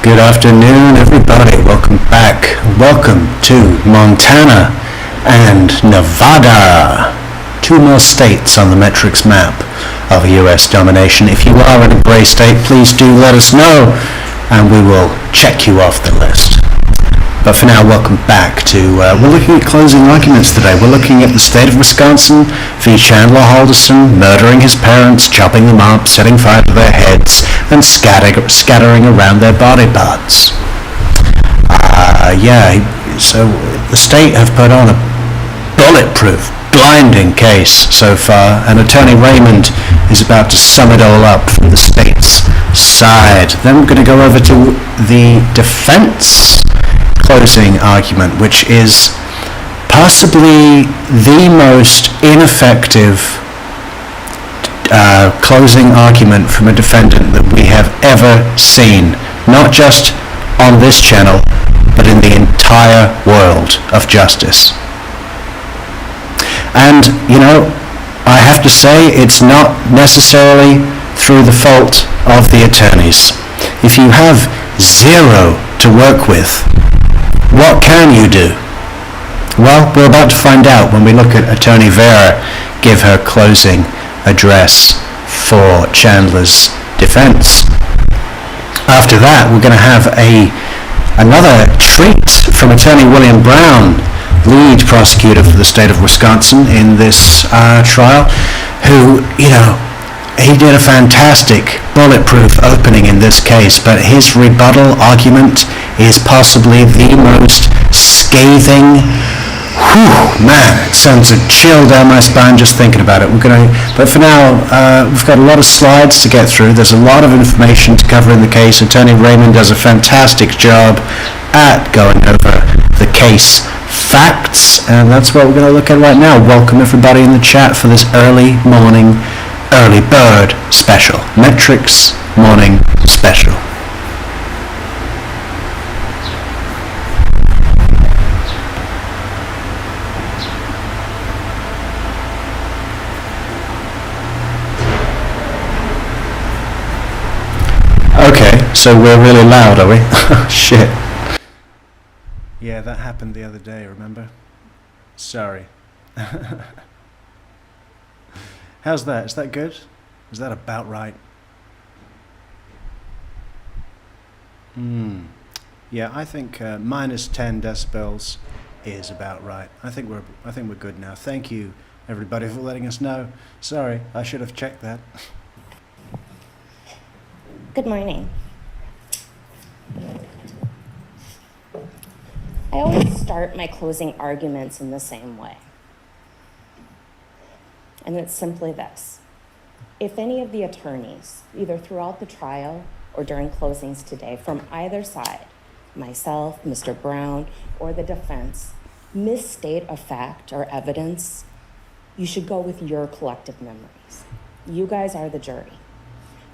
Good afternoon, everybody. Welcome back. Welcome to Montana and Nevada. Two more states on the Metrix map of U.S. domination. If you are in a gray state, please do let us know, and we will check you off the list. But for now, welcome back to, we're looking at closing arguments today. We're looking at the state of Wisconsin v. Chandler Halderson, murdering his parents, chopping them up, setting fire to their heads, and scattering around their body parts. So the state have put on a bulletproof, blinding case so far, and Attorney Raymond is about to sum it all up from the state's side. Then we're going to go over to the defense closing argument, which is possibly the most ineffective closing argument from a defendant that we have ever seen, not just on this channel, but in the entire world of justice. And, you know, I have to say it's not necessarily through the fault of the attorneys. If you have zero to work with, what can you do? Well, we're about to find out when we look at Attorney Vera give her closing address for Chandler's defense. After that, we're going to have another treat from Attorney William Brown, lead prosecutor for the state of Wisconsin in this trial, who, you know, he did a fantastic bulletproof opening in this case, but his rebuttal argument is possibly the most scathing. Man, it sends a chill down my spine just thinking about it. But for now, we've got a lot of slides to get through. There's a lot of information to cover in the case. Attorney Raymond does a fantastic job at going over the case facts, and that's what we're going to look at right now. Welcome everybody in the chat for this early morning, early bird special, Metrix morning special. Okay, so we're really loud, are we? Shit. Yeah, that happened the other day, remember? Sorry. How's that? Is that good? Is that about right? Yeah, I think minus 10 decibels is about right. I think we're good now. Thank you, everybody, for letting us know. Sorry, I should have checked that. Good morning. I always start my closing arguments in the same way. And it's simply this. If any of the attorneys, either throughout the trial or during closings today, from either side, myself, Mr. Brown, or the defense, misstate a fact or evidence, you should go with your collective memories. You guys are the jury.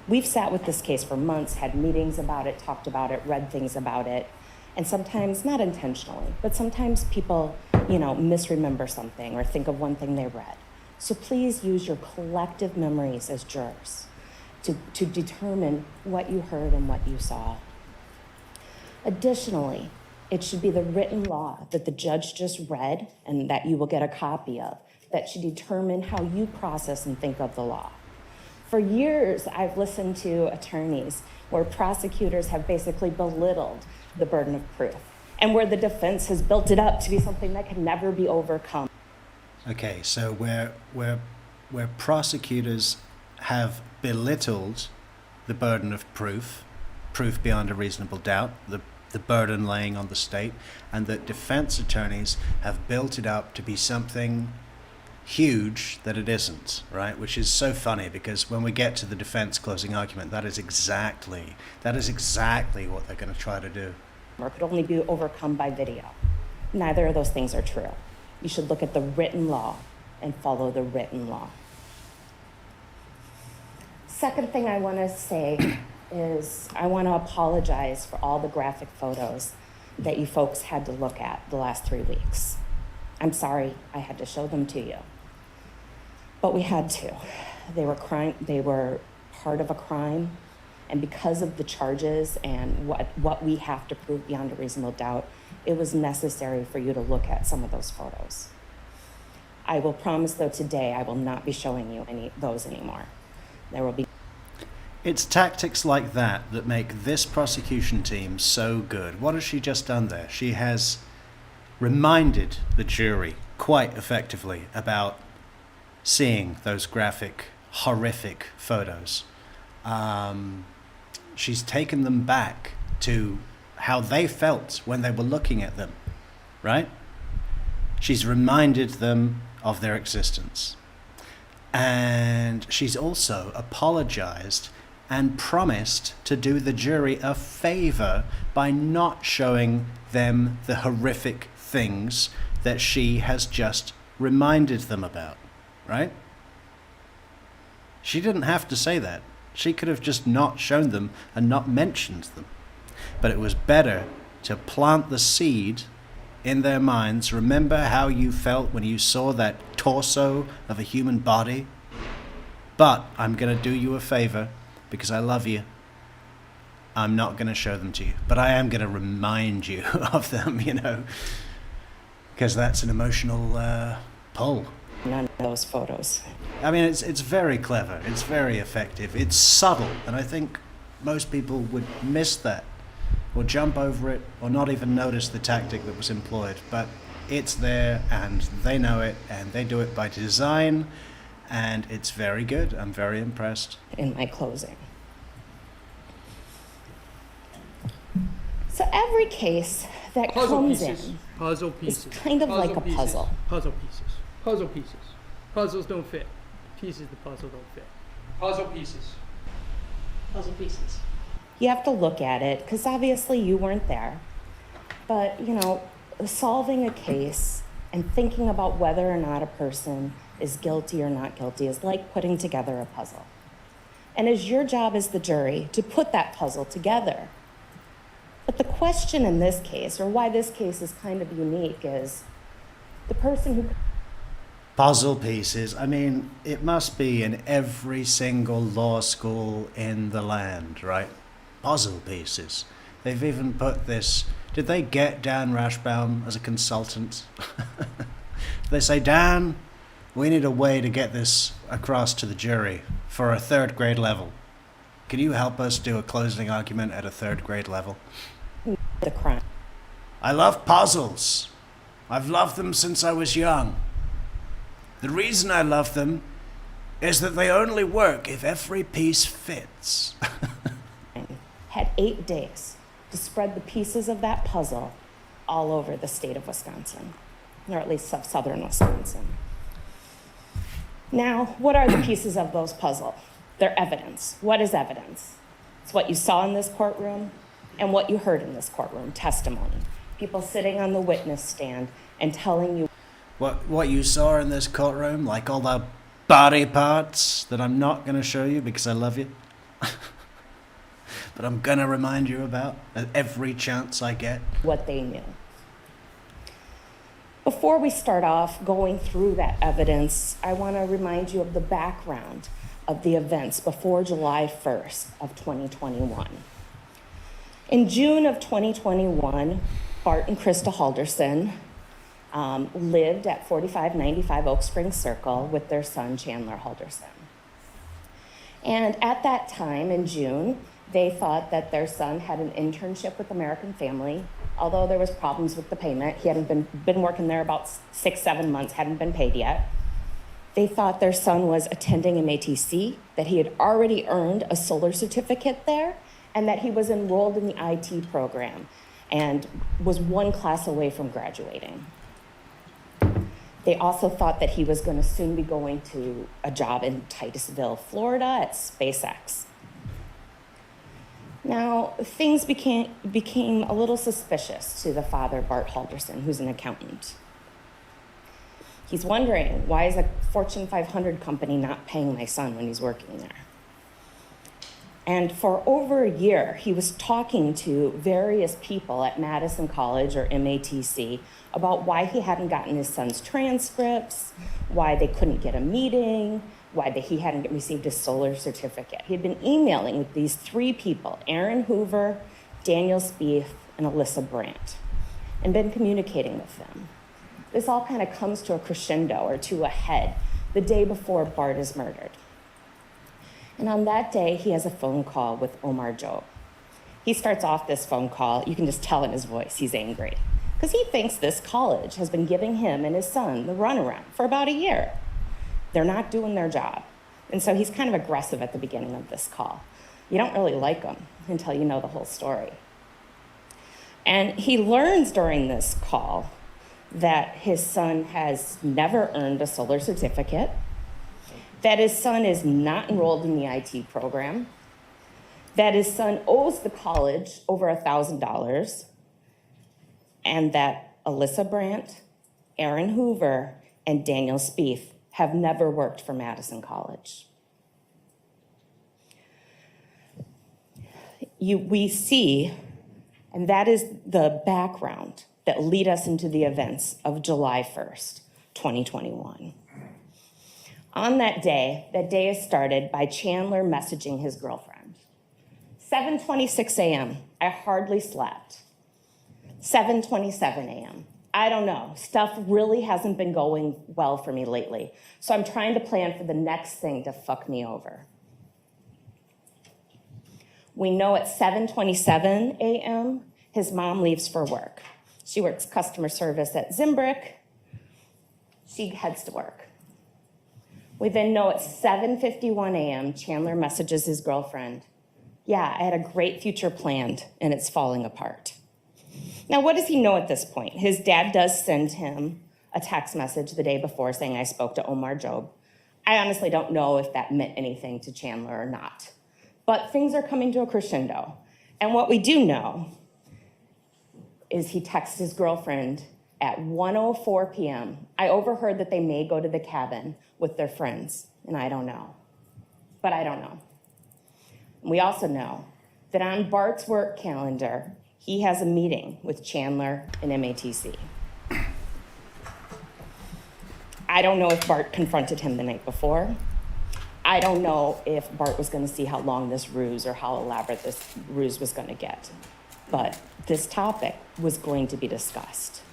We've sat with this case for months, had meetings about it, talked about it, read things about it, and sometimes, not intentionally, but sometimes people, you know, misremember something or think of one thing they read. So please use your collective memories as jurors to determine what you heard and what you saw. Additionally, it should be the written law that the judge just read and that you will get a copy of that should determine how you process and think of the law. For years, I've listened to attorneys where prosecutors have basically belittled the burden of proof and where the defense has built it up to be something that can never be overcome. Okay, so where prosecutors have belittled the burden of proof beyond a reasonable doubt, the burden laying on the state, and that defense attorneys have built it up to be something huge that it isn't, right? Which is so funny, because when we get to the defense closing argument, that is exactly what they're going to try to do. Or could only be overcome by video. Neither of those things are true. You should look at the written law and follow the written law. Second thing I want to say is I want to apologize for all the graphic photos that you folks had to look at the last 3 weeks. I'm sorry I had to show them to you, but we had to. They were part of a crime, And because of the charges and what we have to prove beyond a reasonable doubt, it was necessary for you to look at some of those photos. I will promise, though, today I will not be showing you those anymore. There will be. It's tactics like that that make this prosecution team so good. What has she just done there? She has reminded the jury quite effectively about seeing those graphic, horrific photos. She's taken them back to how they felt when they were looking at them, right? She's reminded them of their existence. And she's also apologized and promised to do the jury a favor by not showing them the horrific things that she has just reminded them about, right? She didn't have to say that. She could have just not shown them and not mentioned them. But it was better to plant the seed in their minds. Remember how you felt when you saw that torso of a human body? But I'm going to do you a favor because I love you. I'm not going to show them to you, but I am going to remind you of them, because that's an emotional pull. None of those photos. I mean, it's very clever. It's very effective. It's subtle, and I think most people would miss that, or jump over it, or not even notice the tactic that was employed. But it's there, and they know it, and they do it by design, and it's very good. I'm very impressed. In my closing. So every case that comes in is kind of like a puzzle. Puzzle pieces. Puzzles don't fit. Pieces the puzzle don't fit. Puzzle pieces. You have to look at it, because obviously you weren't there. But, solving a case and thinking about whether or not a person is guilty or not guilty is like putting together a puzzle. And it's your job as the jury to put that puzzle together. But the question in this case, or why this case is kind of unique, is the person who... Puzzle pieces. I mean, it must be in every single law school in the land, right? Puzzle pieces. They've even put this... Did they get Dan Rashbaum as a consultant? They say, Dan, we need a way to get this across to the jury for a third grade level. Can you help us do a closing argument at a third grade level? The crime. I love puzzles. I've loved them since I was young. The reason I love them is that they only work if every piece fits. Had 8 days to spread the pieces of that puzzle all over the state of Wisconsin, or at least southern Wisconsin. Now, what are the pieces of those puzzle? They're evidence. What is evidence? It's what you saw in this courtroom and what you heard in this courtroom, testimony. People sitting on the witness stand and telling you What you saw in this courtroom, like all the body parts that I'm not going to show you because I love you, but I'm going to remind you about at every chance I get. What they knew. Before we start off going through that evidence, I want to remind you of the background of the events before July 1st of 2021. In June of 2021, Bart and Krista Halderson lived at 4595 Oak Springs Circle with their son, Chandler Halderson. And at that time, in June, they thought that their son had an internship with American Family, although there was problems with the payment. He hadn't been working there about 6-7 months, hadn't been paid yet. They thought their son was attending MATC, that he had already earned a solar certificate there, and that he was enrolled in the IT program and was one class away from graduating. They also thought that he was going to soon be going to a job in Titusville, Florida at SpaceX. Now, things became a little suspicious to the father, Bart Halderson, who's an accountant. He's wondering, why is a Fortune 500 company not paying my son when he's working there? And for over a year, he was talking to various people at Madison College or MATC about why he hadn't gotten his son's transcripts, why they couldn't get a meeting, he hadn't received his solar certificate. He had been emailing with these 3 people, Aaron Hoover, Daniel Spieth, and Alyssa Brandt, and been communicating with them. This all kind of comes to a crescendo or to a head the day before Bart is murdered. And on that day, he has a phone call with Omar Job. He starts off this phone call, you can just tell in his voice, he's angry, because he thinks this college has been giving him and his son the runaround for about a year. They're not doing their job. And so he's kind of aggressive at the beginning of this call. You don't really like him until you know the whole story. And he learns during this call that his son has never earned a solar certificate, that his son is not enrolled in the IT program, that his son owes the college over $1,000, and that Alyssa Brandt, Aaron Hoover, and Daniel Spieth have never worked for Madison College. We see, and that is the background that lead us into the events of July 1st, 2021. On that day is started by Chandler messaging his girlfriend. 7:26 a.m., I hardly slept. 7:27 a.m., I don't know, stuff really hasn't been going well for me lately, so I'm trying to plan for the next thing to fuck me over. We know at 7:27 a.m., his mom leaves for work. She works customer service at Zimbrick. She heads to work. We then know at 7:51 a.m., Chandler messages his girlfriend, yeah, I had a great future planned, and it's falling apart. Now, what does he know at this point? His dad does send him a text message the day before saying, I spoke to Omar Job. I honestly don't know if that meant anything to Chandler or not. But things are coming to a crescendo. And what we do know is he texts his girlfriend at 1:04 p.m. I overheard that they may go to the cabin with their friends, and I don't know. But I don't know. We also know that on Bart's work calendar, he has a meeting with Chandler and MATC. I don't know if Bart confronted him the night before. I don't know if Bart was going to see how long this ruse or how elaborate this ruse was going to get. But this topic was going to be discussed,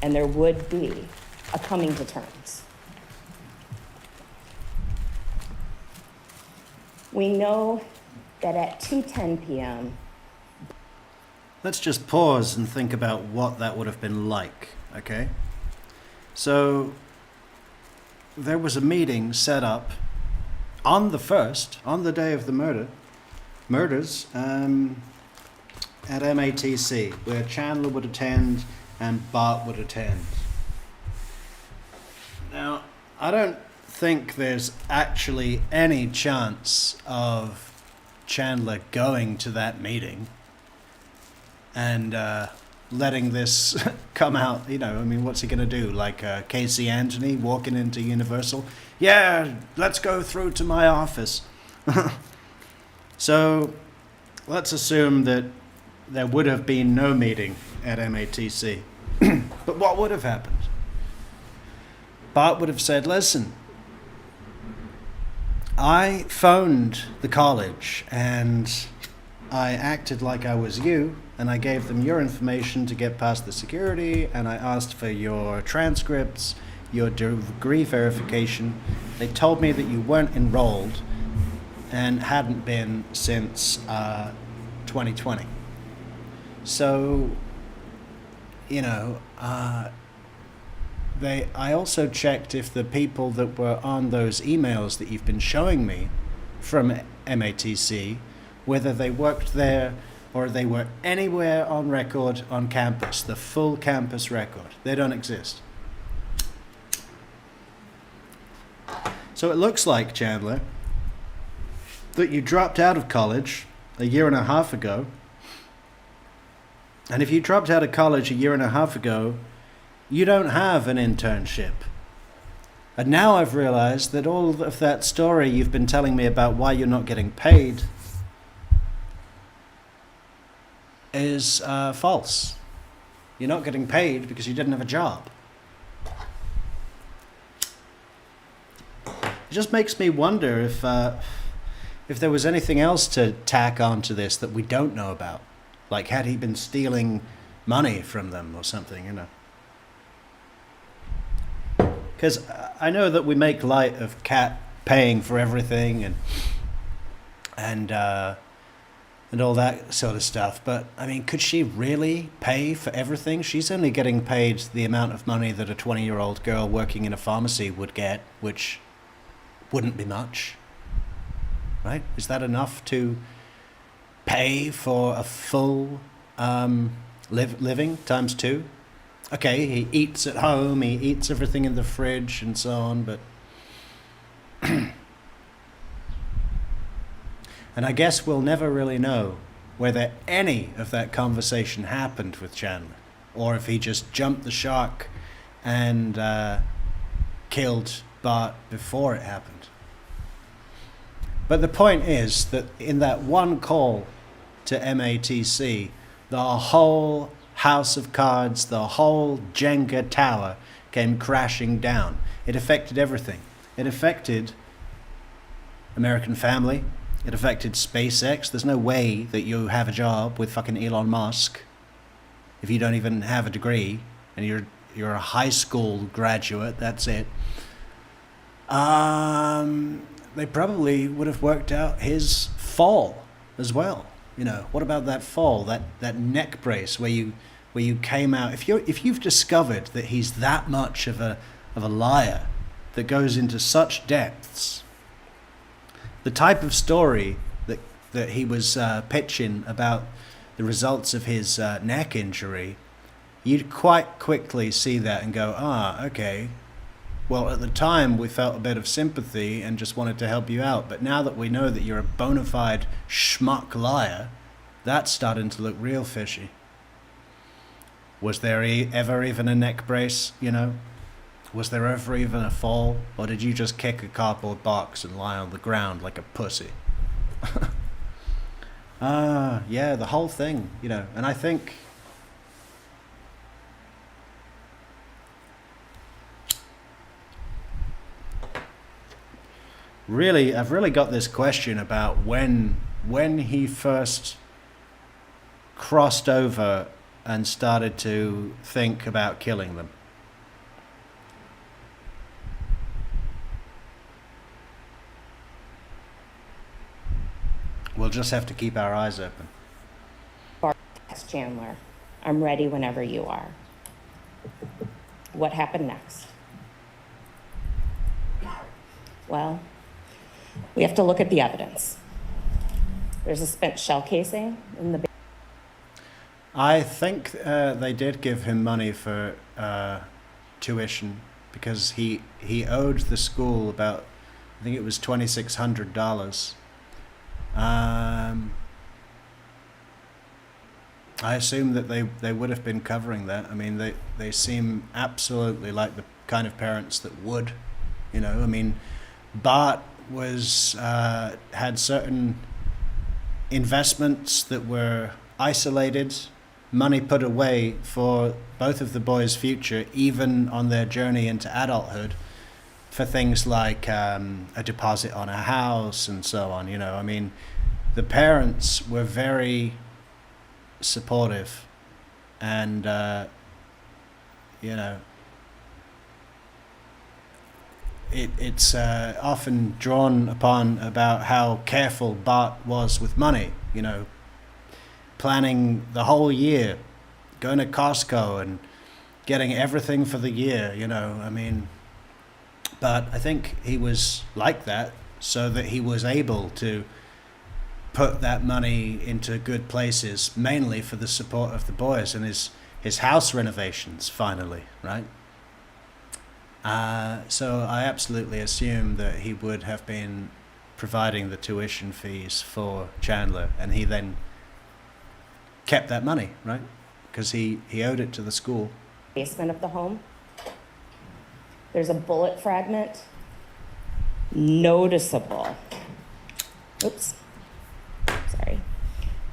and there would be a coming to terms. We know that at 2:10 p.m., Let's just pause and think about what that would have been like, okay? So, there was a meeting set up on the day of the murders, at MATC, where Chandler would attend and Bart would attend. Now, I don't think there's actually any chance of Chandler going to that meeting and letting this come out. You know, I mean, what's he going to do? Like Casey Anthony walking into Universal? Yeah, let's go through to my office. So let's assume that there would have been no meeting at MATC. But what would have happened? Bart would have said, listen, I phoned the college and I acted like I was you, and I gave them your information to get past the security, and I asked for your transcripts, your degree verification. They told me that you weren't enrolled and hadn't been since 2020. So, you know, I also checked if the people that were on those emails that you've been showing me from MATC, whether they worked there or they were anywhere on record on campus, the full campus record. They don't exist. So it looks like, Chandler, that you dropped out of college a year and a half ago. And if you dropped out of college a year and a half ago, you don't have an internship. And now I've realized that all of that story you've been telling me about why you're not getting paid is false. You're not getting paid because you didn't have a job. It just makes me wonder if there was anything else to tack onto this that we don't know about. Like, had he been stealing money from them or something, you know? Because I know that we make light of Kat paying for everything and all that sort of stuff, but I mean, could she really pay for everything? She's only getting paid the amount of money that a 20-year-old girl working in a pharmacy would get, which wouldn't be much, right? Is that enough to pay for a full living times two? Okay, he eats at home, he eats everything in the fridge and so on, but... And I guess we'll never really know whether any of that conversation happened with Chandler, or if he just jumped the shark and killed Bart before it happened. But the point is that in that one call to MATC, the whole house of cards, the whole Jenga tower came crashing down. It affected everything. It affected American Family. It affected SpaceX. There's no way that you have a job with fucking Elon Musk if you don't even have a degree and you're a high school graduate. That's it. They probably would have worked out his fall as well. You know, what about that fall, that neck brace where you came out? If you've discovered that he's that much of a liar that goes into such depths, the type of story that he was pitching about the results of his neck injury, you'd quite quickly see that and go, okay. Well, at the time, we felt a bit of sympathy and just wanted to help you out. But now that we know that you're a bona fide schmuck liar, that's starting to look real fishy. Was there ever even a neck brace, you know? Was there ever even a fall? Or did you just kick a cardboard box and lie on the ground like a pussy? Yeah, the whole thing, you know. And I think... Really, I've really got this question about when he first crossed over and started to think about killing them. We'll just have to keep our eyes open. Chandler, I'm ready whenever you are. What happened next? Well, we have to look at the evidence. There's a spent shell casing in the... I think they did give him money for tuition because he owed the school about, I think it was $2,600. I assume that they would have been covering that. I mean, they seem absolutely like the kind of parents that would, you know. I mean, Bart was had certain investments that were isolated, money put away for both of the boys' future, even on their journey into adulthood, for things like a deposit on a house and so on, you know. I mean, the parents were very supportive and, you know, it's often drawn upon about how careful Bart was with money, you know, planning the whole year, going to Costco and getting everything for the year, you know, I mean, but I think he was like that so that he was able to put that money into good places, mainly for the support of the boys and his house renovations finally, right? So I absolutely assume that he would have been providing the tuition fees for Chandler, and he then kept that money, right? Because he owed it to the school. Basement of the home. There's a bullet fragment. Noticeable. Oops. Sorry.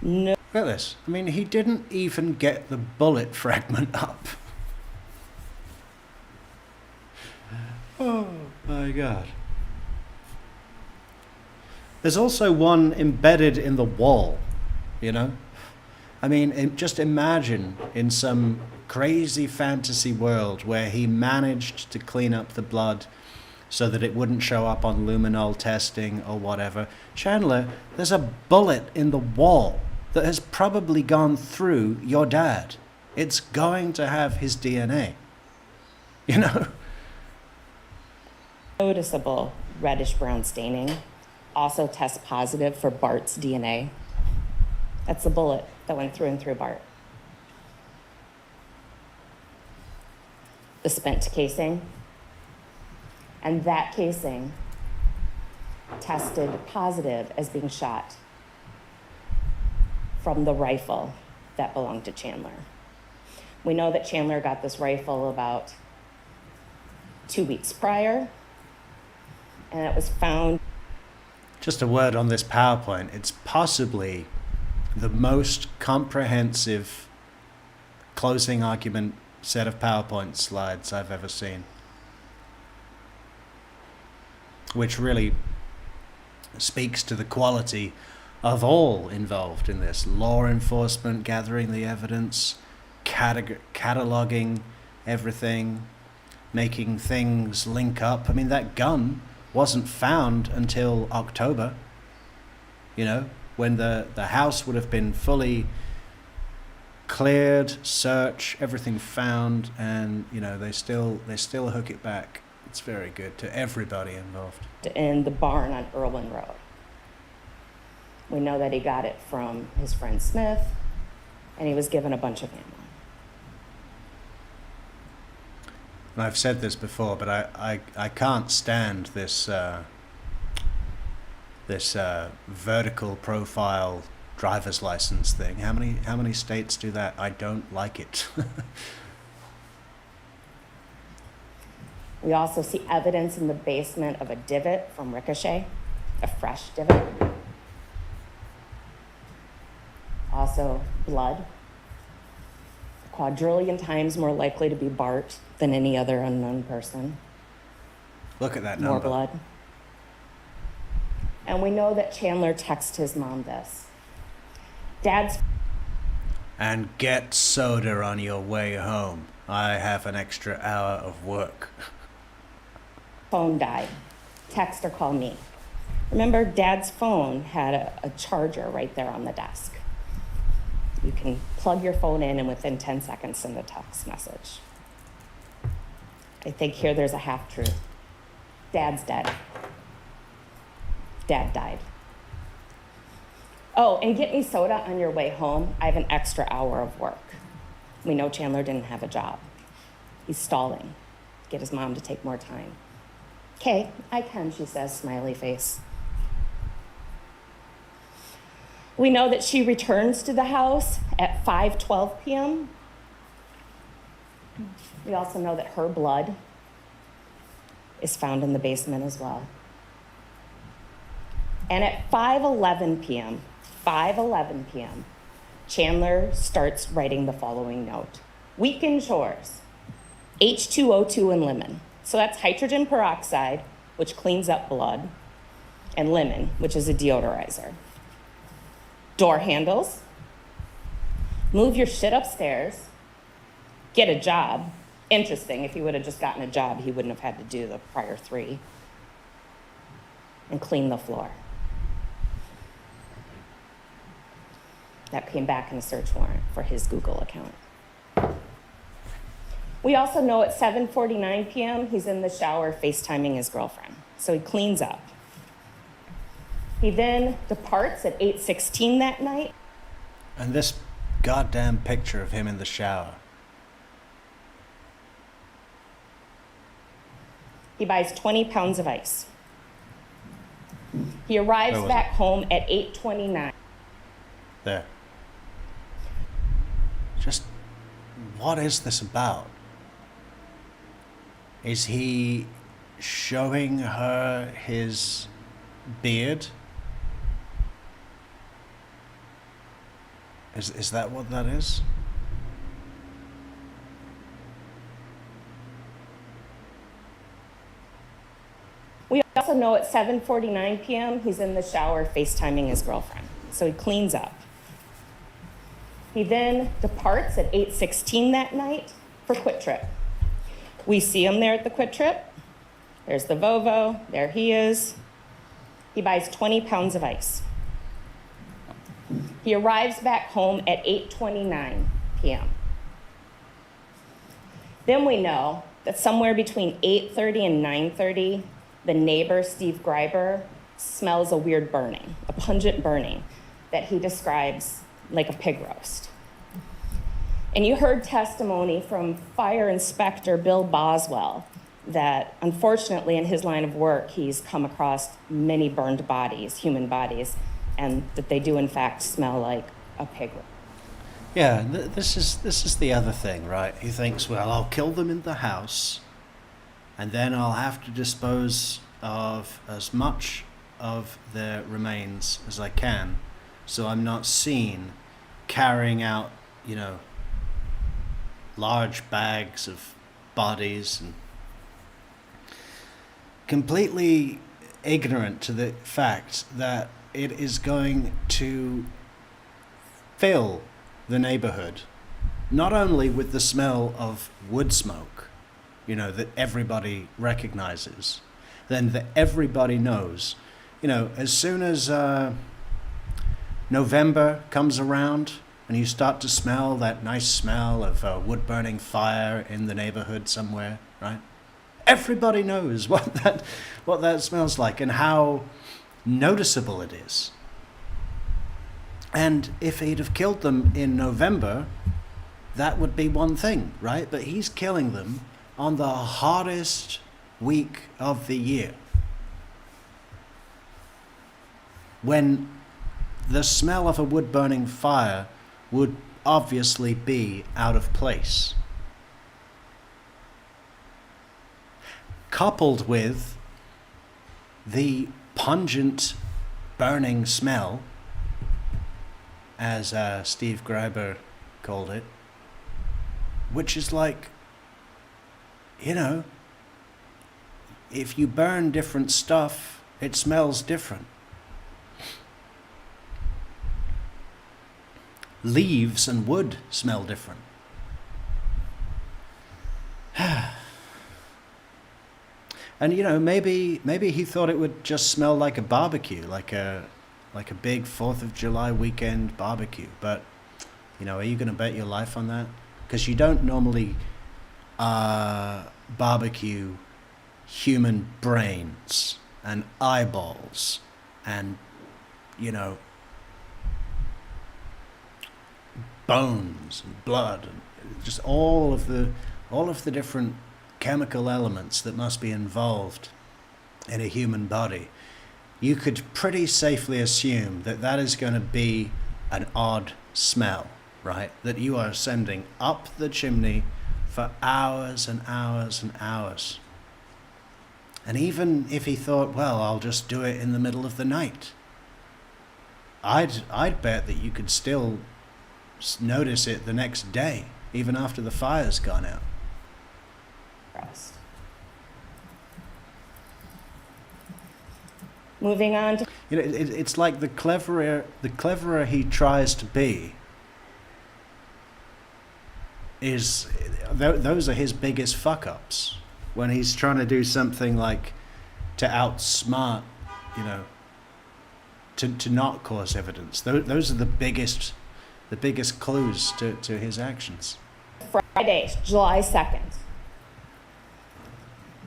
No. Look at this. I mean, he didn't even get the bullet fragment up. Oh my God. There's also one embedded in the wall, you know? I mean, just imagine in some crazy fantasy world where he managed to clean up the blood so that it wouldn't show up on luminol testing or whatever. Chandler, there's a bullet in the wall that has probably gone through your dad. It's going to have his DNA, you know? Noticeable reddish-brown staining also tests positive for Bart's DNA. That's the bullet that went through and through Bart. The spent casing, and that casing tested positive as being shot from the rifle that belonged to Chandler. We know that Chandler got this rifle about 2 weeks prior, and it was found. Just a word on this PowerPoint. It's possibly the most comprehensive closing argument set of PowerPoint slides I've ever seen, which really speaks to the quality of all involved in this. Law enforcement gathering the evidence, cataloging everything, making things link up. I mean, that gun wasn't found until October, you know, when the house would have been fully cleared, search, everything found, and, you know, they still hook it back. It's very good to everybody involved. In the barn on Irwin Road. We know that he got it from his friend Smith, and he was given a bunch of ammo. And I've said this before, but I can't stand this vertical profile driver's license thing. How many states do that? I don't like it. We also see evidence in the basement of a divot from Ricochet, a fresh divot. Also, blood. A quadrillion times more likely to be Bart than any other unknown person. Look at that number. More blood. And we know that Chandler texted his mom this. Dad's And get soda on your way home. I have an extra hour of work. phone died. Text or call me. Remember, Dad's phone had a charger right there on the desk. You can plug your phone in and within 10 seconds send a text message. I think here there's a half-truth. Dad's dead. Dad died. Oh, and get me soda on your way home. I have an extra hour of work. We know Chandler didn't have a job. He's stalling. Get his mom to take more time. Okay, I can, she says, smiley face. We know that she returns to the house at 5:12 p.m. We also know that her blood is found in the basement as well. And at 5:11 p.m., Chandler starts writing the following note. Weekend chores, H2O2 and lemon. So that's hydrogen peroxide, which cleans up blood, and lemon, which is a deodorizer. Door handles, move your shit upstairs, get a job. Interesting, if he would have just gotten a job, he wouldn't have had to do the prior 3. And clean the floor. That came back in a search warrant for his Google account. We also know at 7:49 p.m., he's in the shower FaceTiming his girlfriend. So he cleans up. He then departs at 8:16 that night. And this goddamn picture of him in the shower. He buys 20 pounds of ice. He arrives back home at 8:29. There. Just, what is this about? Is he showing her his beard? Is that what that is? We also know at 7:49 p.m., he's in the shower FaceTiming his girlfriend. So he cleans up. He then departs at 8:16 that night for Quit Trip. We see him there at the Quit Trip. There's the Volvo, there he is. He buys 20 pounds of ice. He arrives back home at 8:29 p.m. Then we know that somewhere between 8:30 and 9:30, the neighbor, Steve Greiber, smells a weird burning, a pungent burning that he describes like a pig roast. And you heard testimony from Fire Inspector Bill Boswell that unfortunately in his line of work, he's come across many burned bodies, human bodies, and that they do in fact smell like a pig roast. Yeah, this is the other thing, right? He thinks, well, I'll kill them in the house, and then I'll have to dispose of as much of their remains as I can, so I'm not seen carrying out, large bags of bodies, and completely ignorant to the fact that it is going to fill the neighborhood not only with the smell of wood smoke, that everybody recognizes, then that everybody knows, as soon as November comes around and you start to smell that nice smell of wood burning fire in the neighborhood somewhere, right? Everybody knows what that smells like and how noticeable it is. And if he'd have killed them in November, that would be one thing, right? But he's killing them on the hottest week of the year, when the smell of a wood-burning fire would obviously be out of place. Coupled with the pungent burning smell, as Steve Greiber called it, which is like, if you burn different stuff, it smells different. Leaves and wood smell different. And maybe he thought it would just smell like a barbecue, like a big 4th of July weekend barbecue. But are you going to bet your life on that? Because you don't normally barbecue human brains and eyeballs and bones and blood and just all of the different chemical elements that must be involved in a human body. You could pretty safely assume that is going to be an odd smell, right? That you are sending up the chimney for hours and hours and hours. And even if he thought, well, I'll just do it in the middle of the night, I'd bet that you could still notice it the next day, even after the fire's gone out. Moving on to... it's like the cleverer he tries to be, those are his biggest fuck-ups. When he's trying to do something like to outsmart, to not cause evidence. Those are the biggest clues to his actions. Friday, July 2nd.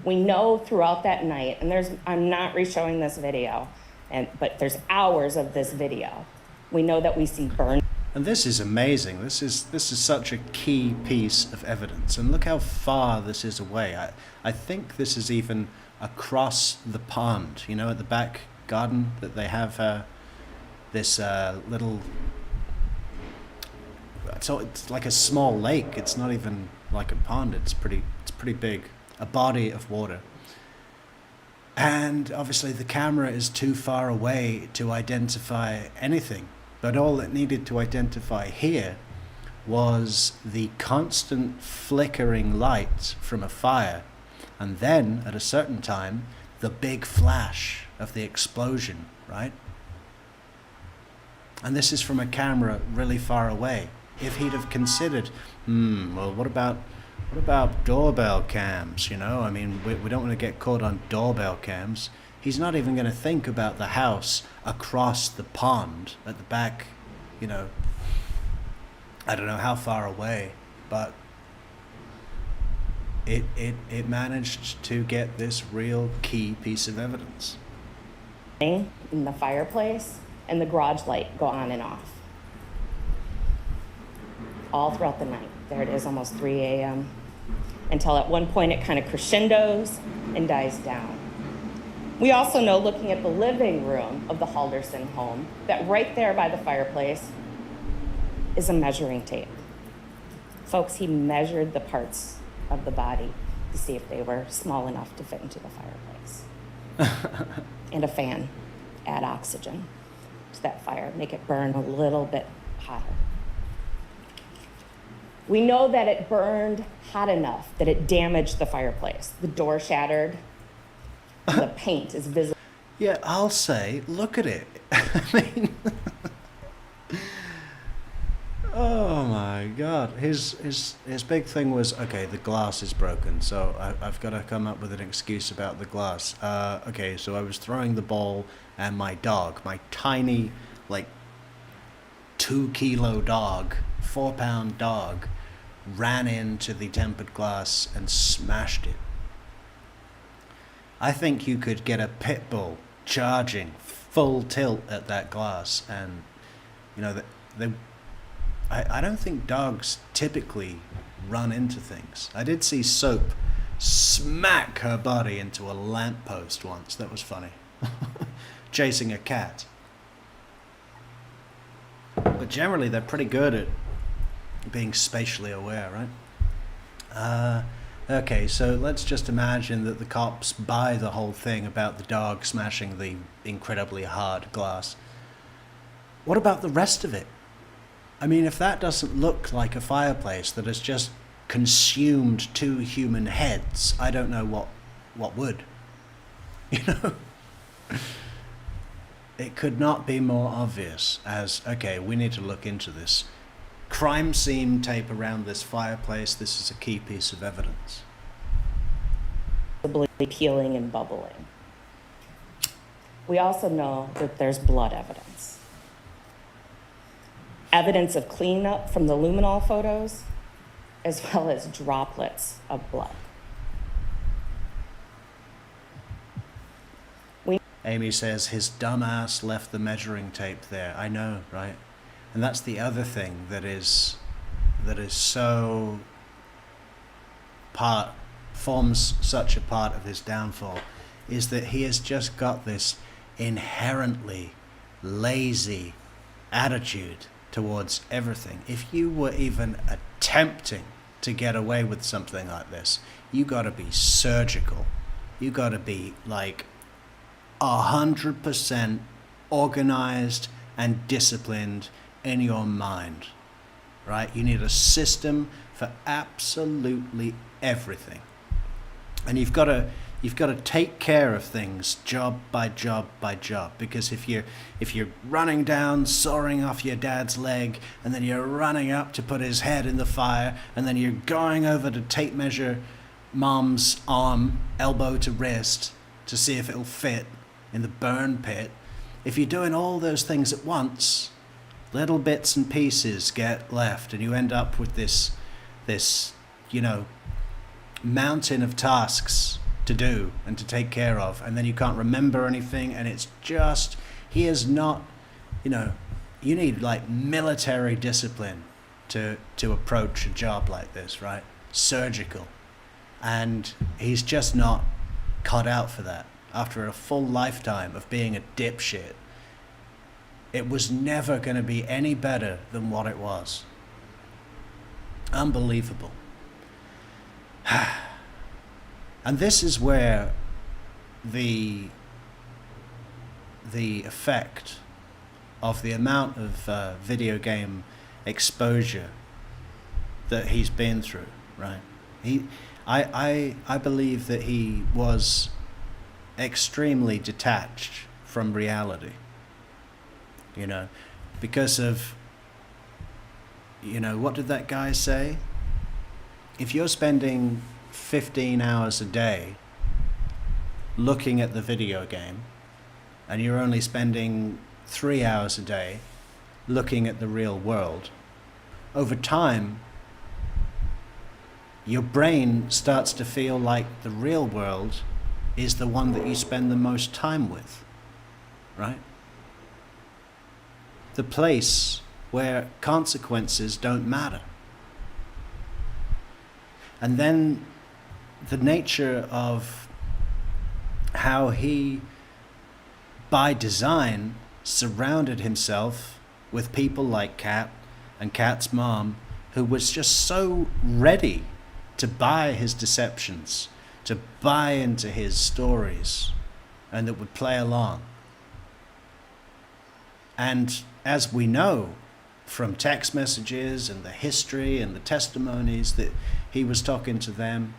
We know throughout that night, and I'm not re-showing this video, but there's hours of this video. We know that we see burn. And this is amazing. This is such a key piece of evidence. And look how far this is away. I think this is even across the pond, at the back garden that they have this little... So it's like a small lake. It's not even like a pond. It's pretty big. A body of water. And obviously the camera is too far away to identify anything. But all it needed to identify here was the constant flickering light from a fire. And then, at a certain time, the big flash of the explosion, right? And this is from a camera really far away. If he'd have considered, well, what about doorbell cams, you know? I mean, we don't want to get caught on doorbell cams. He's not even going to think about the house across the pond at the back, you know, I don't know how far away, but it managed to get this real key piece of evidence. In the fireplace and the garage light go on and off. All throughout the night. There it is, almost 3 a.m. Until at one point it kind of crescendos and dies down. We also know, looking at the living room of the Halderson home, that right there by the fireplace is a measuring tape. Folks, he measured the parts of the body to see if they were small enough to fit into the fireplace. And a fan, add oxygen to that fire, make it burn a little bit hotter. We know that it burned hot enough that it damaged the fireplace. The door shattered, the paint is visible. Yeah, I'll say, look at it. I mean, oh my God. His big thing was, okay, the glass is broken, so I've got to come up with an excuse about the glass. Okay, so I was throwing the ball and my dog, my tiny, like, 2-kilo dog, 4-pound dog, ran into the tempered glass and smashed it. I think you could get a pit bull charging full tilt at that glass, and you know I don't think dogs typically run into things. I did see Soap smack her body into a lamppost once. That was funny. Chasing a cat. But generally they're pretty good at being spatially aware, right? Okay, so let's just imagine that the cops buy the whole thing about the dog smashing the incredibly hard glass. What about the rest of it? I mean, if that doesn't look like a fireplace that has just consumed 2 human heads, I don't know what would. You know? It could not be more obvious as, okay, we need to look into this. Crime scene tape around this fireplace. This is a key piece of evidence. Peeling and bubbling. We also know that there's blood evidence. Evidence of cleanup from the luminol photos, as well as droplets of blood. Amy says his dumbass left the measuring tape there. I know, right? And that's the other thing that is so forms such a part of his downfall, is that he has just got this inherently lazy attitude towards everything. If you were even attempting to get away with something like this, you got to be surgical. You got to be like 100% organized and disciplined in your mind, right? You need a system for absolutely everything, and you've got to take care of things job by job by job. Because if you're running down, sawing off your dad's leg, and then you're running up to put his head in the fire, and then you're going over to tape measure mom's arm, elbow to wrist, to see if it'll fit in the burn pit, if you're doing all those things at once, little bits and pieces get left, and you end up with this mountain of tasks to do and to take care of, and then you can't remember anything, and it's just, he is not, you need like military discipline to approach a job like this, right? Surgical. And he's just not cut out for that. After a full lifetime of being a dipshit, it was never going to be any better than what it was. Unbelievable. And this is where the effect of the amount of video game exposure that he's been through, right? I believe that he was extremely detached from reality, you know, because of, you know, what did that guy say? If you're spending 15 hours a day looking at the video game, and you're only spending 3 hours a day looking at the real world, over time, your brain starts to feel like the real world is the one that you spend the most time with, right? The place where consequences don't matter. And then the nature of how he, by design, surrounded himself with people like Kat and Kat's mom, who was just so ready to buy his deceptions, to buy into his stories, and that would play along. And as we know from text messages and the history and the testimonies that he was talking to them,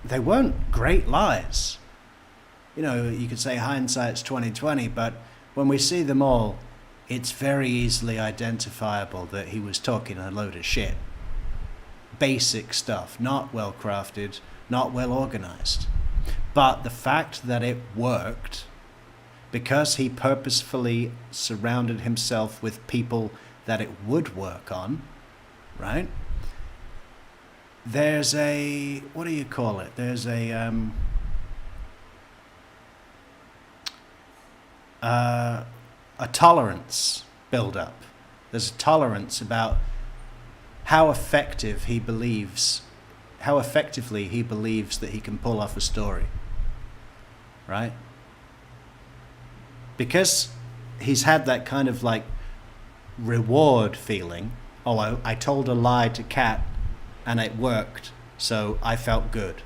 they weren't great lies. You know, you could say hindsight's 20/20, but when we see them all, it's very easily identifiable that he was talking a load of shit. Basic stuff, not well crafted, not well organized. But the fact that it worked, because he purposefully surrounded himself with people that it would work on, right? There's a, what do you call it? There's a tolerance build up. There's a tolerance about how effectively he believes that he can pull off a story, right? Because he's had that kind of like reward feeling. Oh, I told a lie to Kat and it worked, so I felt good.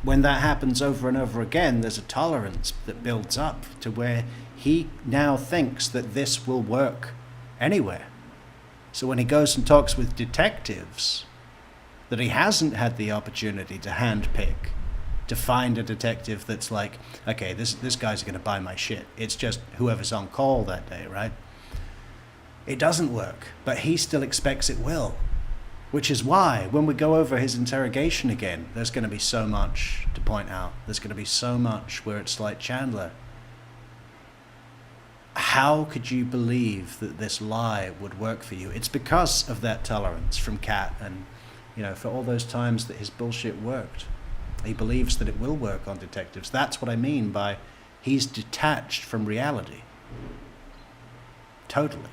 When that happens over and over again, there's a tolerance that builds up to where he now thinks that this will work anywhere. So when he goes and talks with detectives that he hasn't had the opportunity to handpick, to find a detective that's like, okay, this guy's going to buy my shit. It's just whoever's on call that day, right? It doesn't work, but he still expects it will. Which is why, when we go over his interrogation again, there's going to be so much to point out. There's going to be so much where it's like, Chandler, how could you believe that this lie would work for you? It's because of that tolerance from Kat and, you know, for all those times that his bullshit worked. He believes that it will work on detectives. That's what I mean by he's detached from reality. Totally.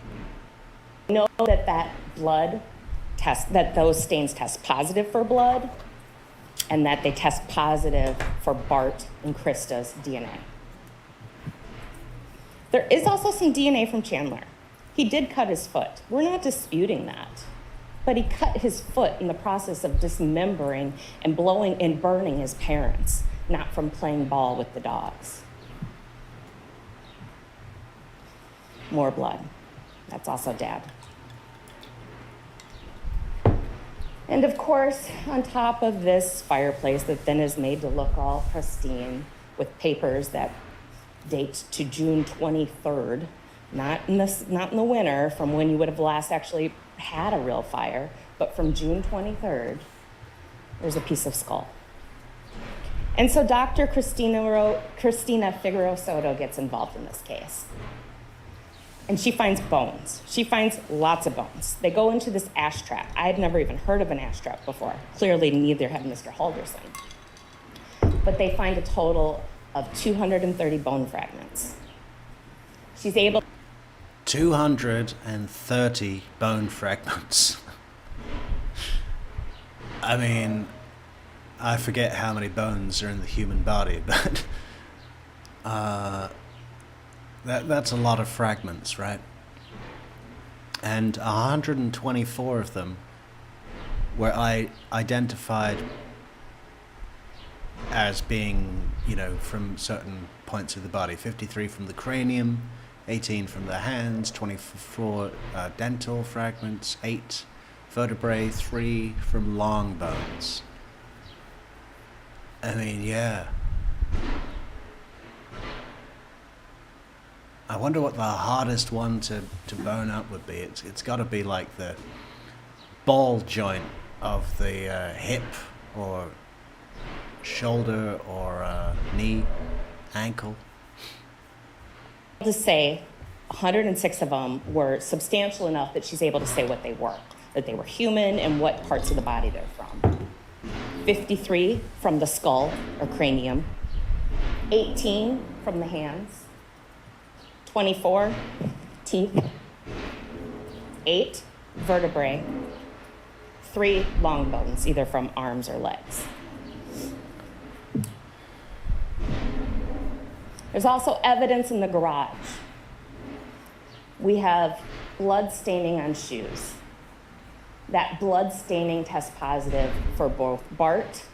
Know that blood test, that those stains test positive for blood, and that they test positive for Bart and Krista's DNA. There is also some DNA from Chandler. He did cut his foot. We're not disputing that. But he cut his foot in the process of dismembering and blowing and burning his parents, not from playing ball with the dogs. More blood. That's also Dad. And of course, on top of this fireplace that then is made to look all pristine with papers that date to June 23rd, not in the winter from when you would have last actually had a real fire, but from June 23rd, there's a piece of skull. And so Dr. Christina Figueroa Soto gets involved in this case. And she finds bones. She finds lots of bones. They go into this ash trap. I had never even heard of an ash trap before. Clearly, neither had Mr. Halderson. But they find a total of 230 bone fragments. She's able... 230 bone fragments. I mean, I forget how many bones are in the human body, but... That's a lot of fragments, right? And 124 of them were identified as being, you know, from certain points of the body. 53 from the cranium, 18 from the hands, 24 dental fragments, 8 vertebrae, 3 from long bones. I mean, yeah. I wonder what the hardest one to bone up would be. It's got to be like the ball joint of the hip or shoulder or knee, ankle. To say 106 of them were substantial enough that she's able to say what they were, that they were human and what parts of the body they're from. 53 from the skull or cranium, 18 from the hands, 24 teeth, 8 vertebrae, 3 long bones, either from arms or legs. There's also evidence in the garage. We have blood staining on shoes. That blood staining tests positive for both Bart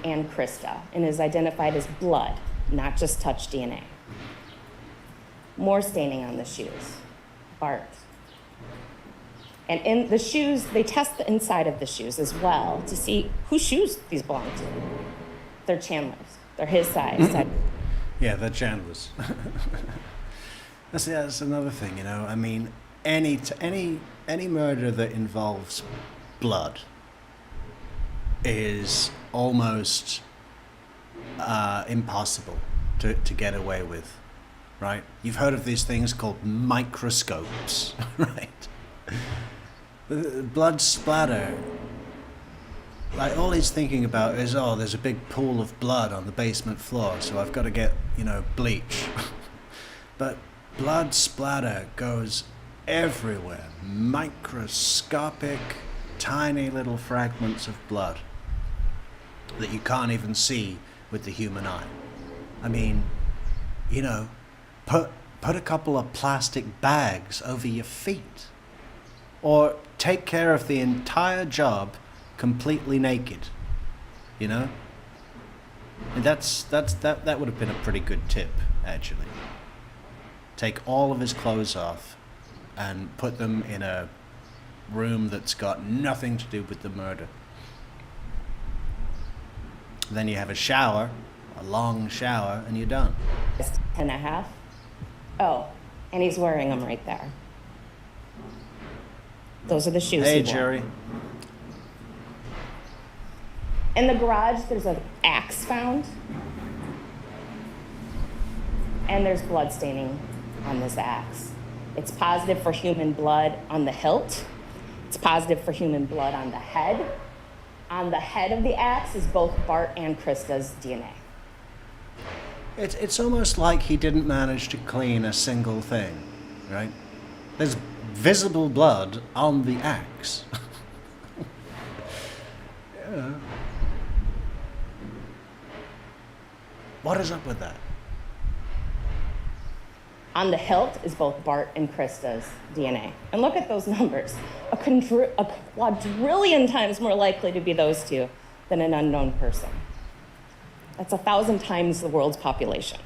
and Krista and is identified as blood, not just touch DNA. More staining on the shoes, Bart. And in the shoes, they test the inside of the shoes as well to see whose shoes these belong to. They're Chandler's. They're his size. Yeah, they're Chandler's. That's another thing, you know. I mean, any murder that involves blood is almost impossible to get away with, right? You've heard of these things called microscopes, right? The blood splatter, like all he's thinking about is, oh, there's a big pool of blood on the basement floor, so I've got to get, bleach. But blood splatter goes everywhere. Microscopic, tiny little fragments of blood that you can't even see with the human eye. I mean, put a couple of plastic bags over your feet, or take care of the entire job completely naked, And that would have been a pretty good tip, actually. Take all of his clothes off and put them in a room that's got nothing to do with the murder. Then you have a shower, a long shower, and you're done. 10.5. Oh, and he's wearing them right there. Those are the shoes Hey, he wore. Jerry. In the garage, there's an axe found. And there's blood staining on this axe. It's positive for human blood on the hilt. It's positive for human blood on the head. On the head of the axe is both Bart and Krista's DNA. It's almost like he didn't manage to clean a single thing, right? There's visible blood on the axe. Yeah. What is up with that? On the hilt is both Bart and Krista's DNA. And look at those numbers. A quadrillion times more likely to be those two than an unknown person. That's 1,000 times the world's population.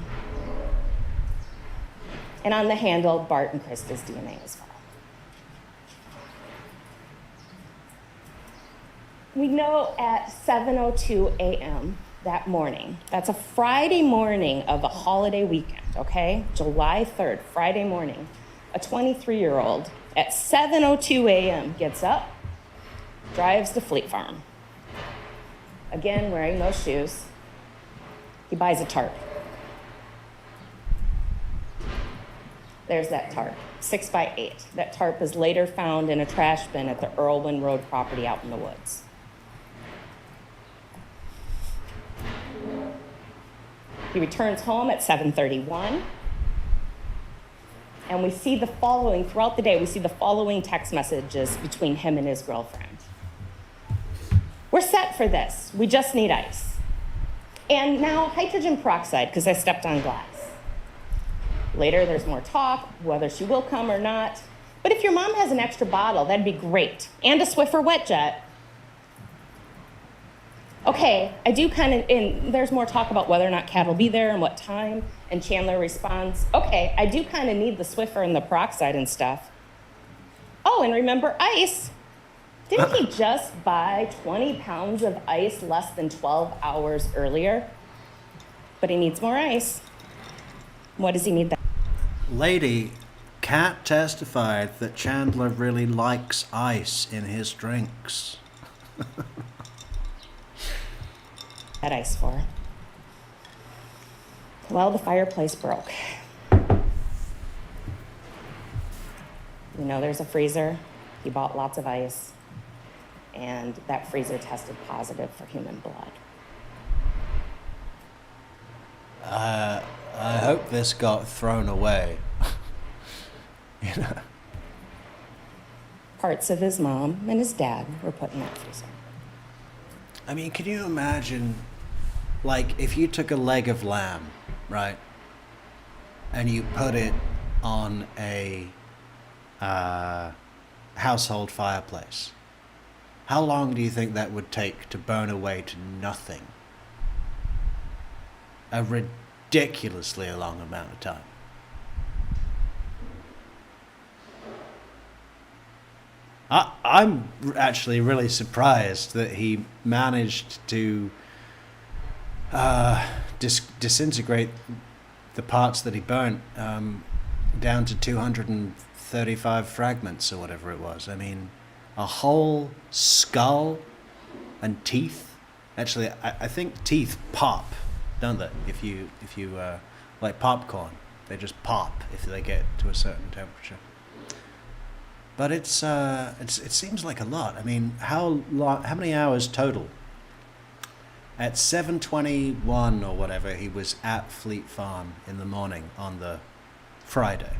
And on the handle, Bart and Krista's DNA as well. We know at 7:02 a.m. that morning, that's a Friday morning of a holiday weekend, okay? July 3rd, Friday morning, a 23-year-old at 7:02 a.m. gets up, drives to Fleet Farm. Again, wearing no shoes. He buys a tarp. There's that tarp, 6x8. That tarp is later found in a trash bin at the Irwin Road property out in the woods. He returns home at 7:31. And we see the following, throughout the day, we see the following text messages between him and his girlfriend. We're set for this. We just need ice. And now hydrogen peroxide, because I stepped on glass. Later, there's more talk, whether she will come or not. But if your mom has an extra bottle, that'd be great. And a Swiffer wet jet. Okay, I do and there's more talk about whether or not Kat will be there and what time. And Chandler responds, okay, I do kind of need the Swiffer and the peroxide and stuff. Oh, and remember ice. Didn't he just buy 20 pounds of ice less than 12 hours earlier? But he needs more ice. What does he need that? Lady, Cat testified that Chandler really likes ice in his drinks. That ice for? Well, the fireplace broke. You know, there's a freezer. He bought lots of ice, and that freezer tested positive for human blood. I hope this got thrown away. You know. Parts of his mom and his dad were put in that freezer. I mean, can you imagine, like, if you took a leg of lamb, right, and you put it on a household fireplace, how long do you think that would take to burn away to nothing? A ridiculously long amount of time. I'm actually really surprised that he managed to disintegrate the parts that he burnt down to 235 fragments or whatever it was. I mean, a whole skull and teeth. Actually, I think teeth pop, don't they? If you like popcorn, they just pop if they get to a certain temperature. But it seems like a lot. I mean, how many hours total? At 7:21 or whatever, he was at Fleet Farm in the morning on the Friday.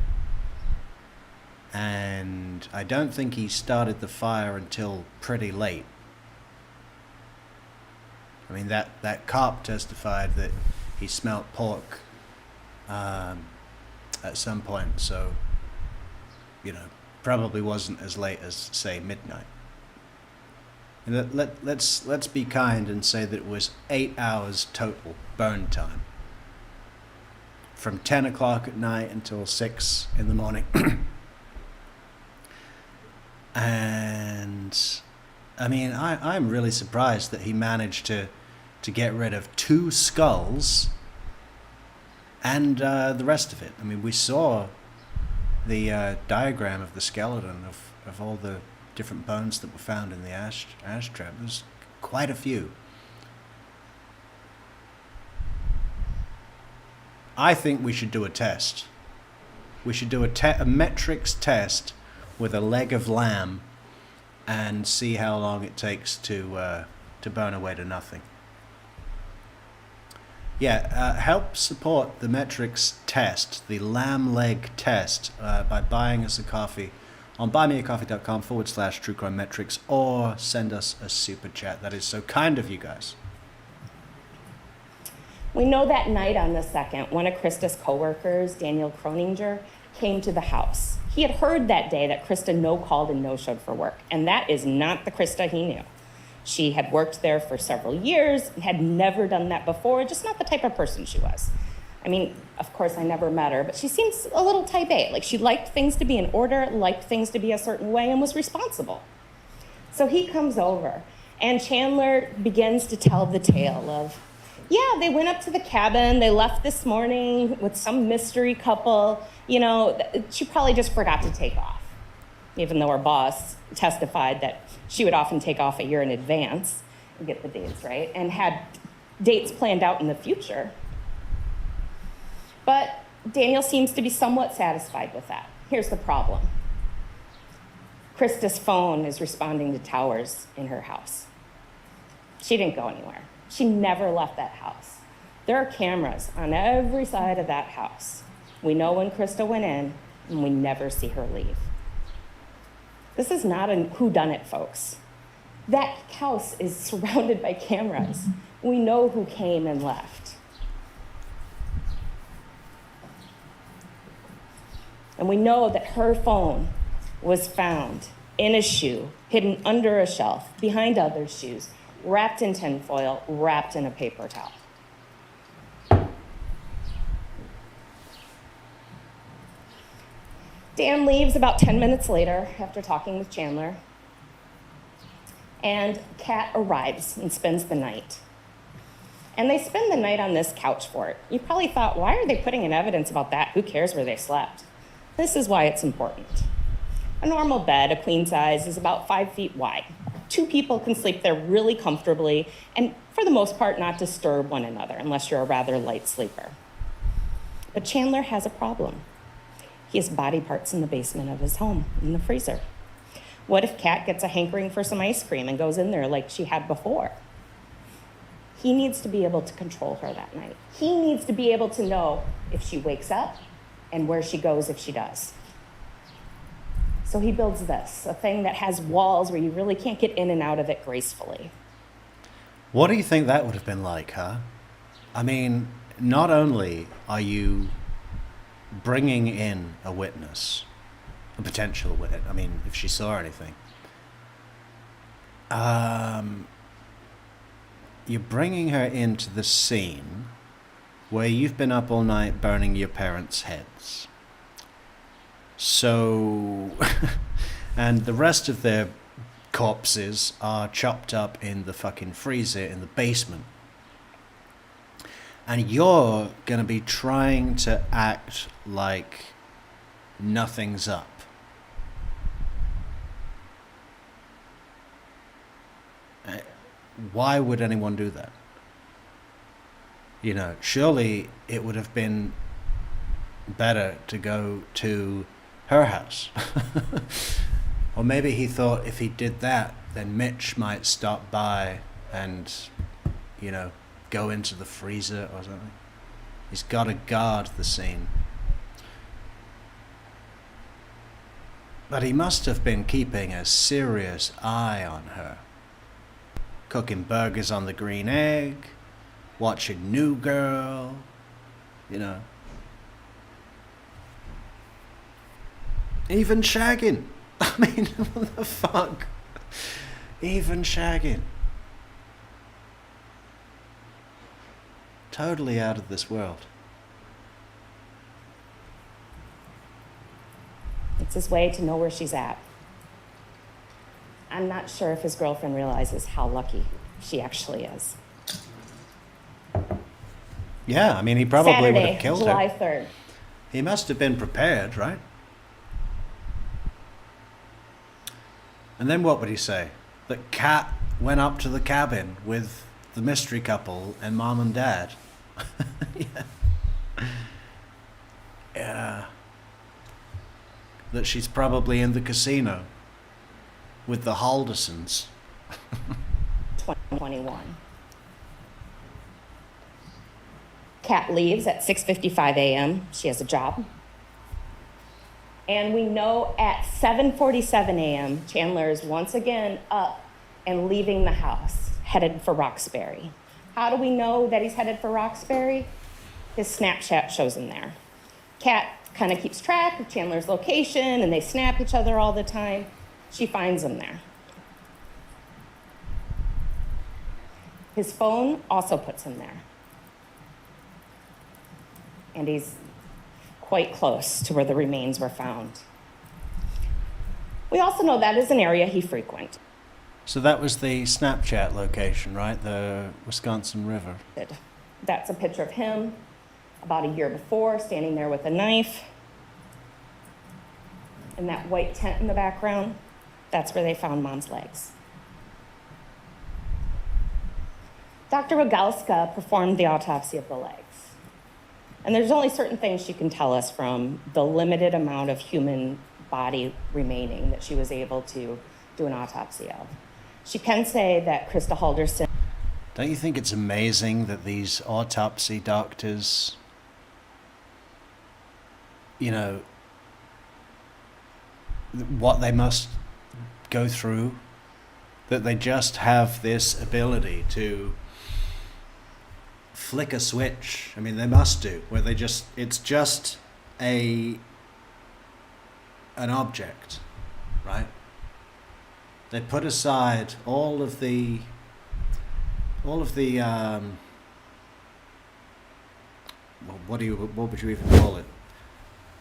And I don't think he started the fire until pretty late. I mean, that cop testified that he smelt pork at some point, so, you know, probably wasn't as late as, say, midnight. And let's be kind and say that it was 8 hours total burn time. From 10 o'clock at night until 6 in the morning. And, I mean, I'm really surprised that he managed to get rid of 2 skulls and the rest of it. I mean, we saw the diagram of the skeleton of all the different bones that were found in the ash trap. There's quite a few. I think we should do a test. We should do a Metrix test with a leg of lamb and see how long it takes to burn away to nothing. Yeah, help support the Metrix test, the lamb leg test, by buying us a coffee on buymeacoffee.com/truecrimemetrics, or send us a super chat. That is so kind of you guys. We know that night on the 2nd, one of Krista's coworkers, Daniel Croninger, came to the house. He had heard that day that Krista no-called and no-showed for work, and that is not the Krista he knew. She had worked there for several years, had never done that before, just not the type of person she was. I mean, of course, I never met her, but she seems a little type A. Like, she liked things to be in order, liked things to be a certain way, and was responsible. So he comes over, and Chandler begins to tell the tale of, yeah, they went up to the cabin, they left this morning with some mystery couple. You know, she probably just forgot to take off, even though her boss testified that she would often take off a year in advance and get the dates right, and had dates planned out in the future. But Daniel seems to be somewhat satisfied with that. Here's the problem. Krista's phone is responding to towers in her house. She didn't go anywhere. She never left that house. There are cameras on every side of that house. We know when Krista went in, and we never see her leave. This is not a whodunit, folks. That house is surrounded by cameras. We know who came and left. And we know that her phone was found in a shoe, hidden under a shelf, behind other shoes, wrapped in tinfoil, wrapped in a paper towel. Dan leaves about 10 minutes later after talking with Chandler. And Kat arrives and spends the night. And they spend the night on this couch fort. You probably thought, why are they putting in evidence about that? Who cares where they slept? This is why it's important. A normal bed, a queen size, is about 5 feet wide. 2 people can sleep there really comfortably and, for the most part, not disturb one another unless you're a rather light sleeper. But Chandler has a problem. He has body parts in the basement of his home, in the freezer. What if Kat gets a hankering for some ice cream and goes in there like she had before? He needs to be able to control her that night. He needs to be able to know if she wakes up and where she goes if she does. So he builds this, a thing that has walls where you really can't get in and out of it gracefully. What do you think that would have been like, huh? I mean, not only are you bringing in a witness, a potential witness, I mean, if she saw anything, you're bringing her into the scene where you've been up all night burning your parents' heads. So, and the rest of their corpses are chopped up in the fucking freezer in the basement. And you're gonna be trying to act like nothing's up. Why would anyone do that? You know, surely it would have been better to go to her house. Or maybe he thought if he did that, then Mitch might stop by and, you know, go into the freezer or something. He's got to guard the scene. But he must have been keeping a serious eye on her. Cooking burgers on the green egg, watching New Girl, you know. Even shagging. I mean, what the fuck? Even shagging. Totally out of this world. It's his way to know where she's at. I'm not sure if his girlfriend realizes how lucky she actually is. Yeah, I mean, he probably would have killed July her. 3rd. He must have been prepared, right? And then what would he say? That Kat went up to the cabin with the mystery couple and mom and dad. Yeah. Yeah. That she's probably in the casino with the Haldersons. 2021. Kat leaves at 6:55 a.m. She has a job. And we know at 7:47 a.m., Chandler is once again up and leaving the house, headed for Roxbury. How do we know that he's headed for Roxbury? His Snapchat shows him there. Kat kind of keeps track of Chandler's location, and they snap each other all the time. She finds him there. His phone also puts him there. And he's quite close to where the remains were found. We also know that is an area he frequented. So that was the Snapchat location, right? The Wisconsin River. That's a picture of him about a year before, standing there with a knife. And that white tent in the background, that's where they found Mom's legs. Dr. Rogalska performed the autopsy of the legs. And there's only certain things she can tell us from the limited amount of human body remaining that she was able to do an autopsy of. She can say that Krista Halderson... Don't you think it's amazing that these autopsy doctors, you know, what they must go through, that they just have this ability to flick a switch. I mean, they must do, where they just, it's just an object, right? They put aside all of the well, what would you even call it?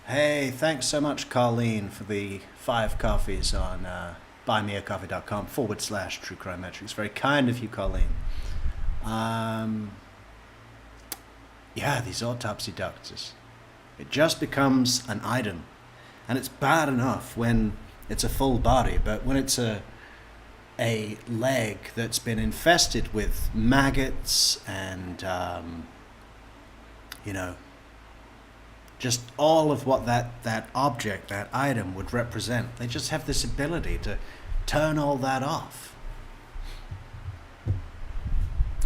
Hey, thanks so much, Colleen, for the 5 coffees on buymeacoffee.com/True Crime Metrix. Very kind of you, Colleen. Yeah, these autopsy doctors. It just becomes an item. And it's bad enough when it's a full body, but when it's a leg that's been infested with maggots and, just all of what that object, that item would represent. They just have this ability to turn all that off.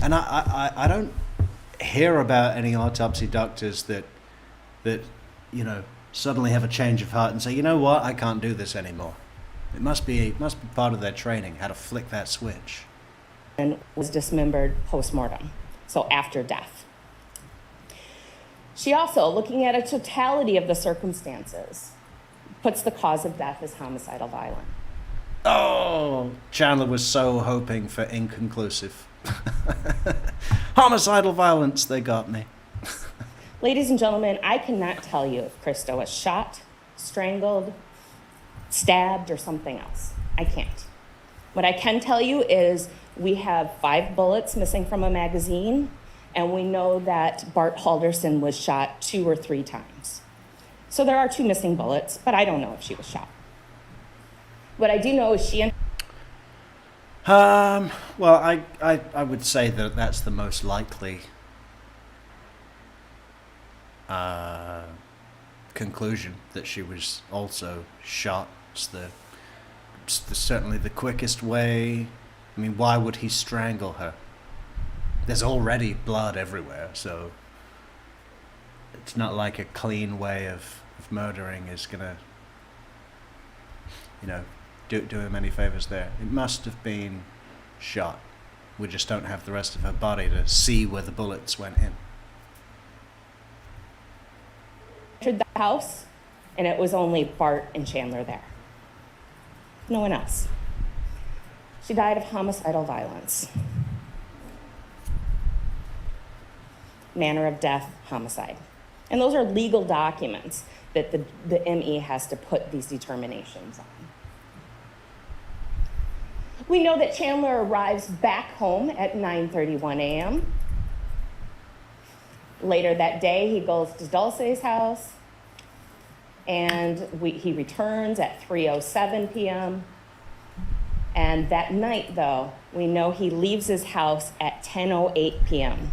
And I don't hear about any autopsy doctors that suddenly have a change of heart and say, you know what, I can't do this anymore. It must be part of their training, how to flick that switch. And was dismembered post-mortem, so after death. She also, looking at a totality of the circumstances, puts the cause of death as homicidal violence. Oh, Chandler was so hoping for inconclusive. Homicidal violence, they got me. Ladies and gentlemen, I cannot tell you if Krista was shot, strangled, stabbed, or something else. I can't. What I can tell you is we have 5 bullets missing from a magazine, and we know that Bart Halderson was shot 2 or 3 times. So there are 2 missing bullets, but I don't know if she was shot. What I do know is she... Well, I would say that that's the most likely conclusion, that she was also shot. It's certainly the quickest way. I mean, why would he strangle her? There's already blood everywhere, so it's not like a clean way of murdering is gonna, do him any favors there. It must have been shot. We just don't have the rest of her body to see where the bullets went in. Entered the house, and it was only Bart and Chandler there. No one else. She died of homicidal violence. Manner of death, homicide. And those are legal documents that the ME has to put these determinations on. We know that Chandler arrives back home at 9:31 a.m. Later that day, he goes to Dulce's house, and he returns at 3:07 p.m. And that night, though, we know he leaves his house at 10:08 p.m.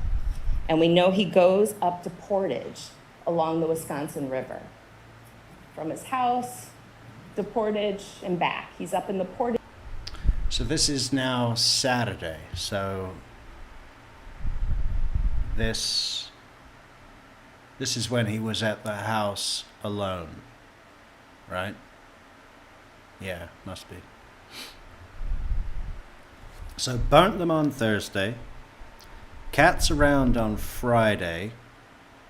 And we know he goes up to Portage along the Wisconsin River. From his house to Portage and back. He's up in the Portage. So this is now Saturday, so this is when he was at the house alone, right? Yeah, must be. So burnt them on Thursday, cat's around on Friday,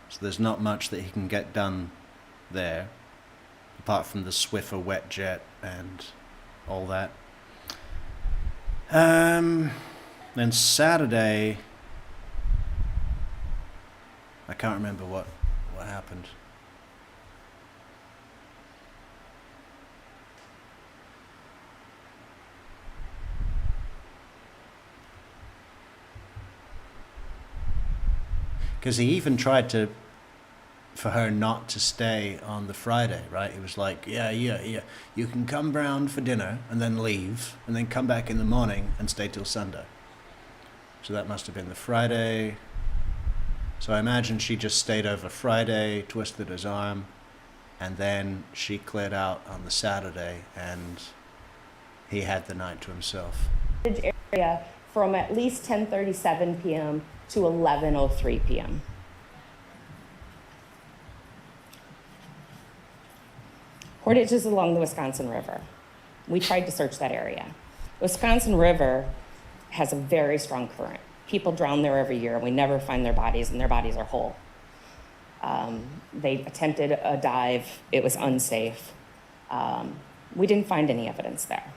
so there's not much that he can get done there, apart from the Swiffer wet jet and all that. Then Saturday, I can't remember what happened. Because he even tried for her not to stay on the Friday, right? He was like, yeah, you can come round for dinner and then leave, and then come back in the morning and stay till Sunday. So that must have been the Friday. So I imagine she just stayed over Friday, twisted his arm, and then she cleared out on the Saturday, and he had the night to himself. Area from at least 10:37 p.m. to 11:03 p.m. Portage is along the Wisconsin River. We tried to search that area. The Wisconsin River has a very strong current. People drown there every year, and we never find their bodies, and their bodies are whole. They attempted a dive. It was unsafe. We didn't find any evidence there.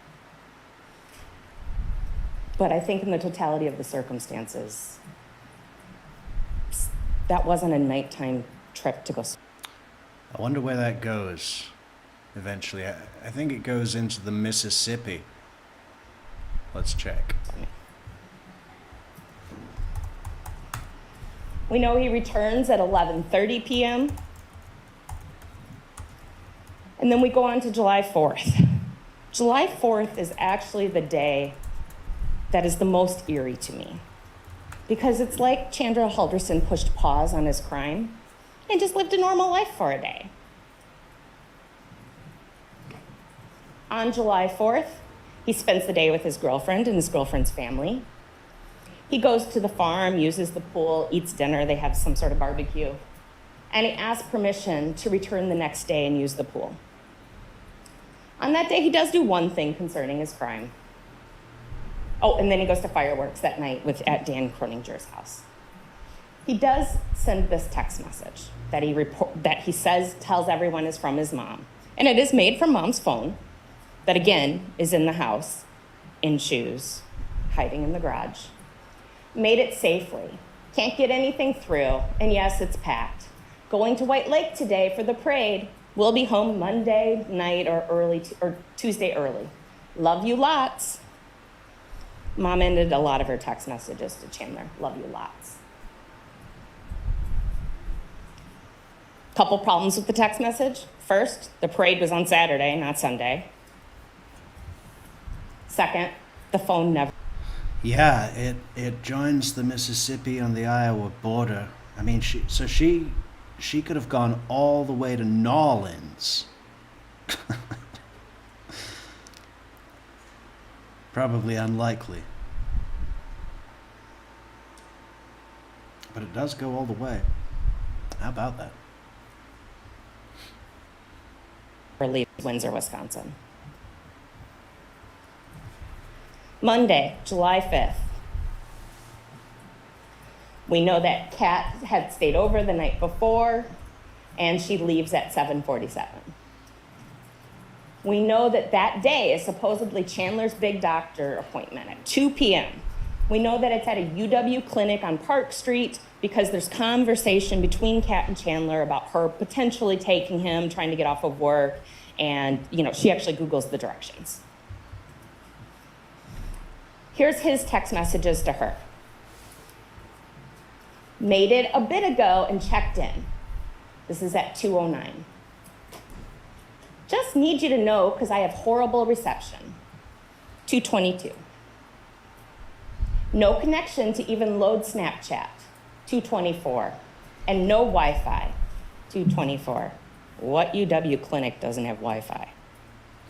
But I think in the totality of the circumstances, that wasn't a nighttime trip to go. I wonder where that goes eventually. I think it goes into the Mississippi, Let's check. We know he returns at 11:30 p.m. And then we go on to July 4th. July 4th is actually the day that is the most eerie to me, because it's like Chandler Halderson pushed pause on his crime and just lived a normal life for a day. On July 4th, he spends the day with his girlfriend and his girlfriend's family. He goes to the farm, uses the pool, eats dinner, they have some sort of barbecue, and he asks permission to return the next day and use the pool. On that day, he does do one thing concerning his crime. Oh, and then he goes to fireworks that night at Dan Croninger's house. He does send this text message that he says tells everyone is from his mom. And it is made from mom's phone, that again is in the house, in shoes, hiding in the garage. Made it safely. Can't get anything through, and yes, it's packed. Going to White Lake today for the parade. We'll be home Monday night or Tuesday early. Love you lots. Mom ended a lot of her text messages to Chandler. Love you lots. Couple problems with the text message. First, the parade was on Saturday, not Sunday. Second, the phone never. Yeah, it joins the Mississippi and the Iowa border. I mean, she could have gone all the way to New Orleans. Probably unlikely. But it does go all the way. How about that? Leave Windsor, Wisconsin. Monday, July 5th. We know that Kat had stayed over the night before, and she leaves at 7:47. We know that that day is supposedly Chandler's big doctor appointment at 2 p.m. We know that it's at a UW clinic on Park Street because there's conversation between Kat and Chandler about her potentially taking him, trying to get off of work, and she actually Googles the directions. Here's his text messages to her. Made it a bit ago and checked in. This is at 2:09. Just need you to know because I have horrible reception. 2:22. No connection to even load Snapchat. 2:24. And no Wi-Fi. 2:24. What UW clinic doesn't have Wi-Fi?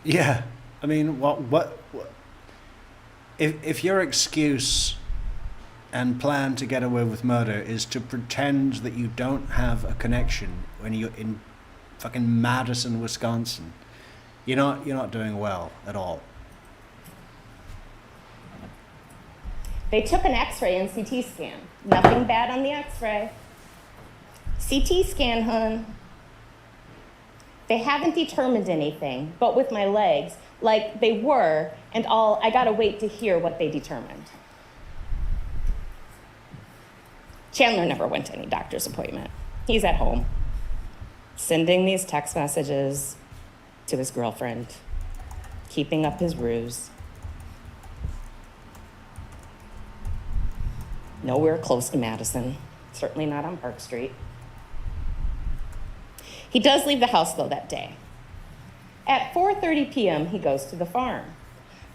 Yeah, I mean, what if your excuse and plan to get away with murder is to pretend that you don't have a connection when you're in fucking Madison, Wisconsin, you're not doing well at all. They took an X-ray and CT scan. Nothing bad on the X-ray. CT scan, hun. They haven't determined anything, but with my legs, like they were, and all, I gotta wait to hear what they determined. Chandler never went to any doctor's appointment. He's at home, sending these text messages to his girlfriend, keeping up his ruse. Nowhere close to Madison, certainly not on Park Street. He does leave the house, though, that day. At 4:30 p.m., he goes to the farm.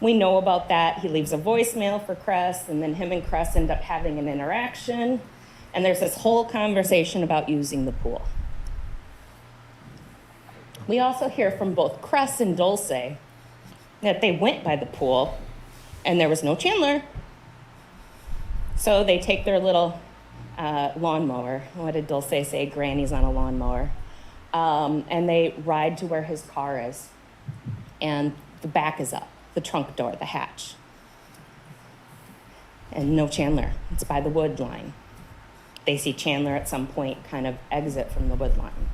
We know about that. He leaves a voicemail for Cress, and then him and Cress end up having an interaction, and there's this whole conversation about using the pool. We also hear from both Cress and Dulce that they went by the pool, and there was no Chandler. So they take their little lawnmower. What did Dulce say? Granny's on a lawnmower. And they ride to where his car is. And the back is up, the trunk door, the hatch. And no Chandler. It's by the wood line. They see Chandler at some point kind of exit from the wood line.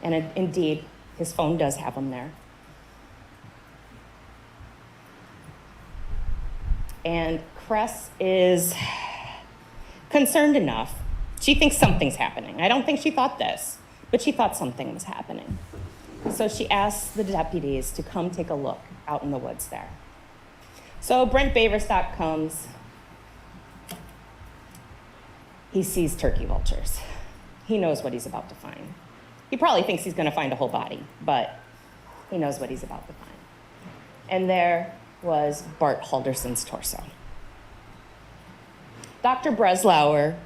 And indeed, his phone does have him there. And Cress is concerned enough. She thinks something's happening. I don't think she thought this, but she thought something was happening. So she asks the deputies to come take a look out in the woods there. So Brent Baverstock comes. He sees turkey vultures. He knows what he's about to find. He probably thinks he's going to find a whole body, but he knows what he's about to find. And there was Bart Halderson's torso. Dr. Breslauer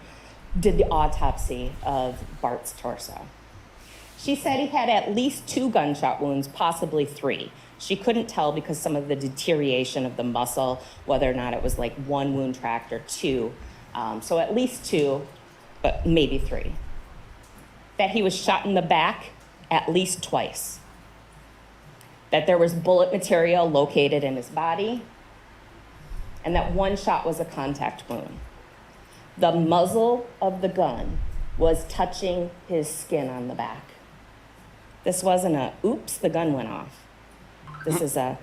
did the autopsy of Bart's torso. She said he had at least 2 gunshot wounds, possibly 3. She couldn't tell because some of the deterioration of the muscle, whether or not it was like 1 wound tract or 2. So at least 2, but maybe 3. That he was shot in the back at least twice. That there was bullet material located in his body, and that 1 shot was a contact wound. The muzzle of the gun was touching his skin on the back. This wasn't a, oops, the gun went off. This is a,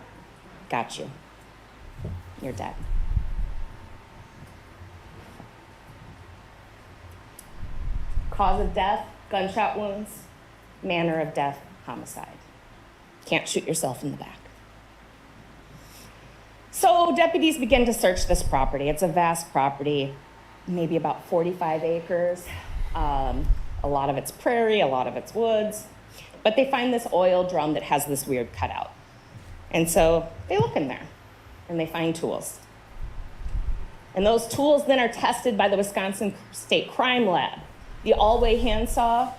got you. You're dead. Cause of death, gunshot wounds. Manner of death, homicide. Can't shoot yourself in the back. So deputies begin to search this property. It's a vast property, maybe about 45 acres. A lot of it's prairie, a lot of it's woods. But they find this oil drum that has this weird cutout. And so they look in there and they find tools. And those tools then are tested by the Wisconsin State Crime Lab. The all-way handsaw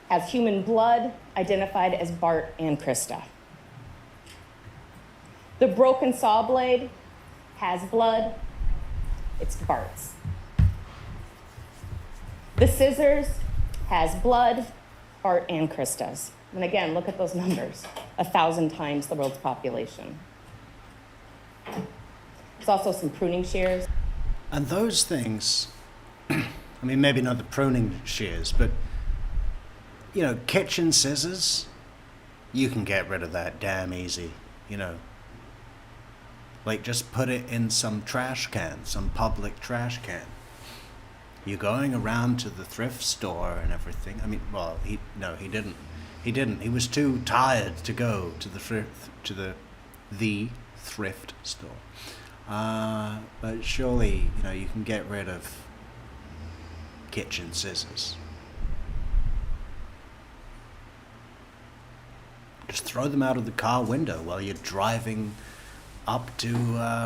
has human blood identified as Bart and Krista. The broken saw blade has blood. It's Bart's. The scissors has blood, Bart and Krista's. And again, look at those numbers. 1,000 times the world's population. There's also some pruning shears. And those things, I mean, maybe not the pruning shears, but, you know, kitchen scissors, you can get rid of that damn easy, you know. Like, just put it in some trash can, some public trash can. You're going around to the thrift store and everything. I mean, well, he didn't. He didn't. He was too tired to go to the thrift store. But surely, you know, you can get rid of kitchen scissors. Just throw them out of the car window while you're driving up to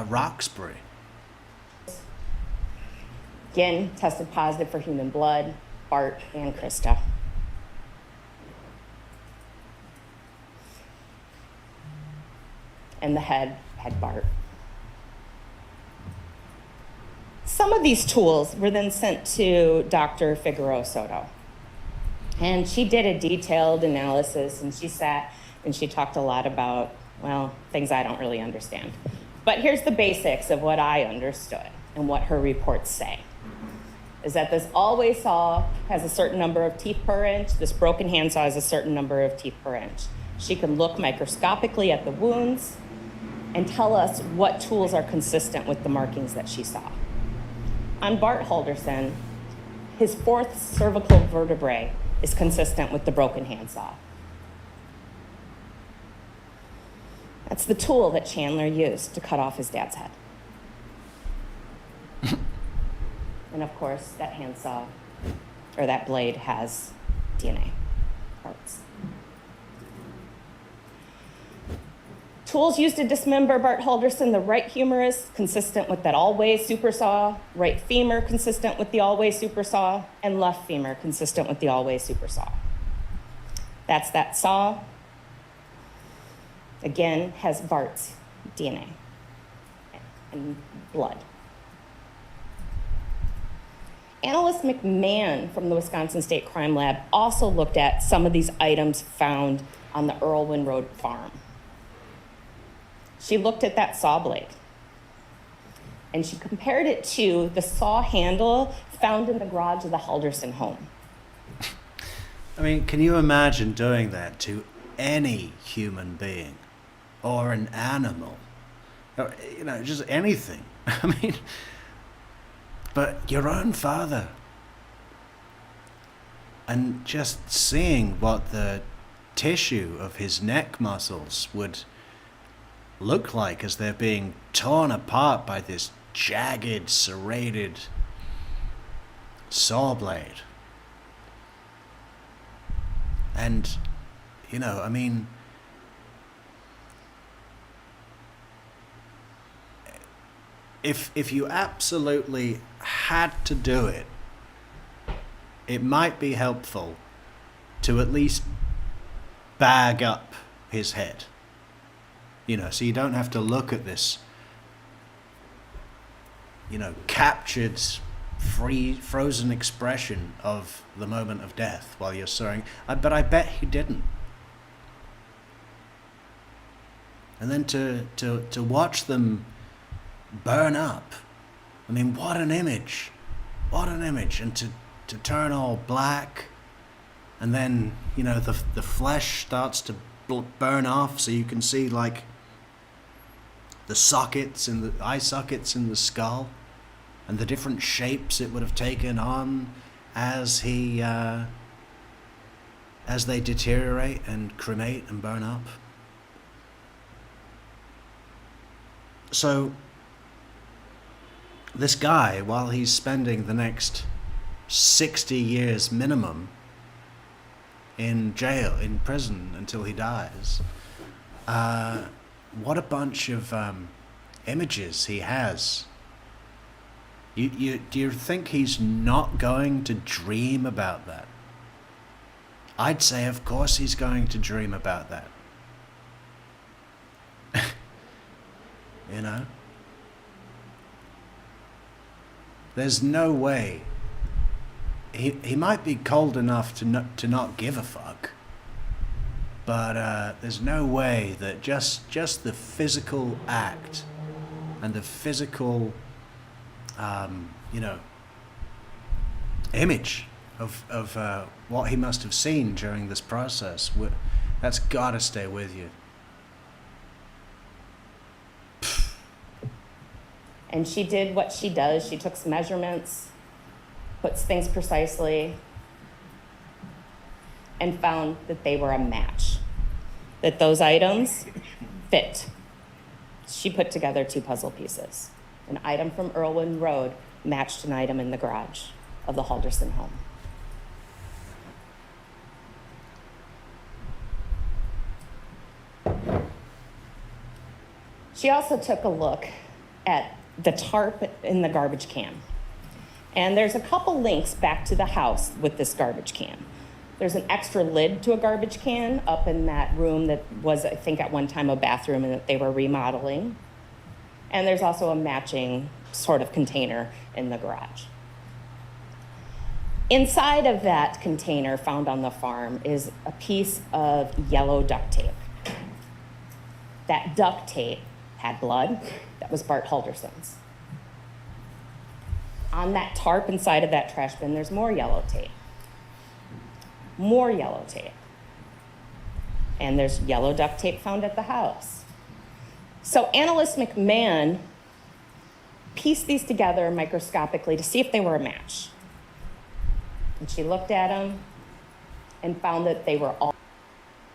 Roxbury. Again, tested positive for human blood, Bart and Krista. And the head had Bart. Some of these tools were then sent to Dr. Figueroa Soto. And she did a detailed analysis, and she sat and she talked a lot about, well, things I don't really understand. But here's the basics of what I understood and what her reports say. Is that this all-way saw has a certain number of teeth per inch, this broken handsaw has a certain number of teeth per inch. She can look microscopically at the wounds and tell us what tools are consistent with the markings that she saw. On Bart Halderson, his 4th cervical vertebrae is consistent with the broken handsaw. That's the tool that Chandler used to cut off his dad's head. And of course, that handsaw, or that blade, has DNA parts. Tools used to dismember Bart Halderson: the right humerus, consistent with that all-way super saw, right femur, consistent with the all-way super saw, and left femur, consistent with the all-way super saw. That's that saw. Again, has Bart's DNA and blood. Analyst McMahon from the Wisconsin State Crime Lab also looked at some of these items found on the Earlwyn Road farm. She looked at that saw blade, and she compared it to the saw handle found in the garage of the Halderson home. I mean, can you imagine doing that to any human being or an animal? Or, you know, just anything. I mean, but your own father. And just seeing what the tissue of his neck muscles would look like as they're being torn apart by this jagged, serrated saw blade. And, you know, I mean, if you absolutely had to do it, it might be helpful to at least bag up his head. You know, so you don't have to look at this, you know, captured, frozen expression of the moment of death while you're sawing. But I bet he didn't. And then to watch them burn up. I mean, what an image. What an image. And to turn all black. And then, you know, the flesh starts to burn off, so you can see, like, the sockets in the eye sockets in the skull, and the different shapes it would have taken on as they deteriorate and cremate and burn up. So this guy, while he's spending the next 60 years minimum in jail, in prison until he dies, what a bunch of images he has. Do you think he's not going to dream about that? I'd say, of course, he's going to dream about that. You know? There's no way. He might be cold enough to not give a fuck. But there's no way that just the physical act and the physical, you know, image of what he must have seen during this process, that's got to stay with you. And she did what she does. She took some measurements, puts things precisely, and found that they were a match, that those items fit. She put together two puzzle pieces. An item from Irwin Road matched an item in the garage of the Halderson home. She also took a look at the tarp in the garbage can. And there's a couple links back to the house with this garbage can. There's an extra lid to a garbage can up in that room that was, I think, at one time a bathroom and that they were remodeling. And there's also a matching sort of container in the garage. Inside of that container found on the farm is a piece of yellow duct tape. That duct tape had blood. That was Bart Halderson's. On that tarp inside of that trash bin, there's more yellow tape. More yellow tape. And there's yellow duct tape found at the house. So Analyst McMahon pieced these together microscopically to see if they were a match. And she looked at them and found that they were all...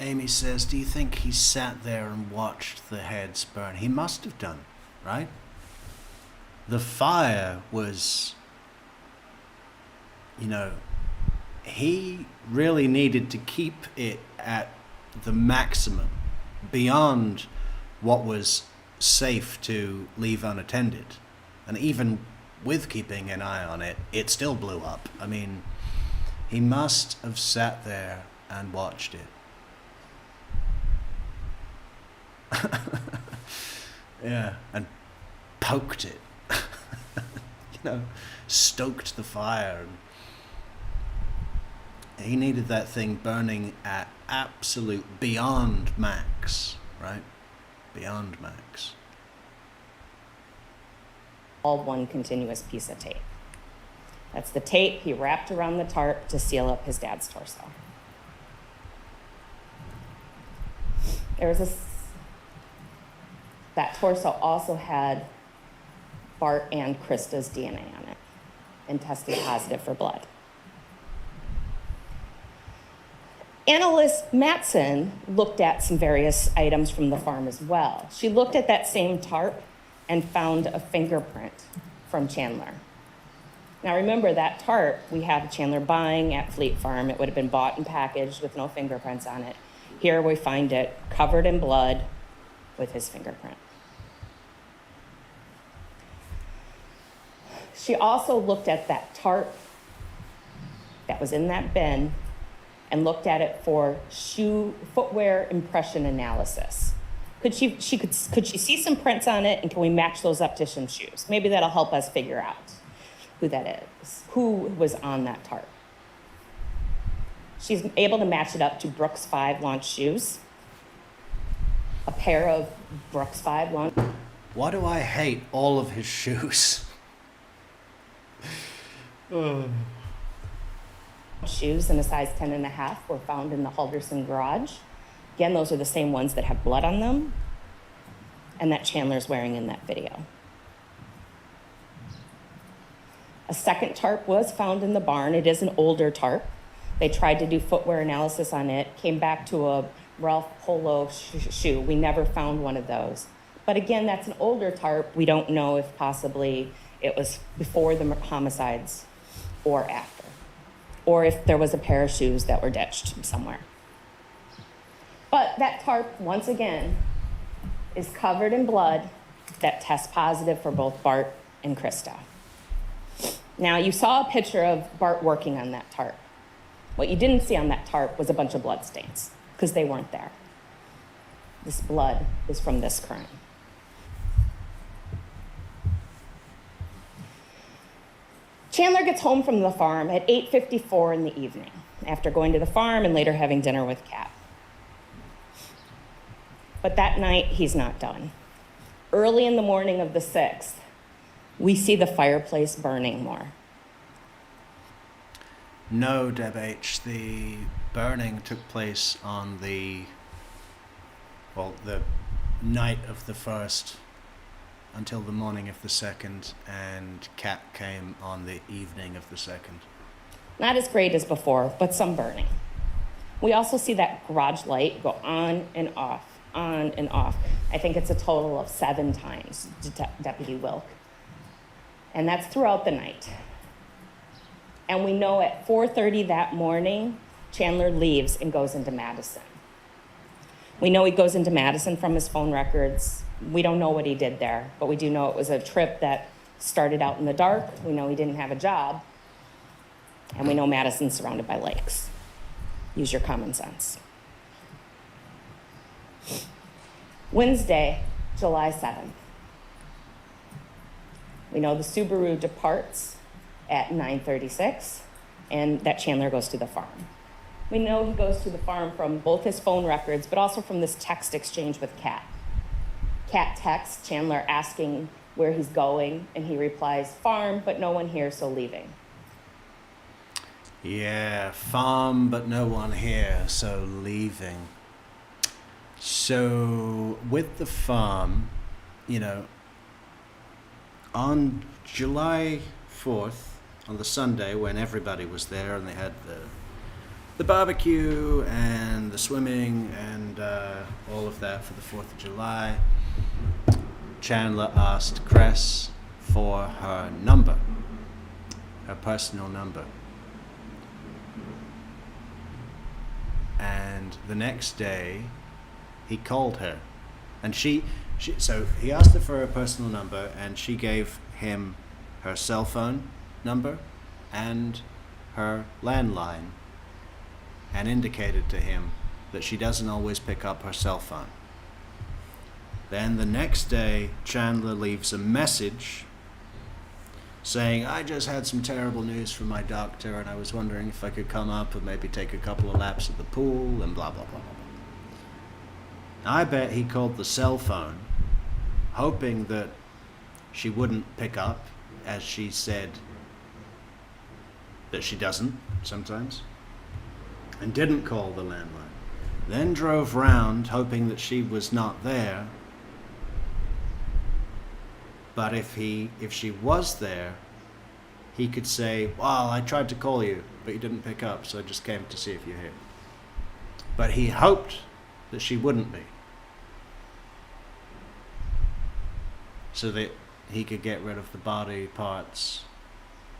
Amy says, do you think he sat there and watched the heads burn? He must have done, right? The fire was, you know, he really needed to keep it at the maximum, beyond what was safe to leave unattended. And even with keeping an eye on it, it still blew up. I mean, he must have sat there and watched it. Yeah, and poked it. You know, stoked the fire. And he needed that thing burning at absolute beyond max, right? Beyond max. all one continuous piece of tape. That's the tape he wrapped around the tarp to seal up his dad's torso. That torso also had Bart and Krista's DNA on it and tested positive for blood. Analyst Matson looked at some various items from the farm as well. She looked at that same tarp and found a fingerprint from Chandler. Now remember, that tarp we have Chandler buying at Fleet Farm. It would have been bought and packaged with no fingerprints on it. Here we find it covered in blood with his fingerprint. She also looked at that tarp that was in that bin and looked at it for footwear impression analysis. Could she see some prints on it, and can we match those up to some shoes? Maybe that'll help us figure out who that is, who was on that tarp. She's able to match it up to Brooks 5 launch shoes, a pair of Brooks 5 launch. Why do I hate all of his shoes? Shoes in a size 10.5 were found in the Halderson garage. Again, those are the same ones that have blood on them and that Chandler's wearing in that video. A second tarp was found in the barn. It is an older tarp. They tried to do footwear analysis on it, came back to a Ralph Polo shoe. We never found one of those. But again, that's an older tarp. We don't know if possibly it was before the homicides or after, or if there was a pair of shoes that were ditched somewhere. But that tarp, once again, is covered in blood that tests positive for both Bart and Krista. Now, you saw a picture of Bart working on that tarp. What you didn't see on that tarp was a bunch of blood stains, because they weren't there. This blood is from this crime. Chandler gets home from the farm at 8:54 in the evening, after going to the farm and later having dinner with Kat. But that night, he's not done. Early in the morning of the 6th, we see the fireplace burning more. No, Deb H. The burning took place on the night of the 1st until the morning of the 2nd, and Kat came on the evening of the 2nd. Not as great as before, but some burning. We also see that garage light go on and off, on and off. I think it's a total of 7 times, Deputy Wilk. And that's throughout the night. And we know at 4:30 that morning, Chandler leaves and goes into Madison. We know he goes into Madison from his phone records. We don't know what he did there, but we do know it was a trip that started out in the dark. We know he didn't have a job. And we know Madison's surrounded by lakes. Use your common sense. Wednesday, July 7th. We know the Subaru departs at 9:36, and that Chandler goes to the farm. We know he goes to the farm from both his phone records, but also from this text exchange with Kat. Kat texts Chandler asking where he's going, and he replies, farm, but no one here, so leaving. Yeah, farm, but no one here, so leaving. So, with the farm, on July 4th, on the Sunday when everybody was there and they had the barbecue and the swimming and all of that for the 4th of July, Chandler asked Cress for her number, her personal number. And the next day, he called her. And so he asked her for her personal number, and she gave him her cell phone number and her landline, and indicated to him that she doesn't always pick up her cell phone. Then the next day, Chandler leaves a message saying, I just had some terrible news from my doctor, and I was wondering if I could come up and maybe take a couple of laps at the pool, and blah, blah, blah, blah, blah. I bet he called the cell phone, hoping that she wouldn't pick up, as she said that she doesn't sometimes, and didn't call the landline. Then drove round, hoping that she was not there. But if she was there, he could say, well, I tried to call you, but you didn't pick up, so I just came to see if you're here. But he hoped that she wouldn't be, so that he could get rid of the body parts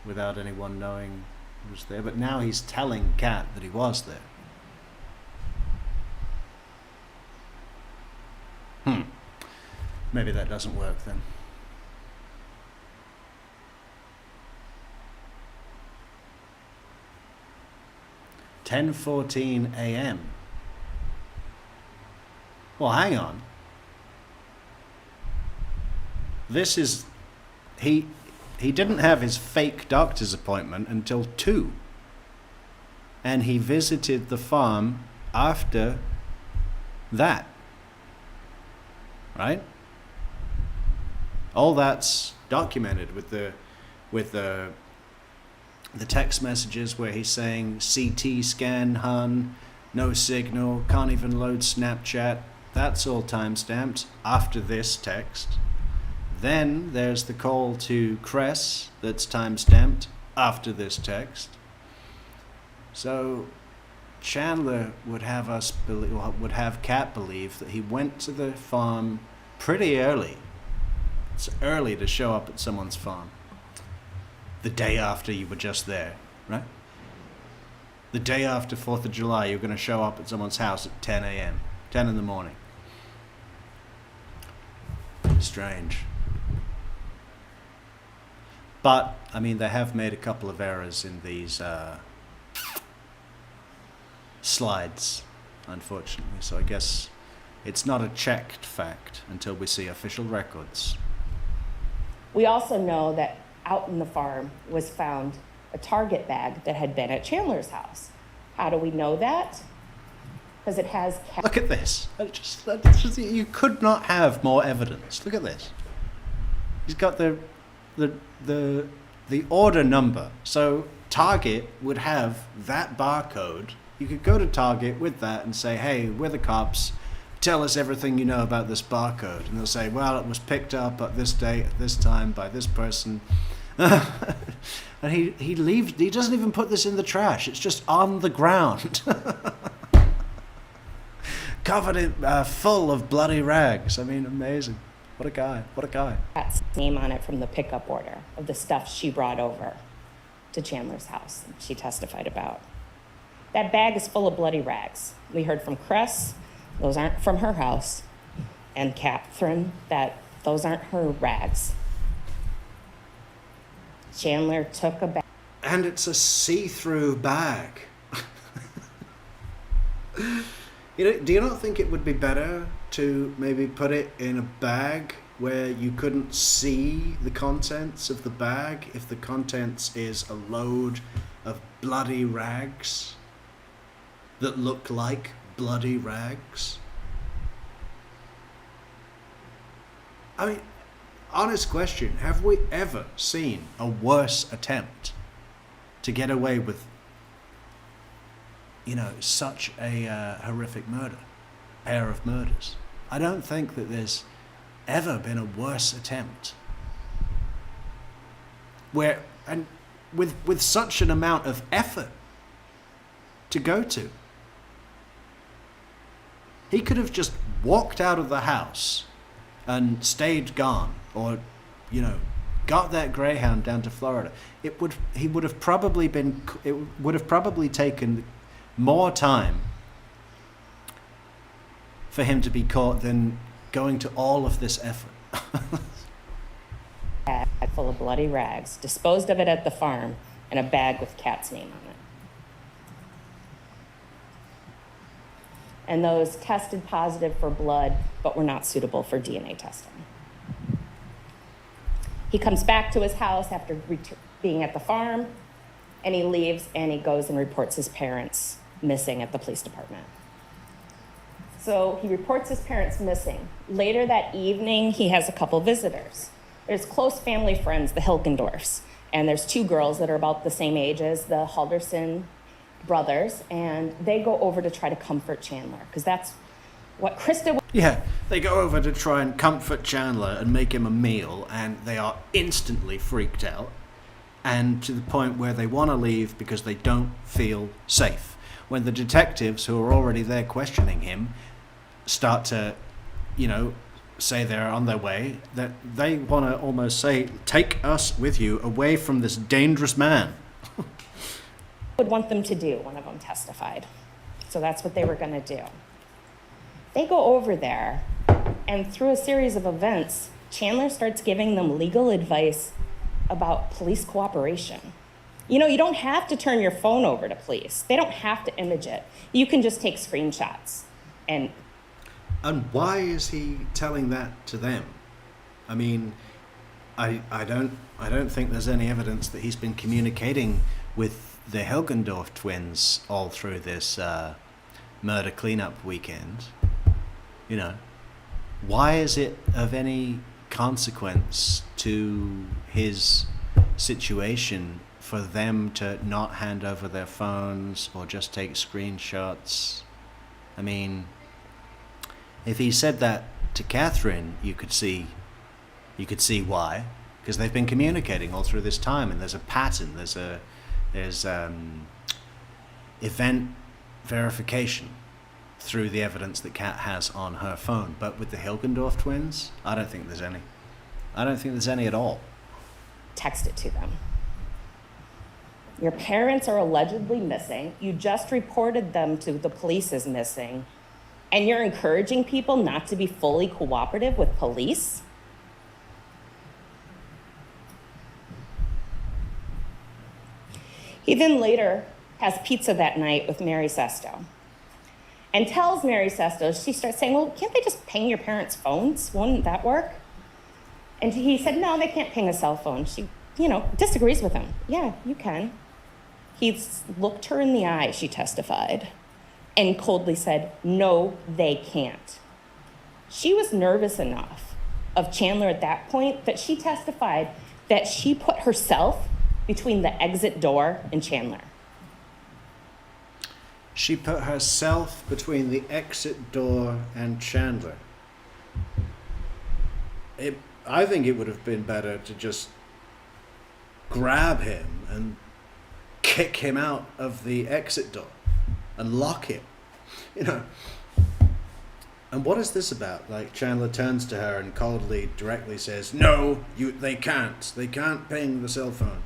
without anyone knowing he was there. But now he's telling Kat that he was there. Maybe that doesn't work then. "10:14 a.m. Well, hang on. This is... He didn't have his fake doctor's appointment until 2. And he visited the farm after that. Right? All that's documented with the text messages where he's saying CT scan, hun, no signal, can't even load Snapchat. That's all timestamped after this text. Then there's the call to Cress that's timestamped after this text. So Chandler would have Kat believe that he went to the farm pretty early. It's early to show up at someone's farm the day after you were just there, right? The day after 4th of July, you're going to show up at someone's house at 10 a.m., 10 in the morning. Strange. But, I mean, they have made a couple of errors in these slides, unfortunately. So I guess it's not a checked fact until we see official records. We also know that out in the farm was found a Target bag that had been at Chandler's house. How do we know that? Because it has... Look at this. You could not have more evidence. Look at this. He's got the order number. So Target would have that barcode. You could go to Target with that and say, hey, we're the cops. Tell us everything you know about this barcode. And they'll say, well, it was picked up at this date, at this time, by this person. And he leaves. He doesn't even put this in the trash. It's just on the ground. Covered in, full of bloody rags. I mean, amazing. What a guy. What a guy. Kat's name on it from the pickup order of the stuff she brought over to Chandler's house, she testified about. That bag is full of bloody rags. We heard from Cress, those aren't from her house, and Catherine, that those aren't her rags. Chandler took a bag. And it's a see-through bag. Do you not think it would be better to maybe put it in a bag where you couldn't see the contents of the bag if the contents is a load of bloody rags that look like bloody rags? I mean, honest question, have we ever seen a worse attempt to get away with, such a horrific pair of murders? I don't think that there's ever been a worse attempt. And with such an amount of effort to go to. He could have just walked out of the house and stayed gone, or, got that Greyhound down to Florida. It would have probably taken more time for him to be caught than going to all of this effort. Bag full of bloody rags, disposed of it at the farm, and a bag with Kat's name on it. And those tested positive for blood, but were not suitable for DNA testing. He comes back to his house after being at the farm, and he leaves, and he goes and reports his parents missing at the police department. So he reports his parents missing. Later that evening, he has a couple visitors. There's close family friends, the Hilgendorfs, and there's 2 girls that are about the same age as the Halderson brothers, and they go over to try to comfort Chandler, because that's what Krista... Yeah, they go over to try and comfort Chandler and make him a meal, and they are instantly freaked out, and to the point where they want to leave because they don't feel safe. when the detectives who are already there questioning him start to, say they're on their way, that they want to almost say, take us with you away from this dangerous man. Would want them to do, one of them testified. So that's what they were going to do. They go over there, and through a series of events, Chandler starts giving them legal advice about police cooperation. You don't have to turn your phone over to police. They don't have to image it. You can just take screenshots. And why is he telling that to them? I mean, I don't think there's any evidence that he's been communicating with the Hilgendorf twins all through this murder cleanup weekend. Why is it of any consequence to his situation for them to not hand over their phones or just take screenshots? I mean, if he said that to Catherine, you could see why, because they've been communicating all through this time, and there's a pattern. There's event verification through the evidence that Kat has on her phone. But with the Hilgendorf twins, I don't think there's any. I don't think there's any at all. text it to them. Your parents are allegedly missing. You just reported them to the police as missing. And you're encouraging people not to be fully cooperative with police? He then later has pizza that night with Mary Sesto and tells Mary Sesto, she starts saying, well, can't they just ping your parents' phones? Wouldn't that work? And he said, no, they can't ping a cell phone. She, disagrees with him. Yeah, you can. He's looked her in the eye, she testified, and coldly said, no, they can't. She was nervous enough of Chandler at that point that she testified that she put herself between the exit door and Chandler. She put herself between the exit door and Chandler. I think it would have been better to just grab him and kick him out of the exit door and lock him. And what is this about? Like, Chandler turns to her and coldly, directly says, no, they can't. They can't ping the cell phone.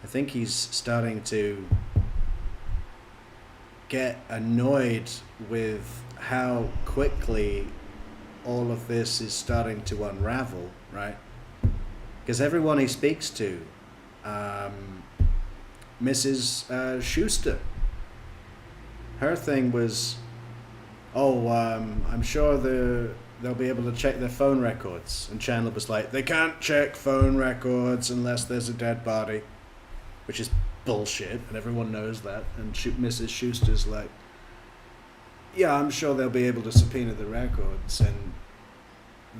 I think he's starting to get annoyed with how quickly all of this is starting to unravel, right? Because everyone he speaks to, Mrs. Schuster, her thing was, I'm sure they'll be able to check their phone records. And Chandler was like, they can't check phone records unless there's a dead body, which is bullshit, and everyone knows that. And Mrs. Schuster's like, yeah, I'm sure they'll be able to subpoena the records, and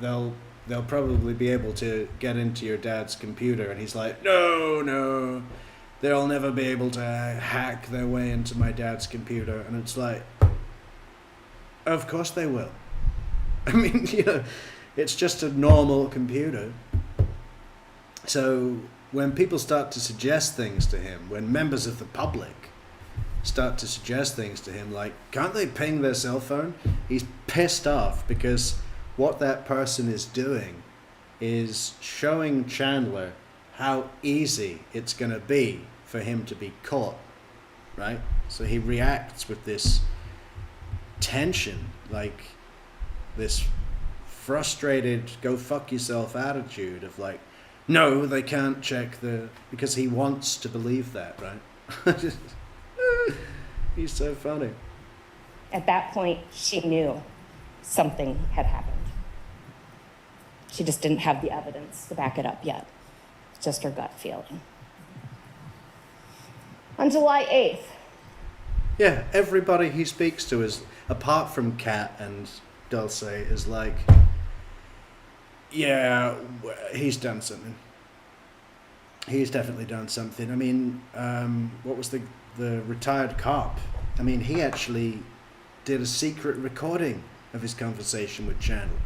they'll probably be able to get into your dad's computer. And he's like, no, they'll never be able to hack their way into my dad's computer. And it's like, of course they will. I mean, it's just a normal computer. So when people start to suggest things to him, when members of the public start to suggest things to him like, can't they ping their cell phone? He's pissed off because what that person is doing is showing Chandler how easy it's going to be for him to be caught, right? So he reacts with this tension, like this frustrated, go fuck yourself attitude of like, no, they can't check because he wants to believe that, right? He's so funny. At that point, she knew something had happened. She just didn't have the evidence to back it up yet. It's just her gut feeling. On July 8th. Yeah, everybody he speaks to is, apart from Kat and Dulce, is like, yeah, he's done something. He's definitely done something. I mean, what was the retired cop? I mean, he actually did a secret recording of his conversation with Chandler.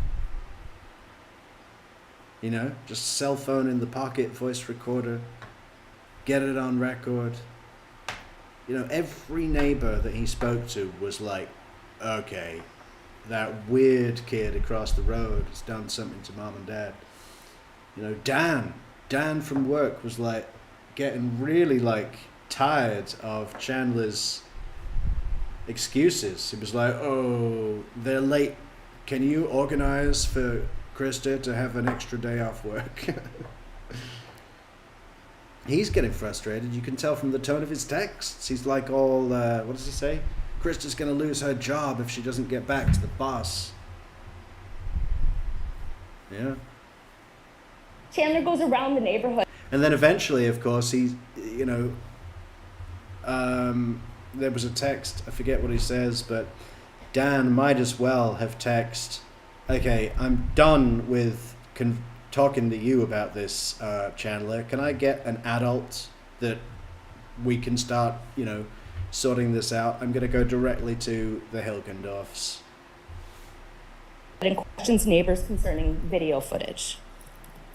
You know, just cell phone in the pocket, voice recorder, get it on record. You know, every neighbor that he spoke to was like, okay, that weird kid across the road has done something to mom and dad. You know, Dan from work was like getting really like tired of Chandler's excuses. He was like, oh, they're late. Can you organize for Krista to have an extra day off work? He's getting frustrated. You can tell from the tone of his texts. He's like all, what does he say? Krista's going to lose her job if she doesn't get back to the boss. Yeah. Chandler goes around the neighborhood. And then eventually, of course, he, you know, there was a text, I forget what he says, but Dan might as well have texted, okay, I'm done with talking to you about this, Chandler. Can I get an adult that we can start, you know, sorting this out? I'm going to go directly to the Hilgendorfs. And questions neighbors concerning video footage.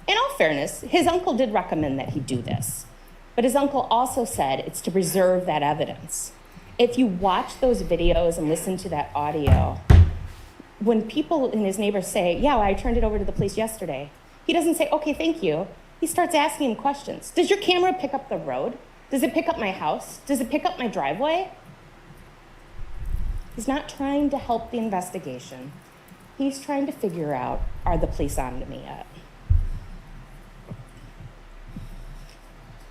In all fairness, his uncle did recommend that he do this, but his uncle also said it's to preserve that evidence. If you watch those videos and listen to that audio, when people and his neighbors say, yeah, well, I turned it over to the police yesterday, he doesn't say, okay, thank you. He starts asking him questions. Does your camera pick up the road? Does it pick up my house? Does it pick up my driveway? He's not trying to help the investigation. He's trying to figure out, are the police on to me yet?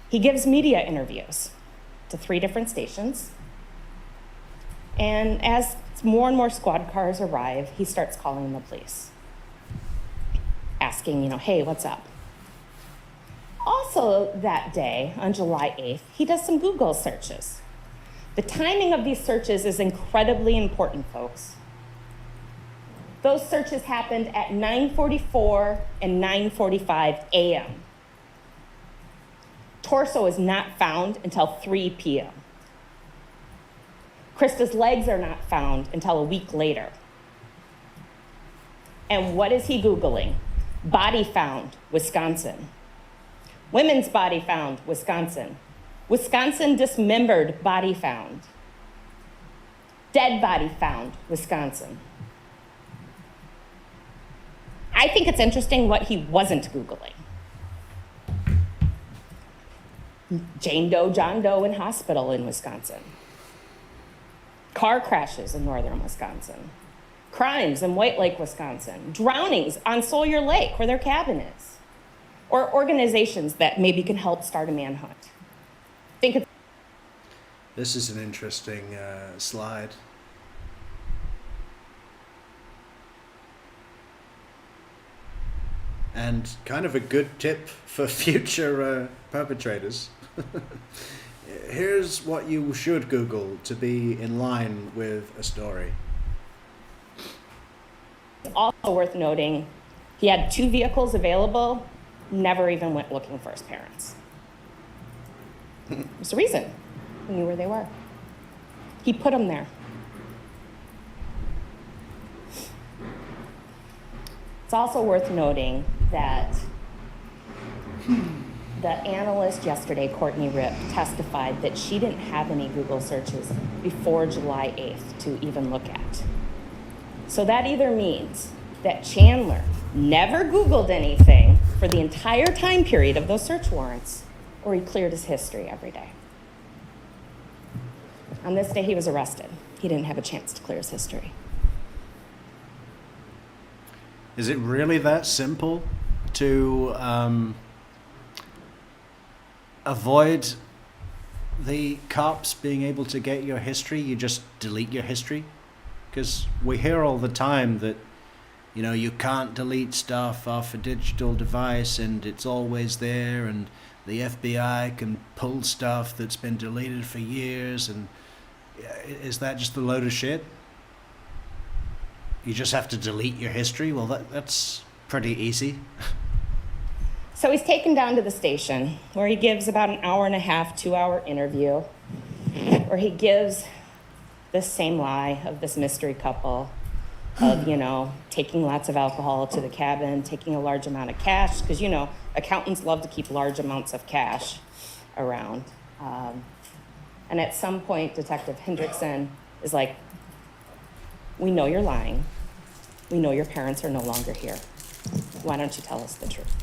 He gives media interviews to 3 different stations. And as more and more squad cars arrive, he starts calling the police, asking, you know, hey, what's up? Also that day, on July 8th, he does some Google searches. The timing of these searches is incredibly important, folks. Those searches happened at 9:44 and 9:45 a.m. Torso is not found until 3 p.m. Krista's legs are not found until a week later. And what is he Googling? Body found, Wisconsin. Women's body found, Wisconsin. Wisconsin dismembered body found. Dead body found, Wisconsin. I think it's interesting what he wasn't Googling. Jane Doe, John Doe in hospital in Wisconsin. Car crashes in northern Wisconsin. Crimes in White Lake, Wisconsin. Drownings on Sawyer Lake, where their cabin is. Or organizations that maybe can help start a manhunt. This is an interesting slide. And kind of a good tip for future perpetrators. Here's what you should Google to be in line with a story. It's also worth noting, he had 2 vehicles available, never even went looking for his parents. There's a reason. He knew where they were. He put them there. It's also worth noting that the analyst yesterday, Courtney Ripp, testified that she didn't have any Google searches before July 8th to even look at. So that either means that Chandler never Googled anything for the entire time period of those search warrants, or he cleared his history every day. On this day he was arrested. He didn't have a chance to clear his history. Is it really that simple to avoid the cops being able to get your history? You just delete your history? Because we hear all the time that, you know, you can't delete stuff off a digital device and it's always there, and the FBI can pull stuff that's been deleted for years. And is that just a load of shit? You just have to delete your history? Well, that's pretty easy. So he's taken down to the station where he gives about an hour and a half, 2-hour interview, where he gives this same lie of this mystery couple of, taking lots of alcohol to the cabin, taking a large amount of cash, because, accountants love to keep large amounts of cash around. And at some point, Detective Hendrickson is like, we know you're lying. We know your parents are no longer here. Why don't you tell us the truth?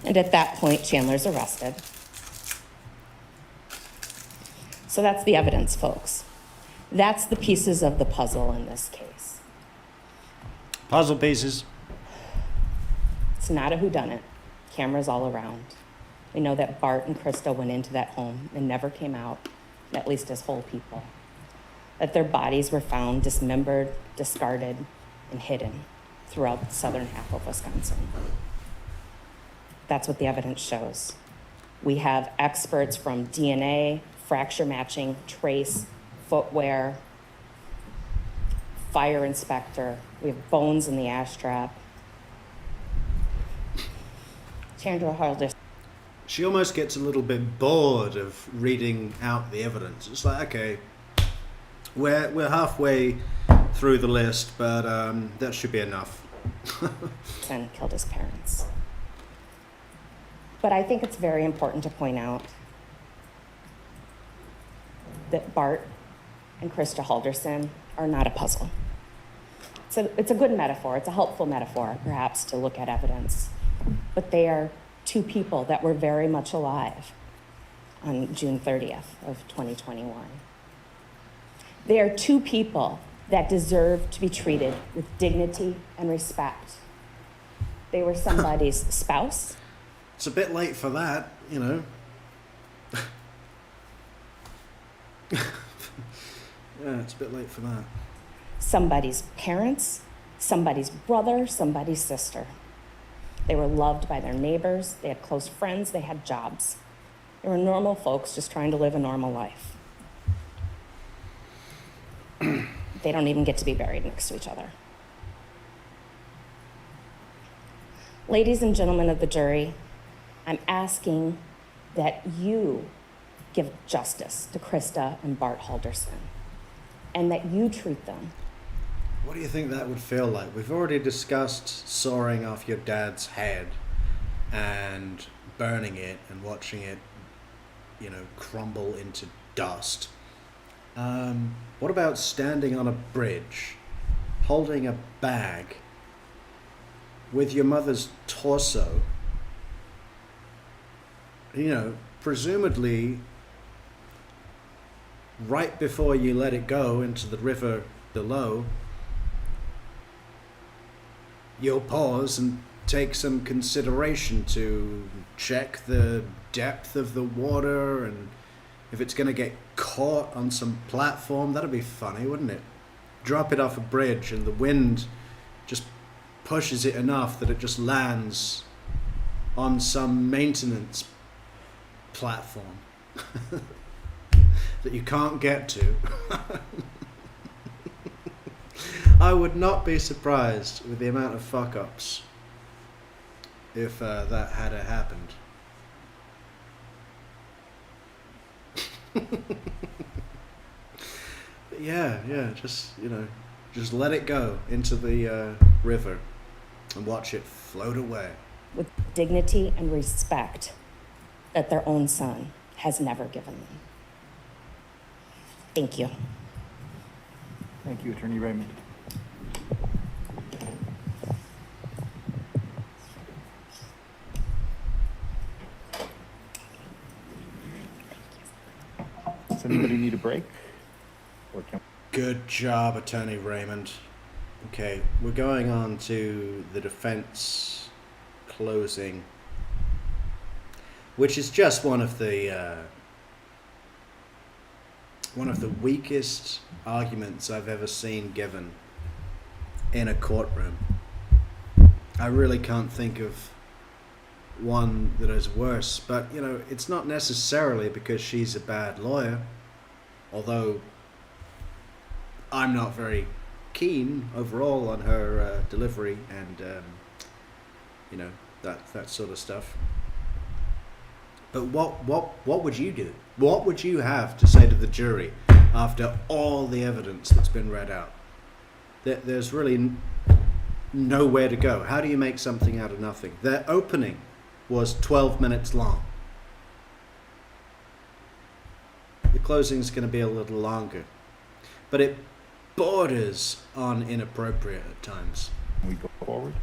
And at that point, Chandler's arrested. So that's the evidence, folks. That's the pieces of the puzzle in this case. Puzzle pieces. It's not a whodunit. Cameras all around. We know that Bart and Krista went into that home and never came out, at least as whole people. That their bodies were found dismembered, discarded, and hidden throughout the southern half of Wisconsin. That's what the evidence shows. We have experts from DNA, fracture matching, trace, footwear, fire inspector. We have bones in the ash trap. Chandler Halderson. She almost gets a little bit bored of reading out the evidence. It's like, okay, we're halfway through the list, but that should be enough. And killed his parents. But I think it's very important to point out that Bart and Krista Halderson are not a puzzle. It's a good metaphor. It's a helpful metaphor, perhaps, to look at evidence. But they are two people that were very much alive on June 30th of 2021. They are two people that deserve to be treated with dignity and respect. They were somebody's spouse. It's a bit late for that, you know. Yeah, it's a bit late for that. Somebody's parents, somebody's brother, somebody's sister. They were loved by their neighbors, they had close friends, they had jobs. They were normal folks just trying to live a normal life. They don't even get to be buried next to each other. Ladies and gentlemen of the jury, I'm asking that you give justice to Krista and Bart Halderson, and that you treat them. What do you think that would feel like? We've already discussed sawing off your dad's head and burning it and watching it, you know, crumble into dust. What about standing on a bridge, holding a bag with your mother's torso, you know, presumably right before you let it go into the river below, you'll pause and take some consideration to check the depth of the water, and if it's going to get caught on some platform. That'd be funny, wouldn't it? Drop it off a bridge and the wind just pushes it enough that it just lands on some maintenance platform that you can't get to. I would not be surprised with the amount of fuck-ups if that had happened. But yeah, just, you know, just let it go into the river and watch it float away. With dignity and respect that their own son has never given them. Thank you. Thank you, Attorney Raymond. Does anybody need a break? Or can Good job, Attorney Raymond. Okay, we're going on to the defense closing, which is just one of the weakest arguments I've ever seen given in a courtroom. I really can't think of one that is worse, but you know, it's not necessarily because she's a bad lawyer, although I'm not very keen overall on her delivery and you know, that sort of stuff. But what would you do? What would you have to say to the jury after all the evidence that's been read out? There's really nowhere to go. How do you make something out of nothing? Their opening was 12 minutes long. The closing is going to be a little longer, but it borders on inappropriate at times. Can we go forward?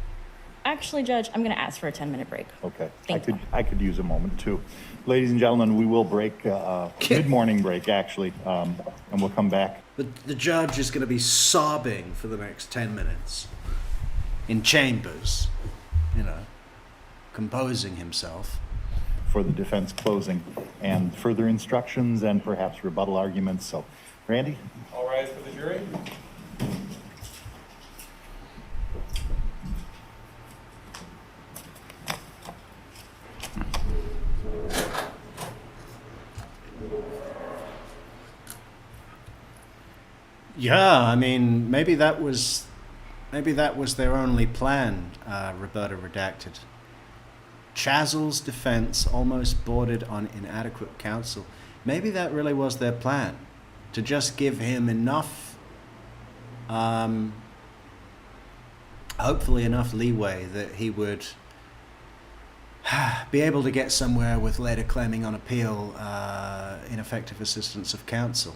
Actually, Judge, I'm going to ask for a 10-minute break. Okay. Thank you. I could use a moment too. Ladies and gentlemen, we will break, mid-morning break actually, and we'll come back. The judge is going to be sobbing for the next 10 minutes in chambers, composing himself. For the defense closing and further instructions and perhaps rebuttal arguments. So, Randy? All rise for the jury. Yeah, I mean, maybe that was their only plan, Roberta redacted. Chazzel's defense almost bordered on inadequate counsel. Maybe that really was their plan, to just give him enough, hopefully enough leeway that he would be able to get somewhere with later claiming on appeal ineffective assistance of counsel.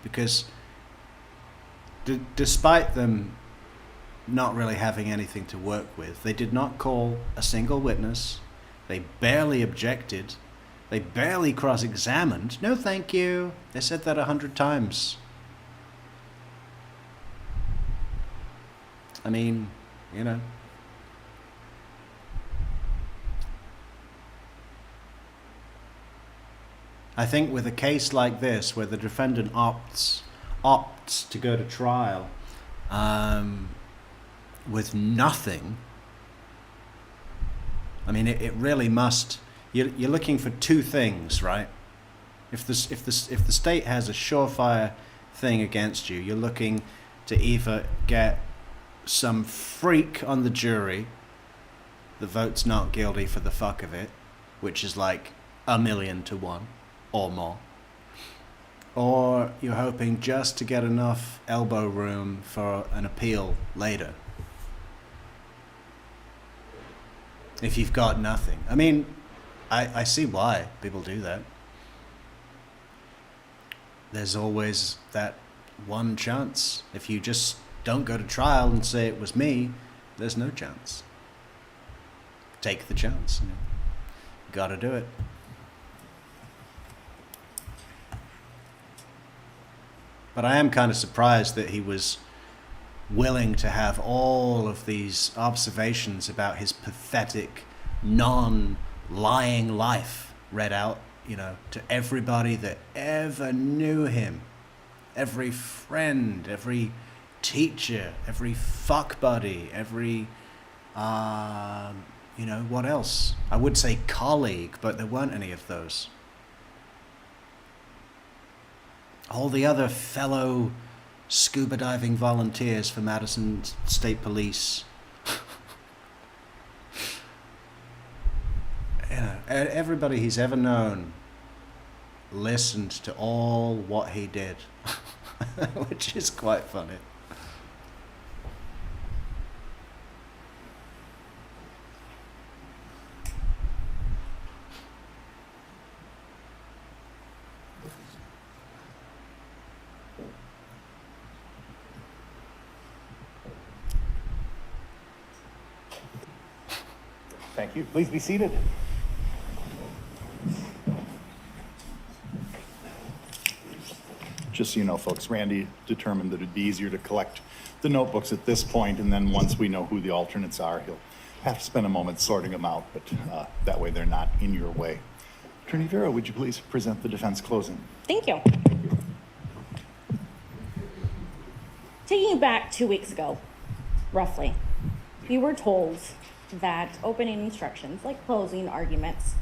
Because despite them not really having anything to work with, they did not call a single witness. They barely objected. They barely cross-examined. No, thank you. They said that 100 times. I mean, I think with a case like this, where the defendant opts to go to trial with nothing, I mean, it really must. You're looking for two things, right? If the state has a surefire thing against you, you're looking to either get some freak on the jury that votes not guilty for the fuck of it, which is like 1,000,000 to 1 or more, or you're hoping just to get enough elbow room for an appeal later. If you've got nothing. I mean, I see why people do that. There's always that one chance. If you just don't go to trial and say it was me, there's no chance. Take the chance. Gotta do it. But I am kind of surprised that he was willing to have all of these observations about his pathetic, non-lying life read out, to everybody that ever knew him. Every friend, every teacher, every fuck buddy, every, what else? I would say colleague, but there weren't any of those. All the other fellow scuba diving volunteers for Madison State Police. Everybody he's ever known listened to all what he did, which is quite funny. Thank you. Please be seated. Just so you know, folks, Randy determined that it'd be easier to collect the notebooks at this point, and then once we know who the alternates are, he'll have to spend a moment sorting them out, but that way they're not in your way. Attorney Vera, would you please present the defense closing? Thank you. Taking you back 2 weeks ago, roughly, we were told that opening instructions, like closing arguments,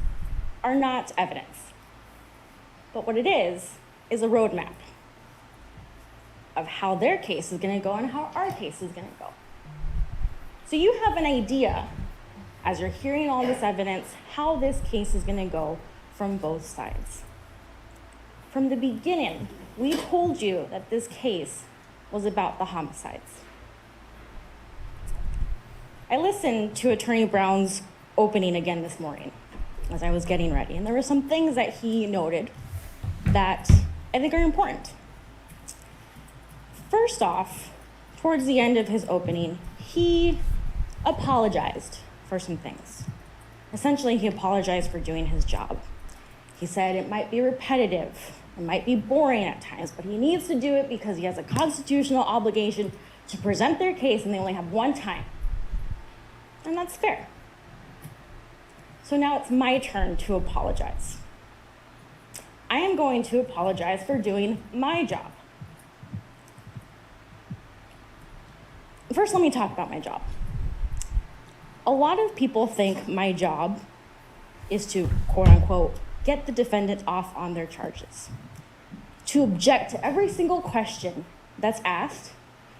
are not evidence. But what it is a roadmap of how their case is going to go and how our case is going to go. So you have an idea, as you're hearing all this evidence, how this case is going to go from both sides. From the beginning, We told you that this case was about the homicides. I listened to Attorney Brown's opening again this morning as I was getting ready, and there were some things that he noted that I think are important. First off, towards the end of his opening, he apologized for some things. Essentially, he apologized for doing his job. He said it might be repetitive, it might be boring at times, but he needs to do it because he has a constitutional obligation to present their case, and they only have one time. And that's fair. So now it's my turn to apologize. I am going to apologize for doing my job. First, let me talk about my job. A lot of people think my job is to, quote unquote, get the defendant off on their charges, to object to every single question that's asked,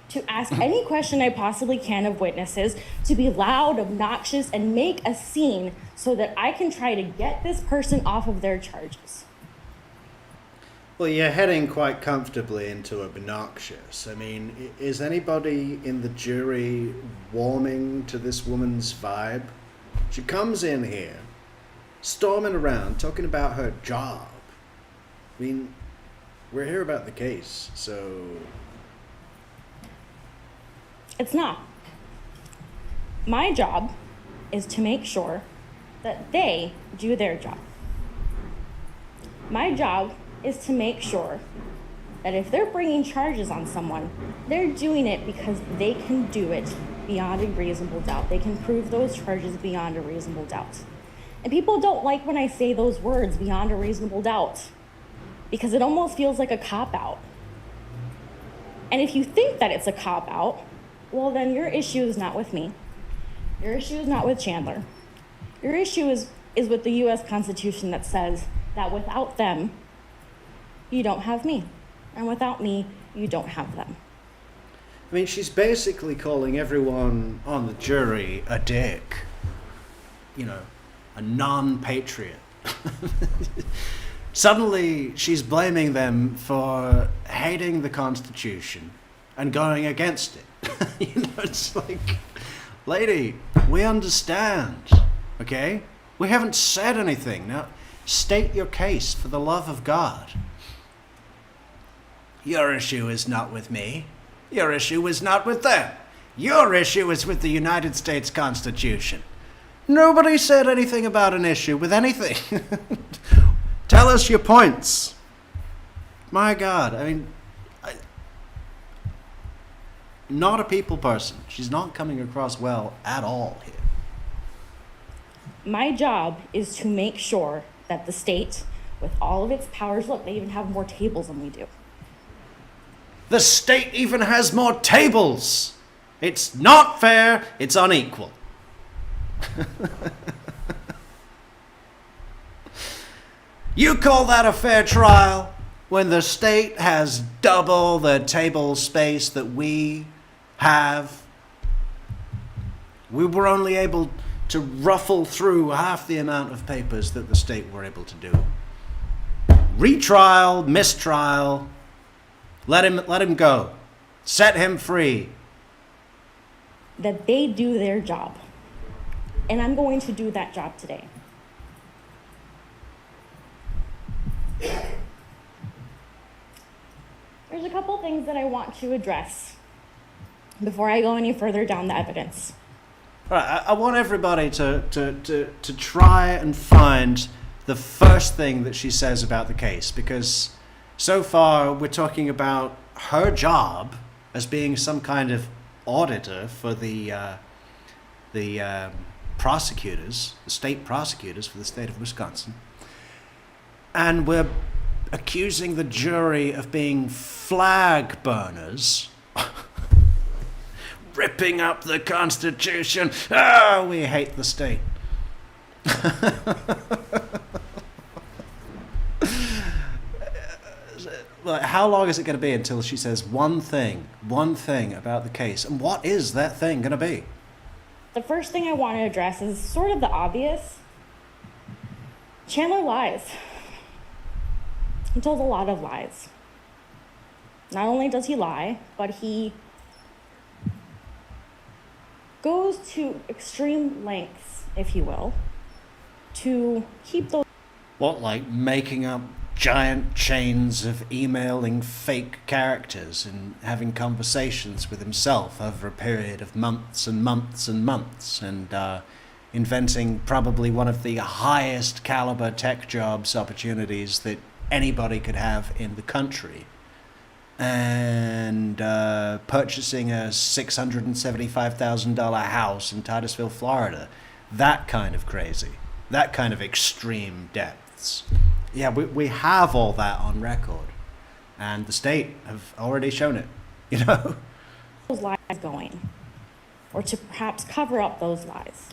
to ask any question I possibly can of witnesses, to be loud, obnoxious, and make a scene so that I can try to get this person off of their charges. Well, you're heading quite comfortably into obnoxious. I mean, is anybody in the jury warming to this woman's vibe? She comes in here, storming around, talking about her job. I mean, we're here about the case, so... It's not. My job is to make sure that they do their job. My job is to make sure that if they're bringing charges on someone, they're doing it because they can do it beyond a reasonable doubt. They can prove those charges beyond a reasonable doubt. And people don't like when I say those words, beyond a reasonable doubt, because it almost feels like a cop-out. And if you think that it's a cop-out, well, then your issue is not with me. Your issue is not with Chandler. Your issue is with the U.S. Constitution that says that without them, you don't have me. And without me, you don't have them. I mean, she's basically calling everyone on the jury a dick. You know, a non-patriot. Suddenly, she's blaming them for hating the Constitution and going against it. You know, it's like, lady, we understand, okay? We haven't said anything. Now, state your case for the love of God. Your issue is not with me. Your issue is not with them. Your issue is with the United States Constitution. Nobody said anything about an issue with anything. Tell us your points. My God, I mean, not a people person. She's not coming across well at all here. My job is to make sure that the state, with all of its powers, look, they even have more tables than we do. The state even has more tables. It's not fair, it's unequal. You call that a fair trial when the state has double the table space that we have? We were only able to ruffle through half the amount of papers that the state were able to do. Retrial, mistrial, let him go. Set him free. That they do their job. And I'm going to do that job today. There's a couple things that I want to address before I go any further down the evidence. All right, I want everybody to try and find the first thing that she says about the case, because so far we're talking about her job as being some kind of auditor for the prosecutors, the state prosecutors for the state of Wisconsin. And we're accusing the jury of being flag burners, ripping up the Constitution. Oh, we hate the state. How long is it going to be until she says one thing about the case? And what is that thing going to be? The first thing I want to address is sort of the obvious. Chandler lies. He told a lot of lies. Not only does he lie, but he goes to extreme lengths, if you will, to keep those What, like making up giant chains of emailing fake characters and having conversations with himself over a period of months and months and months, and inventing probably one of the highest caliber tech jobs opportunities that anybody could have in the country, and purchasing a $675,000 house in Titusville, Florida. That kind of crazy. That kind of extreme depths. Yeah, we have all that on record. And the state have already shown it, you know? lies going, or to perhaps cover up those lies.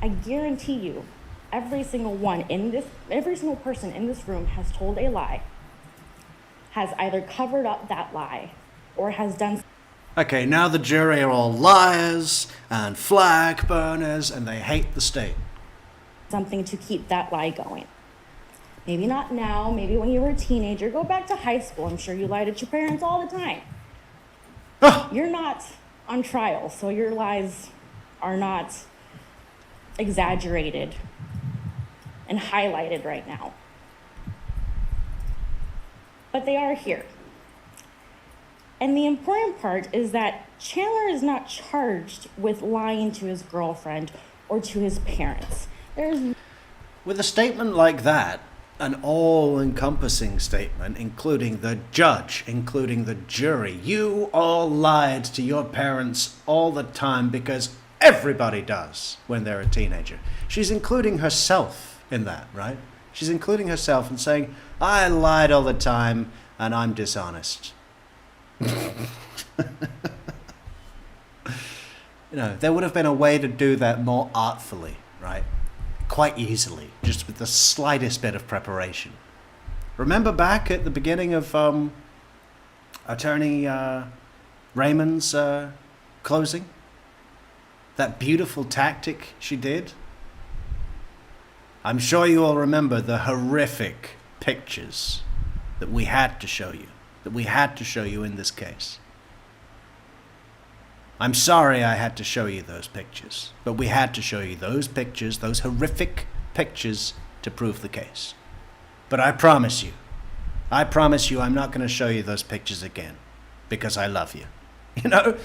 I guarantee you, every single person in this room has told a lie, has either covered up that lie, or has done. Okay, now the jury are all liars and flag burners, and they hate the state. Something to keep that lie going. Maybe not now, maybe when you were a teenager. Go back to high school. I'm sure you lied at your parents all the time. You're not on trial, so your lies are not exaggerated and highlighted right now. But they are here. And the important part is that Chandler is not charged with lying to his girlfriend or to his parents. With a statement like that, an all-encompassing statement, including the judge, including the jury, you all lied to your parents all the time because everybody does when they're a teenager. She's including herself in that, right? She's including herself and saying, I lied all the time and I'm dishonest. You know, there would have been a way to do that more artfully, right? Quite easily, just with the slightest bit of preparation. Remember back at the beginning of Attorney Raymond's closing? That beautiful tactic she did? I'm sure you all remember the horrific pictures that we had to show you, in this case. I'm sorry I had to show you those pictures, but we had to show you those pictures, those horrific pictures, to prove the case. But I promise you I'm not going to show you those pictures again, because I love you. You know?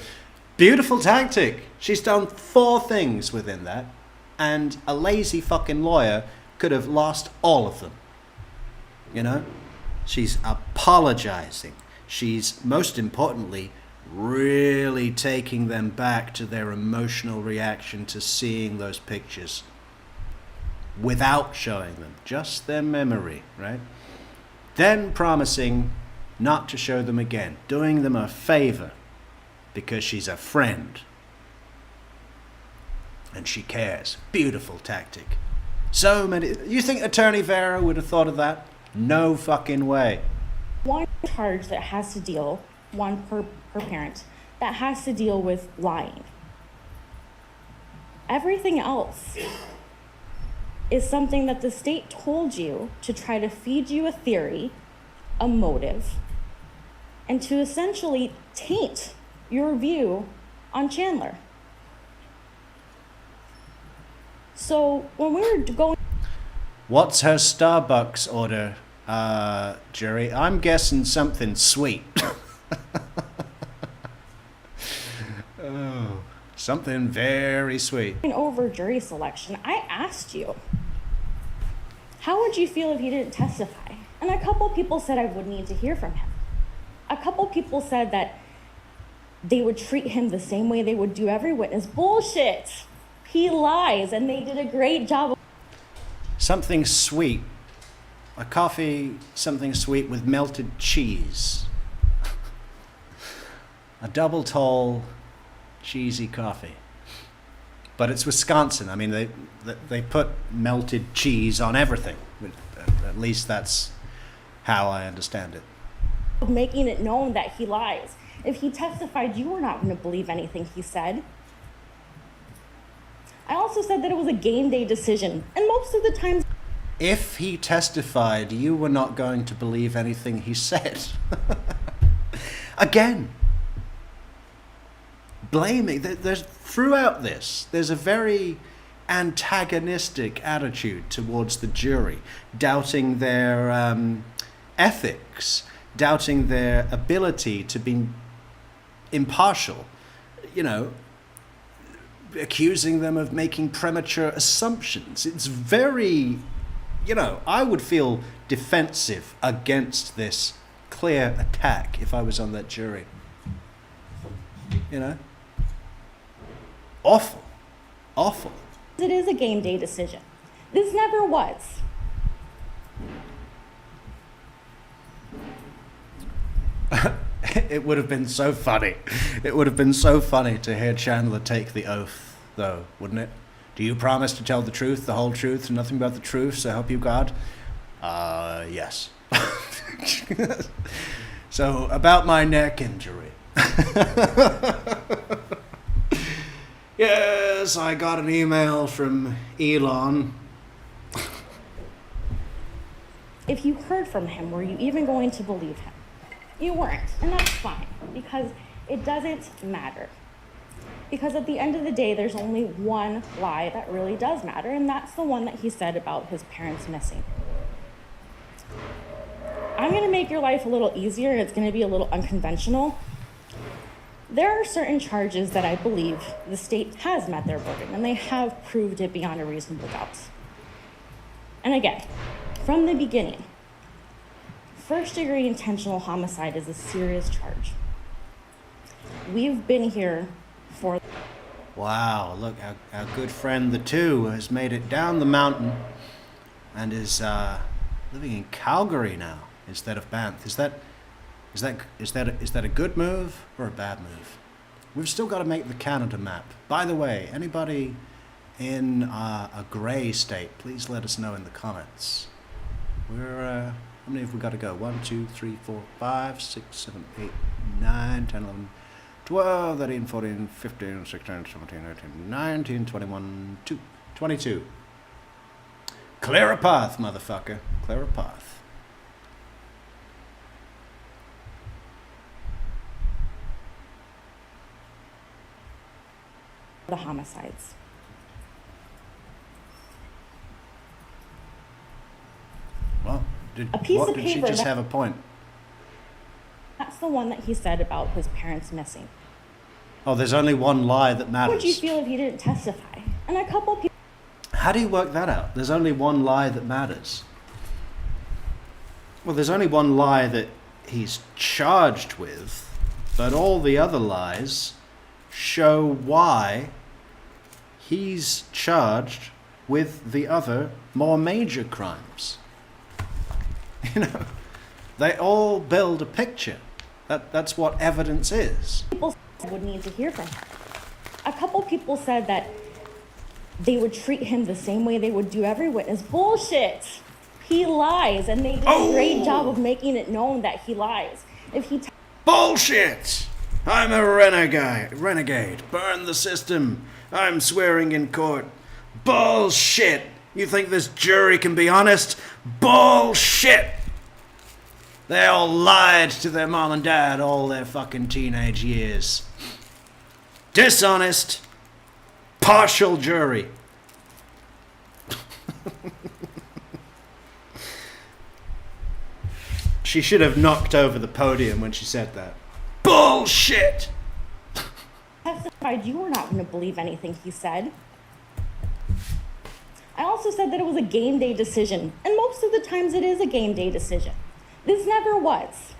Beautiful tactic. She's done 4 things within that, and a lazy fucking lawyer could have lost all of them. You know? She's apologizing. She's, most importantly, really taking them back to their emotional reaction to seeing those pictures without showing them, just their memory, right? Then promising not to show them again, doing them a favor because she's a friend and she cares. Beautiful tactic. So many. You think Attorney Vera would have thought of that? No fucking way. One charge that has to deal, one per parent, that has to deal with lying. Everything else is something that the state told you to try to feed you a theory, a motive, and to essentially taint your view on Chandler. So when we were going... What's her Starbucks order, jury? I'm guessing something sweet. Oh, something very sweet. Over jury selection, I asked you, how would you feel if he didn't testify? And a couple people said I would need to hear from him. A couple people said that they would treat him the same way they would do every witness. Bullshit! He lies, and they did a great job. Something sweet. A coffee, something sweet with melted cheese. A double tall, cheesy coffee. But it's Wisconsin. I mean, they put melted cheese on everything. At least that's how I understand it. Making it known that he lies. If he testified, you were not going to believe anything he said. I also said that it was a game day decision. And most of the times... if he testified, you were not going to believe anything he said. Again, blaming. Throughout this, there's a very antagonistic attitude towards the jury, doubting their ethics, doubting their ability to be impartial, accusing them of making premature assumptions. It's very, I would feel defensive against this clear attack if I was on that jury. Awful. Awful. It is a game day decision. This never was. It would have been so funny. It would have been so funny to hear Chandler take the oath, though, wouldn't it? Do you promise to tell the truth, the whole truth, and nothing but the truth, so help you God? Yes. So, about my neck injury. Yes, I got an email from Elon. If you heard from him, were you even going to believe him? You weren't, and that's fine, because it doesn't matter. Because at the end of the day, there's only one lie that really does matter, and that's the one that he said about his parents missing. I'm going to make your life a little easier, and it's going to be a little unconventional. There are certain charges that I believe the state has met their burden, and they have proved it beyond a reasonable doubt. And again, from the beginning, first-degree intentional homicide is a serious charge. We've been here for... Wow, look, our good friend the Two has made it down the mountain and is living in Calgary now instead of Banff. Is that a good move or a bad move? We've still got to make the Canada map. By the way, anybody in a grey state, please let us know in the comments. How many have we got to go? 1, 2, 3, 4, 5, 6, 7, 8, 9, 10, 11, 12, 13, 14, 15, 16, 17, 18, 19, 21, 22. Clear a path, motherfucker. Clear a path. the homicides. Well, A did piece of she paper just that- have a point? That's the one that he said about his parents missing. Oh, there's only one lie that How would you matters. feel if he didn't testify? And a couple people. How do you work that out? There's only one lie that matters. Well, there's only one lie that he's charged with, but all the other lies show why he's charged with the other, more major crimes. You know, they all build a picture. That's what evidence is. People would need to hear from him. A couple people said that they would treat him the same way they would do every witness. Bullshit! He lies, and they did a great job of making it known that he lies. If he Bullshit! I'm a renegade. Burn the system. I'm swearing in court. Bullshit! You think this jury can be honest? Bullshit! They all lied to their mom and dad all their fucking teenage years. Dishonest, partial jury. She should have knocked over the podium when she said that. Bullshit! testified, you were not going to believe anything he said. I also said that it was a game day decision, and most of the times it is a game day decision. This never was.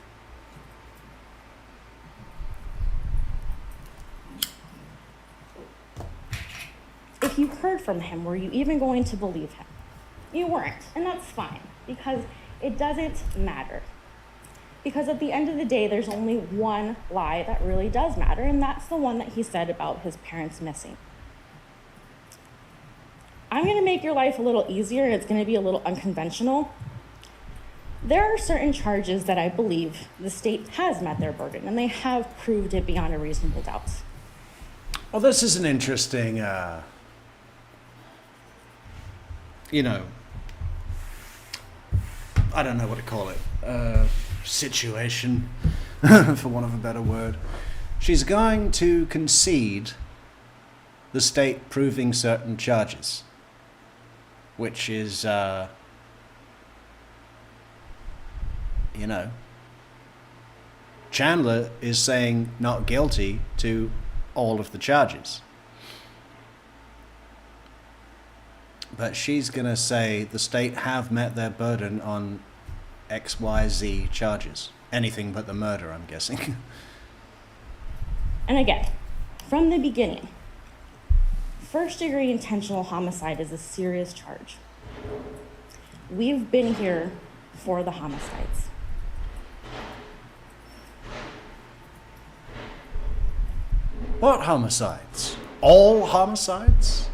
If you heard from him, were you even going to believe him? You weren't, and that's fine, because it doesn't matter. Because at the end of the day, there's only one lie that really does matter, and that's the one that he said about his parents missing. I'm going to make your life a little easier, and it's going to be a little unconventional. There are certain charges that I believe the state has met their burden, and they have proved it beyond a reasonable doubt. Well, this is an interesting, I don't know what to call it, situation, for want of a better word. She's going to concede the state proving certain charges, which is, Chandler is saying not guilty to all of the charges. But she's going to say the state have met their burden on XYZ charges. Anything but the murder, I'm guessing. And again, from the beginning, first-degree intentional homicide is a serious charge. We've been here for the homicides. What homicides? All homicides?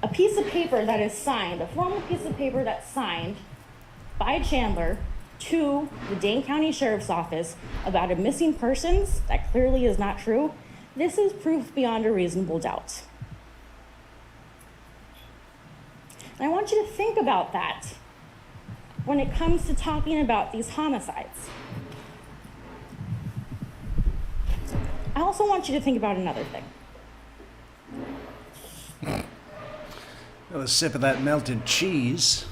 A piece of paper that is signed, a formal piece of paper that's signed by Chandler to the Dane County Sheriff's Office about a missing persons that clearly is not true. This is proof beyond a reasonable doubt. And I want you to think about that when it comes to talking about these homicides. I also want you to think about another thing. A sip of that melted cheese.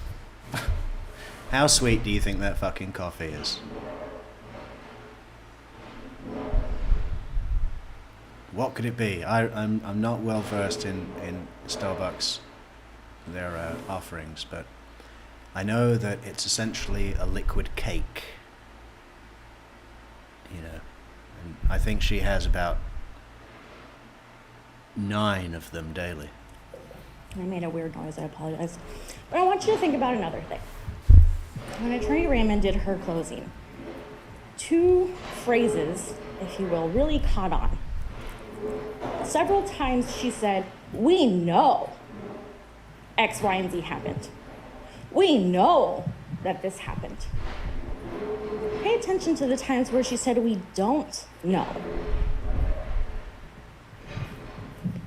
How sweet do you think that fucking coffee is? What could it be? I'm not well versed in Starbucks, their offerings, but I know that it's essentially a liquid cake. And I think she has about 9 of them daily. I made a weird noise, I apologize. But I want you to think about another thing. When Attorney Raymond did her closing, 2 phrases, if you will, really caught on. Several times she said, "We know X, Y, and Z happened. We know that this happened." Pay attention to the times where she said, "We don't know."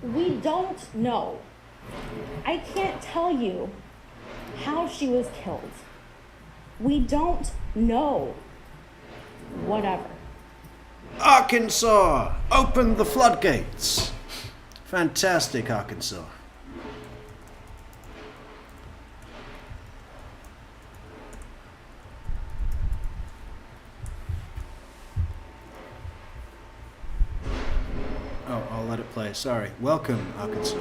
We don't know. I can't tell you how she was killed. We don't know. Whatever. Arkansas! Open the floodgates! Fantastic, Arkansas. Oh, I'll let it play. Sorry. Welcome, Arkansas.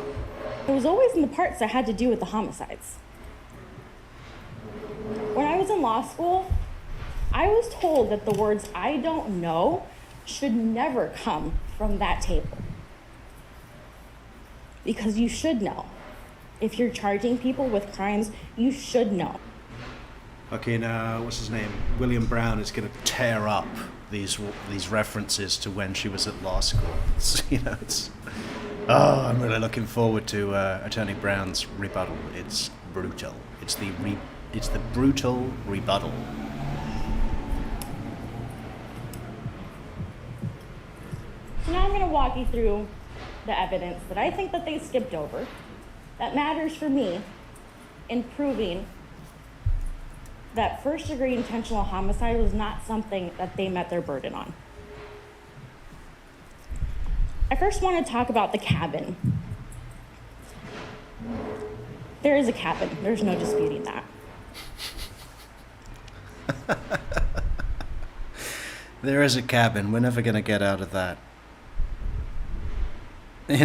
It was always in the parts that had to do with the homicides. When I was in law school, I was told that the words "I don't know" should never come from that table. Because you should know. If you're charging people with crimes, you should know. Okay, now, what's his name? William Brown is going to tear up these references to when she was at law school. I'm really looking forward to Attorney Brown's rebuttal. It's brutal. It's the brutal rebuttal. So now I'm going to walk you through the evidence that I think that they skipped over, that matters for me in proving that first-degree intentional homicide was not something that they met their burden on. I first want to talk about the cabin. There is a cabin. There's no disputing that. There is a cabin. We're never going to get out of that. You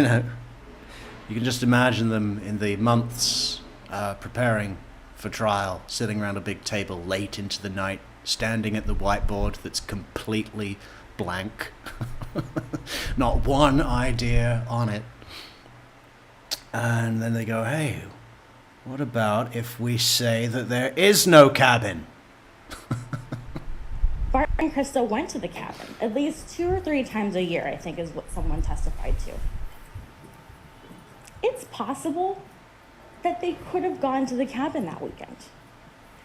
can just imagine them in the months preparing for trial, sitting around a big table late into the night, standing at the whiteboard that's completely blank. Not one idea on it. And then they go, "Hey, what about if we say that there is no cabin?" Bart and Krista went to the cabin at least 2 or 3 times a year, I think is what someone testified to. It's possible that they could have gone to the cabin that weekend.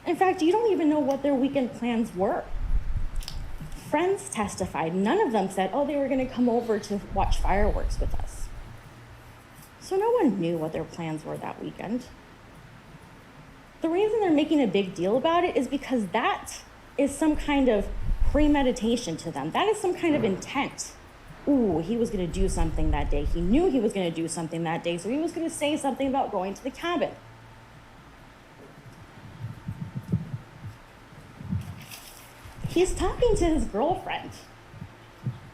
In fact, you don't even know what their weekend plans were. Friends testified. None of them said, "Oh, they were going to come over to watch fireworks with us." So no one knew what their plans were that weekend. The reason they're making a big deal about it is because that is some kind of premeditation to them. That is some kind of intent. Ooh, he was gonna do something that day. He knew he was gonna do something that day, so he was gonna say something about going to the cabin. He's talking to his girlfriend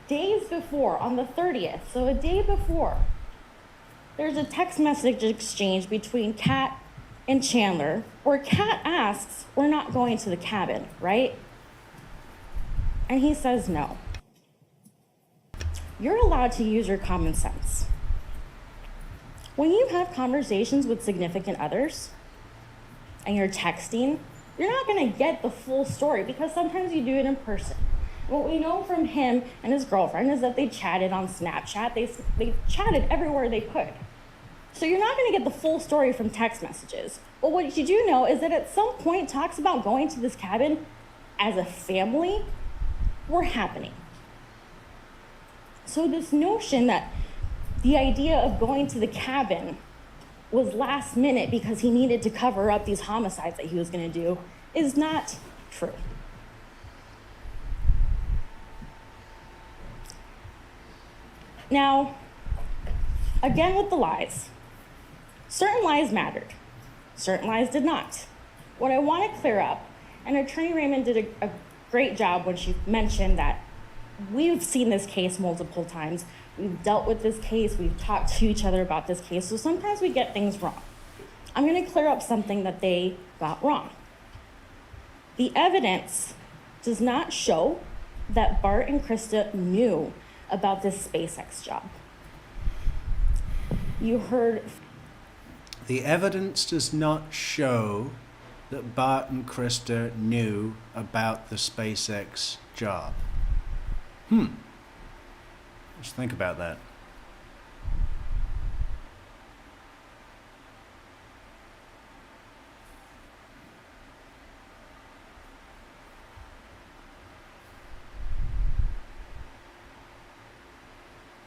days before, on the 30th, so a day before. There's a text message exchange between Kat and Chandler where Kat asks, "We're not going to the cabin, right?" And he says no. You're allowed to use your common sense. When you have conversations with significant others and you're texting, you're not gonna get the full story because sometimes you do it in person. What we know from him and his girlfriend is that they chatted on Snapchat. They chatted everywhere they could. So you're not gonna get the full story from text messages. But what you do know is that at some point talks about going to this cabin as a family were happening. So this notion that the idea of going to the cabin was last minute because he needed to cover up these homicides that he was gonna do is not true. Now, again with the lies. Certain lies mattered. Certain lies did not. What I want to clear up, and Attorney Raymond did a great job when she mentioned that we've seen this case multiple times. We've dealt with this case. We've talked to each other about this case. So sometimes we get things wrong. I'm going to clear up something that they got wrong. The evidence does not show that Bart and Krista knew about this SpaceX job. You heard... The evidence does not show that Bart and Krista knew about the SpaceX job. Just think about that.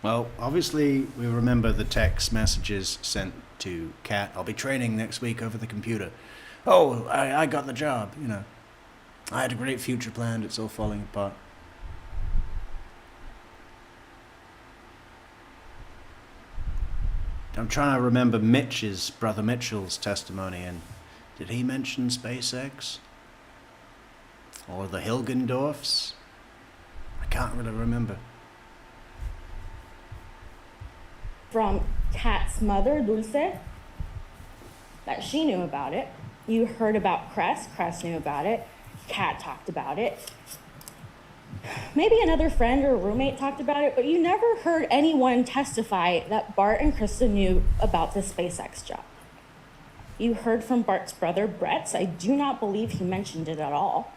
Well, obviously, we remember the text messages sent to Kat. "I'll be training next week over the computer." "Oh, I got the job, you know. I had a great future planned, it's all falling apart." I'm trying to remember Brother Mitchell's testimony, and did he mention SpaceX? Or the Hilgendorfs? I can't really remember. from Kat's mother, Dulce, that she knew about it. You heard about Cress knew about it. Kat talked about it. Maybe another friend or roommate talked about it, but you never heard anyone testify that Bart and Krista knew about the SpaceX job. You heard from Bart's brother, Brett. I do not believe he mentioned it at all.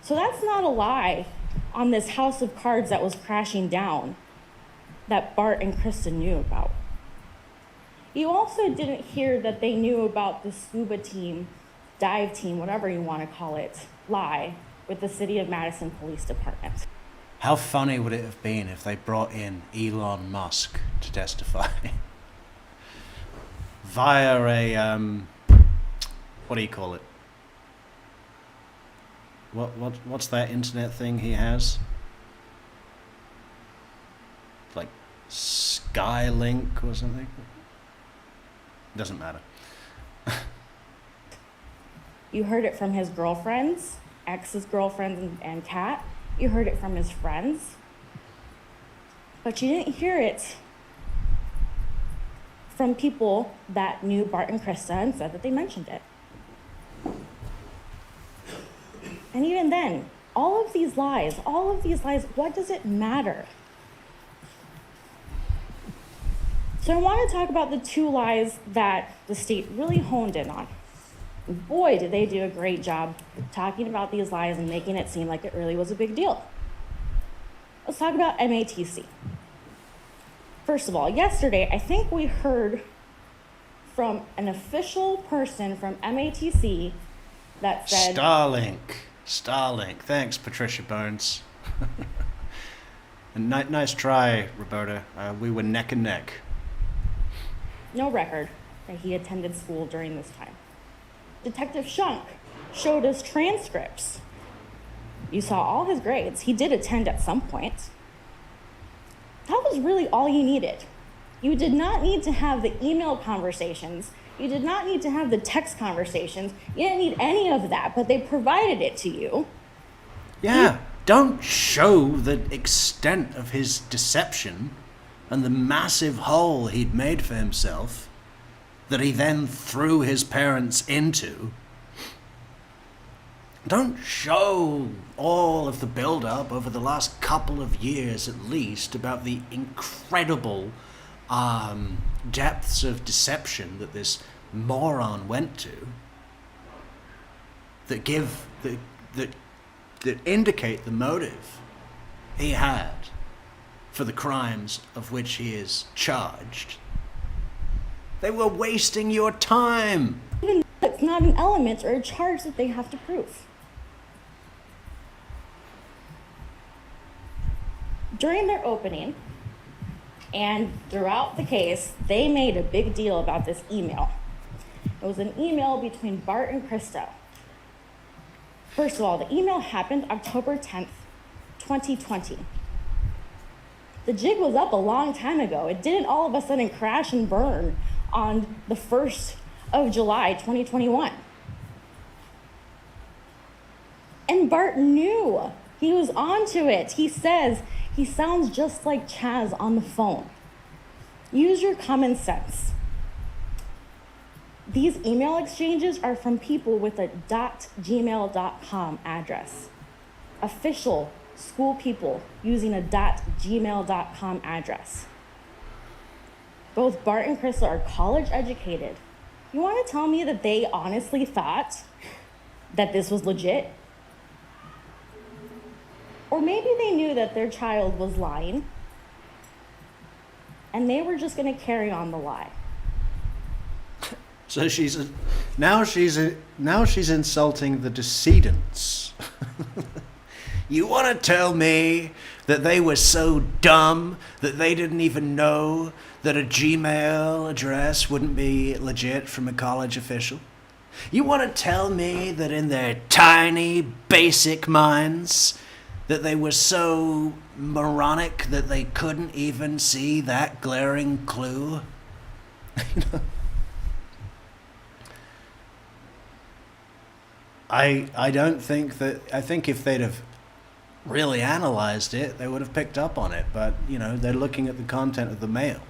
So that's not a lie on this house of cards that was crashing down that Bart and Krista knew about. You also didn't hear that they knew about the scuba team, dive team, whatever you want to call it, lie with the City of Madison Police Department. How funny would it have been if they brought in Elon Musk to testify? Via a, what do you call it? What's that internet thing he has? Like Skylink or something? Doesn't matter. You heard it from his girlfriends, ex's girlfriends and Kat. You heard it from his friends. But you didn't hear it from people that knew Bart and Krista and said that they mentioned it. And even then, all of these lies, what does it matter? So I want to talk about the two lies that the state really honed in on. Boy, did they do a great job talking about these lies and making it seem like it really was a big deal. Let's talk about MATC. First of all, yesterday, I think we heard from an official person from MATC that said... Starlink. Thanks, Patricia Burns. And nice try, Roberta. We were neck and neck. No record. that he attended school during this time. Detective Shunk showed us transcripts. You saw all his grades. He did attend at some point. That was really all you needed. You did not need to have the email conversations. You did not need to have the text conversations. You didn't need any of that, but they provided it to you. Yeah, don't show the extent of his deception and the massive hole he'd made for himself that he then threw his parents into. Don't show all of the build-up over the last couple of years at least about the incredible depths of deception that this moron went to that indicate the motive he had for the crimes of which he is charged. They were wasting your time. Even though it's not an element or a charge that they have to prove. During their opening and throughout the case, they made a big deal about this email. It was an email between Bart and Krista. First of all, the email happened October 10th, 2020. The jig was up a long time ago. It didn't all of a sudden crash and burn on the 1st of July, 2021. And Bart knew. He was onto it. He says he sounds just like Chaz on the phone. Use your common sense. These email exchanges are from people with a .gmail.com address. Official school people using a .gmail.com address. Both Bart and Krista are college educated. You want to tell me that they honestly thought that this was legit? Or maybe they knew that their child was lying and they were just going to carry on the lie. So now she's insulting the decedents. You want to tell me that they were so dumb that they didn't even know that a Gmail address wouldn't be legit from a college official? You want to tell me that in their tiny, basic minds that they were so moronic that they couldn't even see that glaring clue? I don't think that... I think if they'd have really analyzed it, they would have picked up on it. But, they're looking at the content of the mail,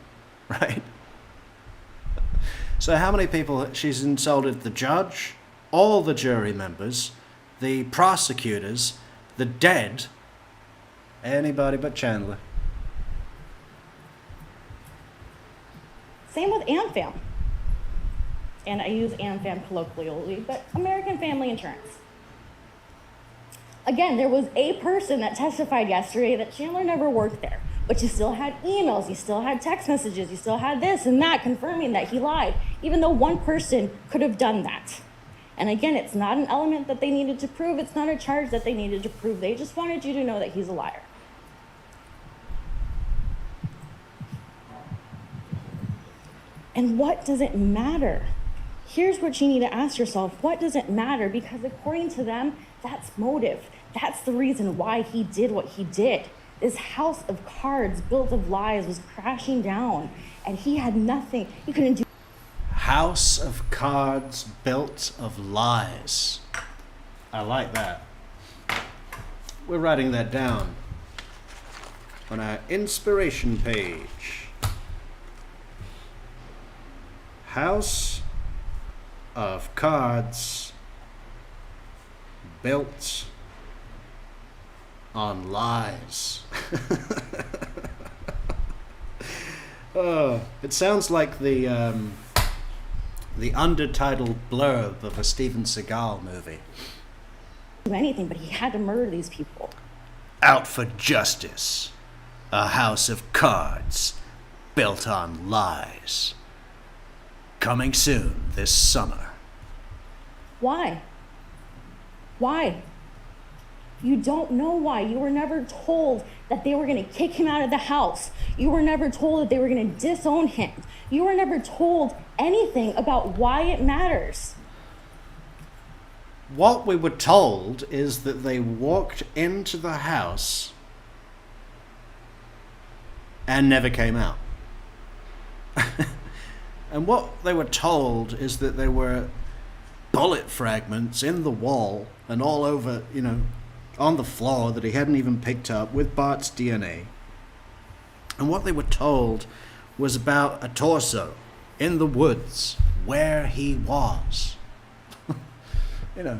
right? So how many people... She's insulted the judge, all the jury members, the prosecutors, the dead, anybody but Chandler. Same with AmFam. And I use AmFam colloquially, but American Family Insurance. Again, there was a person that testified yesterday that Chandler never worked there, but you still had emails, you still had text messages, you still had this and that confirming that he lied, even though one person could have done that. And again, it's not an element that they needed to prove, it's not a charge that they needed to prove, they just wanted you to know that he's a liar. And what does it matter? Here's what you need to ask yourself. What does it matter? Because according to them, that's motive. That's the reason why he did what he did. This house of cards built of lies was crashing down, and he had nothing. He couldn't do. House of cards built of lies. I like that. We're writing that down on our inspiration page. House of cards built on lies. Oh, it sounds like the undertitled blurb of a Steven Seagal movie. Do anything, but he had to murder these people. Out for justice. A house of cards built on lies. Coming soon this summer. Why? Why? You don't know why. You were never told that they were going to kick him out of the house. You were never told that they were going to disown him. You were never told anything about why it matters. What we were told is that they walked into the house and never came out. And what they were told is that there were bullet fragments in the wall and all over, on the floor that he hadn't even picked up with Bart's DNA. And what they were told was about a torso in the woods where he was. It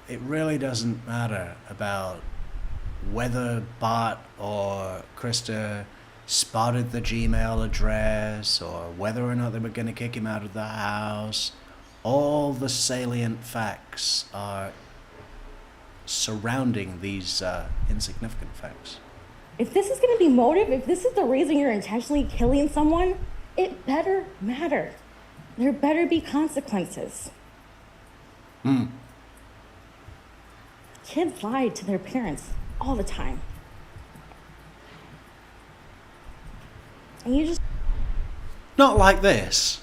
really doesn't matter about whether Bart or Krista spotted the Gmail address or whether or not they were going to kick him out of the house. All the salient facts are surrounding these insignificant facts. If this is going to be motive, if this is the reason you're intentionally killing someone, it better matter. There better be consequences. Kids lie to their parents all the time. And you just... Not like this.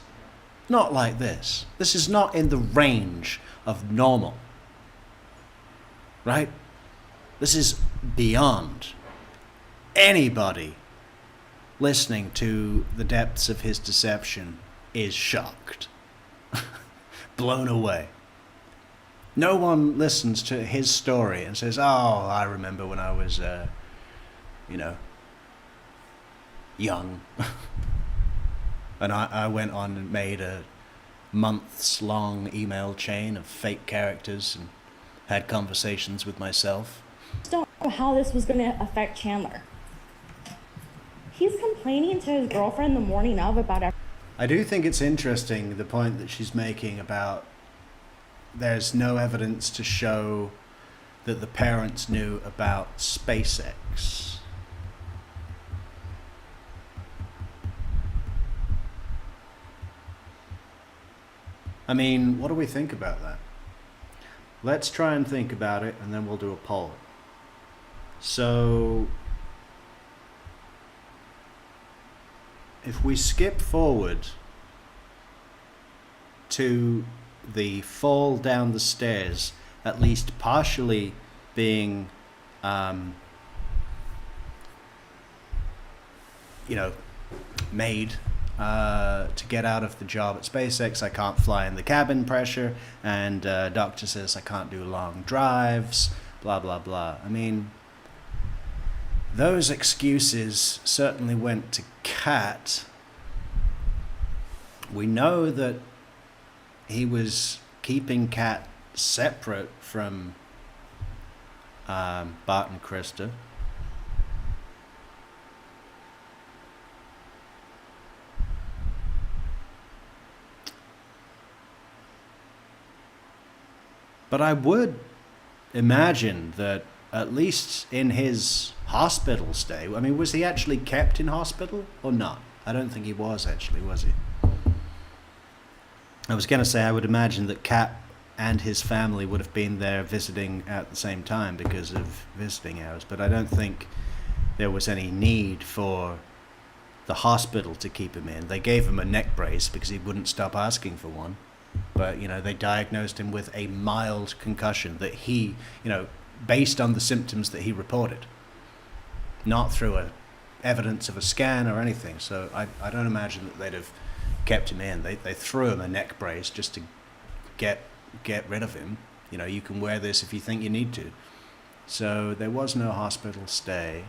Not like this. This is not in the range of normal. Right? This is beyond anybody listening to the depths of his deception is shocked. Blown away. No one listens to his story and says, "Oh, I remember when I was, young." And I went on and made a months-long email chain of fake characters and had conversations with myself. don't know how this was going to affect Chandler. He's complaining to his girlfriend the morning of about everything. I do think it's interesting, the point that she's making about there's no evidence to show that the parents knew about SpaceX. I mean, what do we think about that? Let's try and think about it, and then we'll do a poll. So, if we skip forward to the fall down the stairs, at least partially being, made to get out of the job at SpaceX. I can't fly in the cabin pressure, and doctor says I can't do long drives, blah, blah, blah. I mean, those excuses certainly went to Kat. We know that he was keeping Kat separate from Bart and Krista. But I would imagine that at least in his hospital stay, I mean, was he actually kept in hospital or not? I don't think he was actually, was he? I was going to say I would imagine that Kat and his family would have been there visiting at the same time because of visiting hours, but I don't think there was any need for the hospital to keep him in. They gave him a neck brace because he wouldn't stop asking for one. But, they diagnosed him with a mild concussion that he, based on the symptoms that he reported, not through evidence of a scan or anything. So I don't imagine that they'd have kept him in. They threw him a neck brace just to get rid of him. You can wear this if you think you need to. So there was no hospital stay.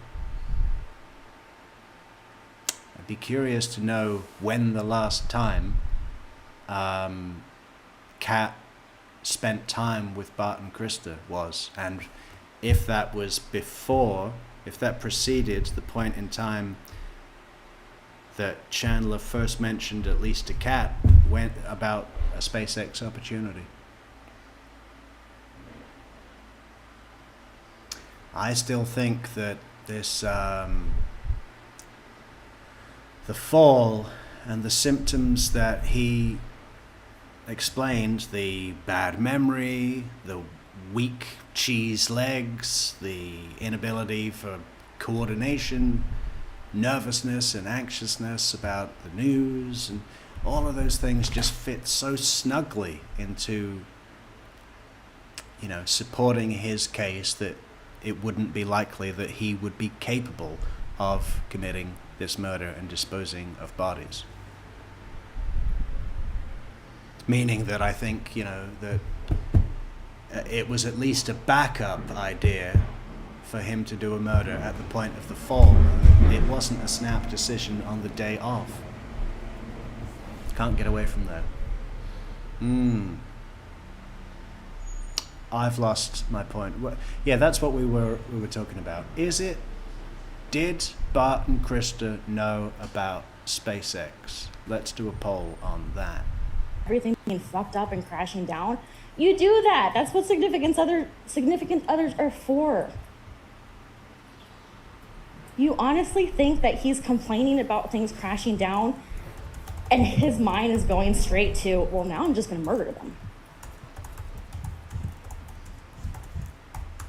I'd be curious to know when the last time Kat spent time with Bart and Krista was, and if that was before, if that preceded the point in time that Chandler first mentioned, at least to Kat, went about a SpaceX opportunity. I still think that this, the fall and the symptoms that he explained the bad memory, the weak cheese legs, the inability for coordination, nervousness and anxiousness about the news, and all of those things just fit so snugly into, supporting his case that it wouldn't be likely that he would be capable of committing this murder and disposing of bodies. Meaning that I think, that it was at least a backup idea for him to do a murder at the point of the fall. It wasn't a snap decision on the day off. Can't get away from that. I've lost my point. Yeah, that's what we were talking about. Did Bart and Krista know about SpaceX? Let's do a poll on that. Everything being fucked up and crashing down. You do that. That's what significant others are for. You honestly think that he's complaining about things crashing down and his mind is going straight to, well, now I'm just going to murder them.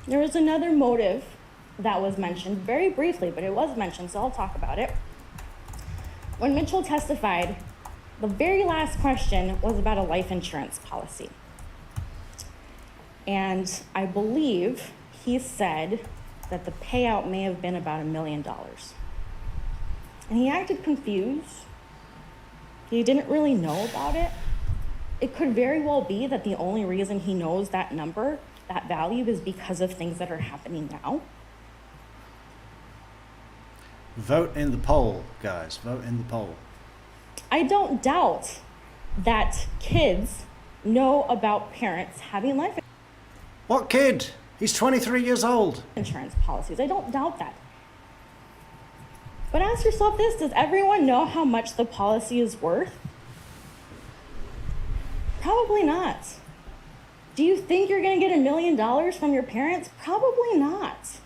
There was another motive that was mentioned very briefly, but it was mentioned, so I'll talk about it. When Mitchell testified, the very last question was about a life insurance policy. And I believe he said that the payout may have been about $1 million. And he acted confused. He didn't really know about it. It could very well be that the only reason he knows that number, that value, is because of things that are happening now. Vote in the poll, guys. Vote in the poll. I don't doubt that kids know about parents having life What kid? He's 23 years old. insurance policies. I don't doubt that. But ask yourself this, does everyone know how much the policy is worth? Probably not. Do you think you're going to get $1 million from your parents? Probably not.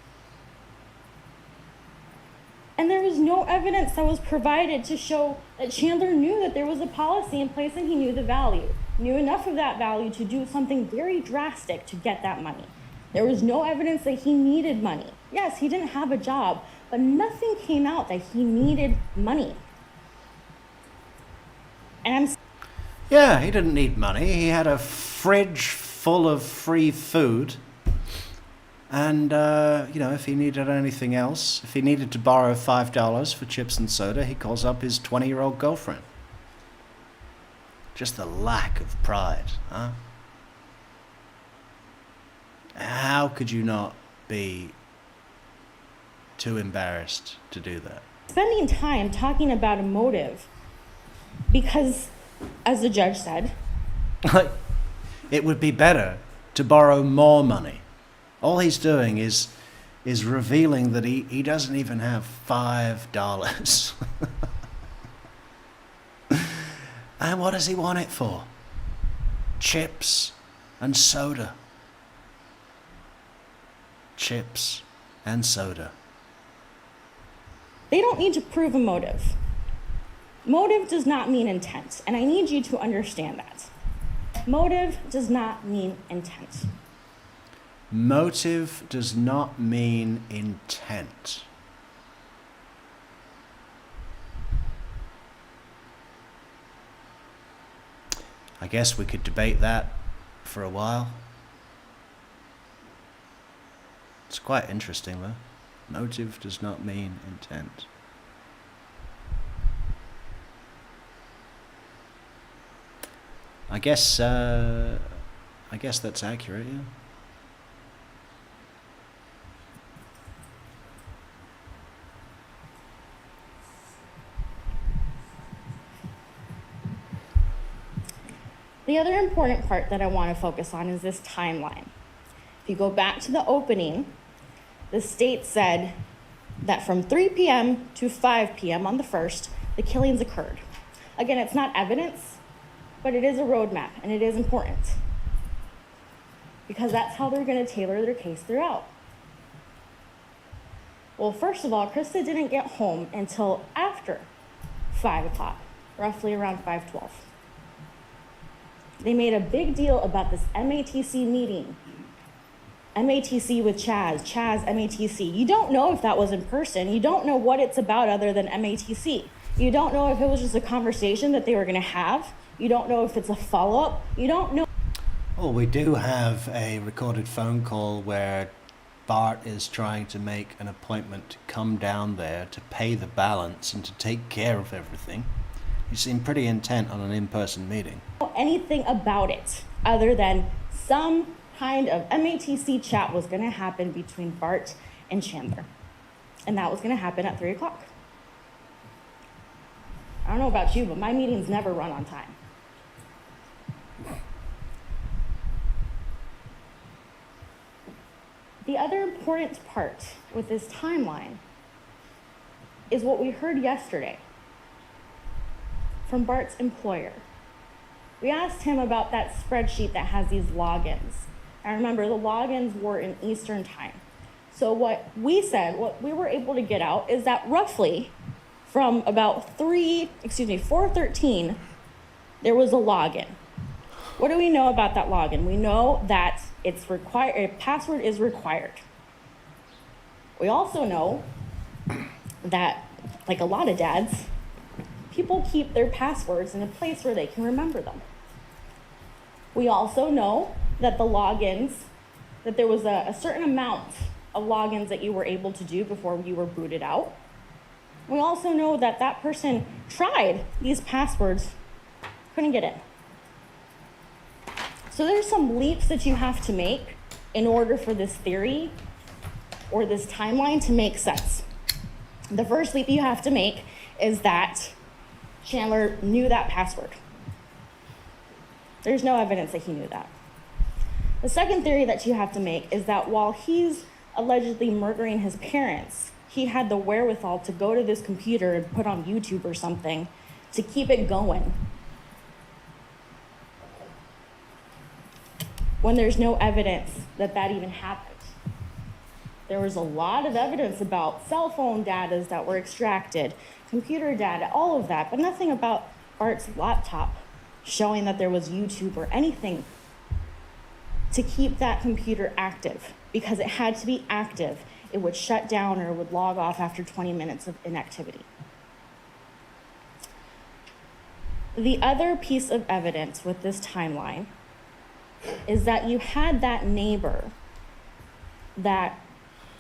And there was no evidence that was provided to show that Chandler knew that there was a policy in place and he knew the value, knew enough of that value to do something very drastic to get that money. There was no evidence that he needed money. Yes, he didn't have a job, but nothing came out that he needed money. And Yeah, he didn't need money. He had a fridge full of free food. And, if he needed anything else, if he needed to borrow $5 for chips and soda, he calls up his 20-year-old girlfriend. Just the lack of pride, huh? How could you not be too embarrassed to do that? spending time talking about a motive because, as the judge said, It would be better to borrow more money. All he's doing is revealing that he doesn't even have $5. And what does he want it for? Chips and soda. Chips and soda. they don't need to prove a motive. Motive does not mean intent, and I need you to understand that. Motive does not mean intent. Motive does not mean intent. I guess we could debate that for a while. It's quite interesting, though. Motive does not mean intent. I guess that's accurate, yeah. The other important part that I want to focus on is this timeline. If you go back to the opening, the state said that from 3 p.m. to 5 p.m. on the 1st, the killings occurred. Again, it's not evidence, but it is a roadmap, and it is important because that's how they're going to tailor their case throughout. Well, first of all, Krista didn't get home until after 5 o'clock, roughly around 5:12. They made a big deal about this MATC meeting. MATC with Chaz, MATC. You don't know if that was in person. You don't know what it's about other than MATC. You don't know if it was just a conversation that they were gonna have. You don't know if it's a follow-up. You don't know. Well, we do have a recorded phone call where Bart is trying to make an appointment to come down there to pay the balance and to take care of everything. You seem pretty intent on an in-person meeting. Anything about it other than some kind of MATC chat was going to happen between Bart and Chandler. And that was going to happen at 3 o'clock. I don't know about you, but my meetings never run on time. The other important part with this timeline is what we heard yesterday from Bart's employer. We asked him about that spreadsheet that has these logins. And remember, the logins were in Eastern time. So what we said, what we were able to get out is that roughly from about 4:13, there was a login. What do we know about that login? We know that it's required, a password is required. We also know that, like a lot of dads, people keep their passwords in a place where they can remember them. We also know that the logins, that there was a certain amount of logins that you were able to do before you were booted out. We also know that that person tried these passwords, couldn't get in. So there's some leaps that you have to make in order for this theory or this timeline to make sense. The first leap you have to make is that Chandler knew that password. There's no evidence that he knew that. The second theory that you have to make is that while he's allegedly murdering his parents, he had the wherewithal to go to this computer and put on YouTube or something to keep it going when there's no evidence that that even happened. There was a lot of evidence about cell phone data that were extracted, computer data, all of that, but nothing about Bart's laptop showing that there was YouTube or anything to keep that computer active, because it had to be active. It would shut down or it would log off after 20 minutes of inactivity. The other piece of evidence with this timeline is that you had that neighbor that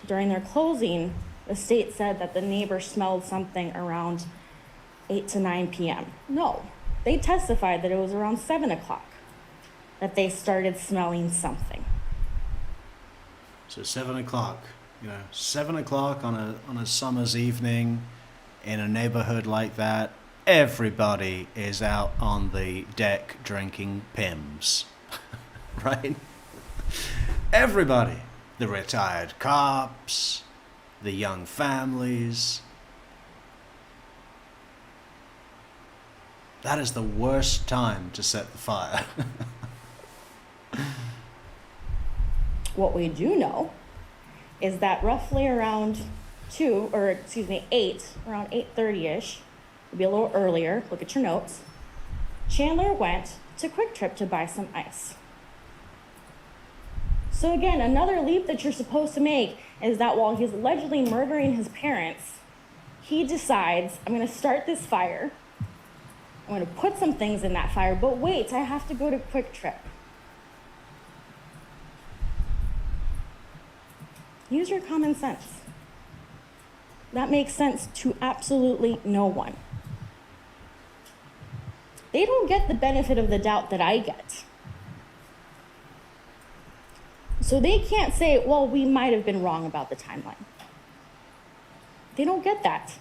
during their closing, the state said that the neighbor smelled something around 8 to 9 p.m. No, they testified that it was around 7 o'clock that they started smelling something. So 7 o'clock, 7 o'clock on a summer's evening in a neighborhood like that, everybody is out on the deck drinking Pims, right? Everybody. The retired cops, the young families. That is the worst time to set the fire. What we do know is that roughly around 8, around 8:30-ish, maybe a little earlier, look at your notes, Chandler went to Quick Trip to buy some ice. So again, another leap that you're supposed to make is that while he's allegedly murdering his parents, he decides, I'm gonna start this fire, I'm gonna put some things in that fire, but wait, I have to go to Quick Trip. Use your common sense. That makes sense to absolutely no one. They don't get the benefit of the doubt that I get. So they can't say, well, we might have been wrong about the timeline. They don't get that.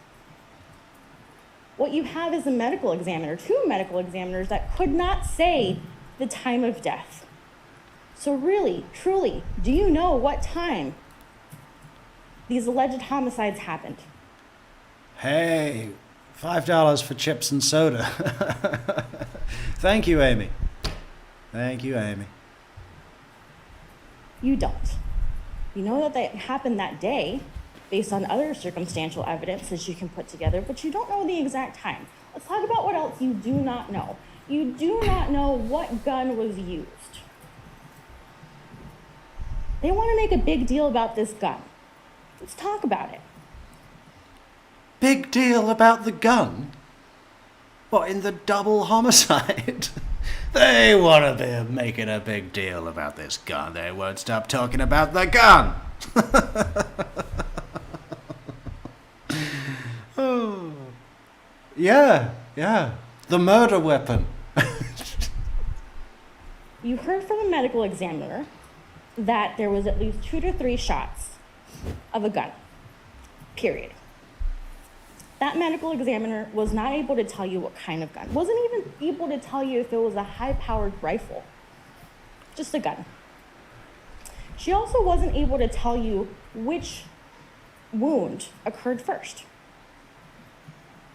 What you have is a medical examiner, 2 medical examiners that could not say the time of death. So really, truly, do you know what time these alleged homicides happened? Hey, $5 for chips and soda. Thank you, Amy. Thank you, Amy. You don't. You know that they happened that day based on other circumstantial evidence that you can put together, but you don't know the exact time. Let's talk about what else you do not know. You do not know what gun was used. They want to make a big deal about this gun. Let's talk about it. Big deal about the gun? What, in the double homicide? They want to be making a big deal about this gun. They won't stop talking about the gun. Oh. Yeah. The murder weapon. You heard from a medical examiner that there was at least 2 to 3 shots of a gun, period. That medical examiner was not able to tell you what kind of gun, wasn't even able to tell you if it was a high-powered rifle, just a gun. She also wasn't able to tell you which wound occurred first.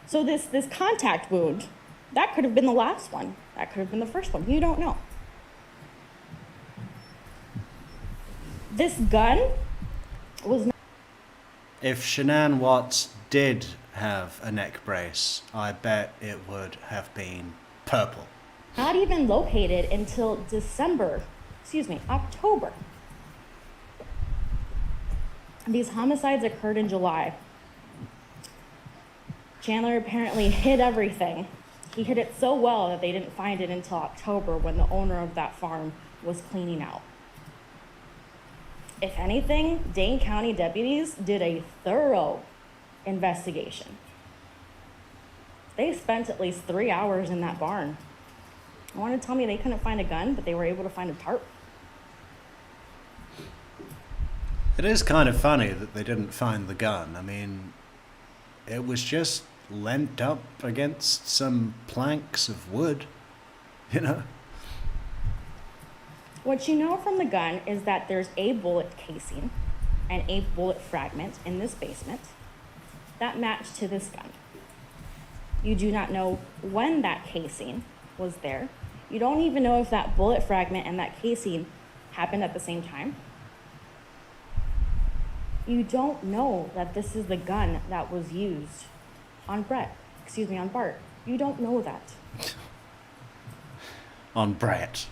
So this contact wound, that could have been the last one. That could have been the first one. You don't know. This gun was not. If Shanann Watts did have a neck brace, I bet it would have been purple. Not even located until October. These homicides occurred in July. Chandler apparently hid everything. He hid it so well that they didn't find it until October when the owner of that farm was cleaning out. If anything, Dane County deputies did a thorough investigation. They spent at least 3 hours in that barn. You want to tell me they couldn't find a gun, but they were able to find a tarp? It is kind of funny that they didn't find the gun. I mean, it was just leant up against some planks of wood, you know? What you know from the gun is that there's a bullet casing and a bullet fragment in this basement that matched to this gun. You do not know when that casing was there. You don't even know if that bullet fragment and that casing happened at the same time. You don't know that this is the gun that was used on Bart. You don't know that. On Brett.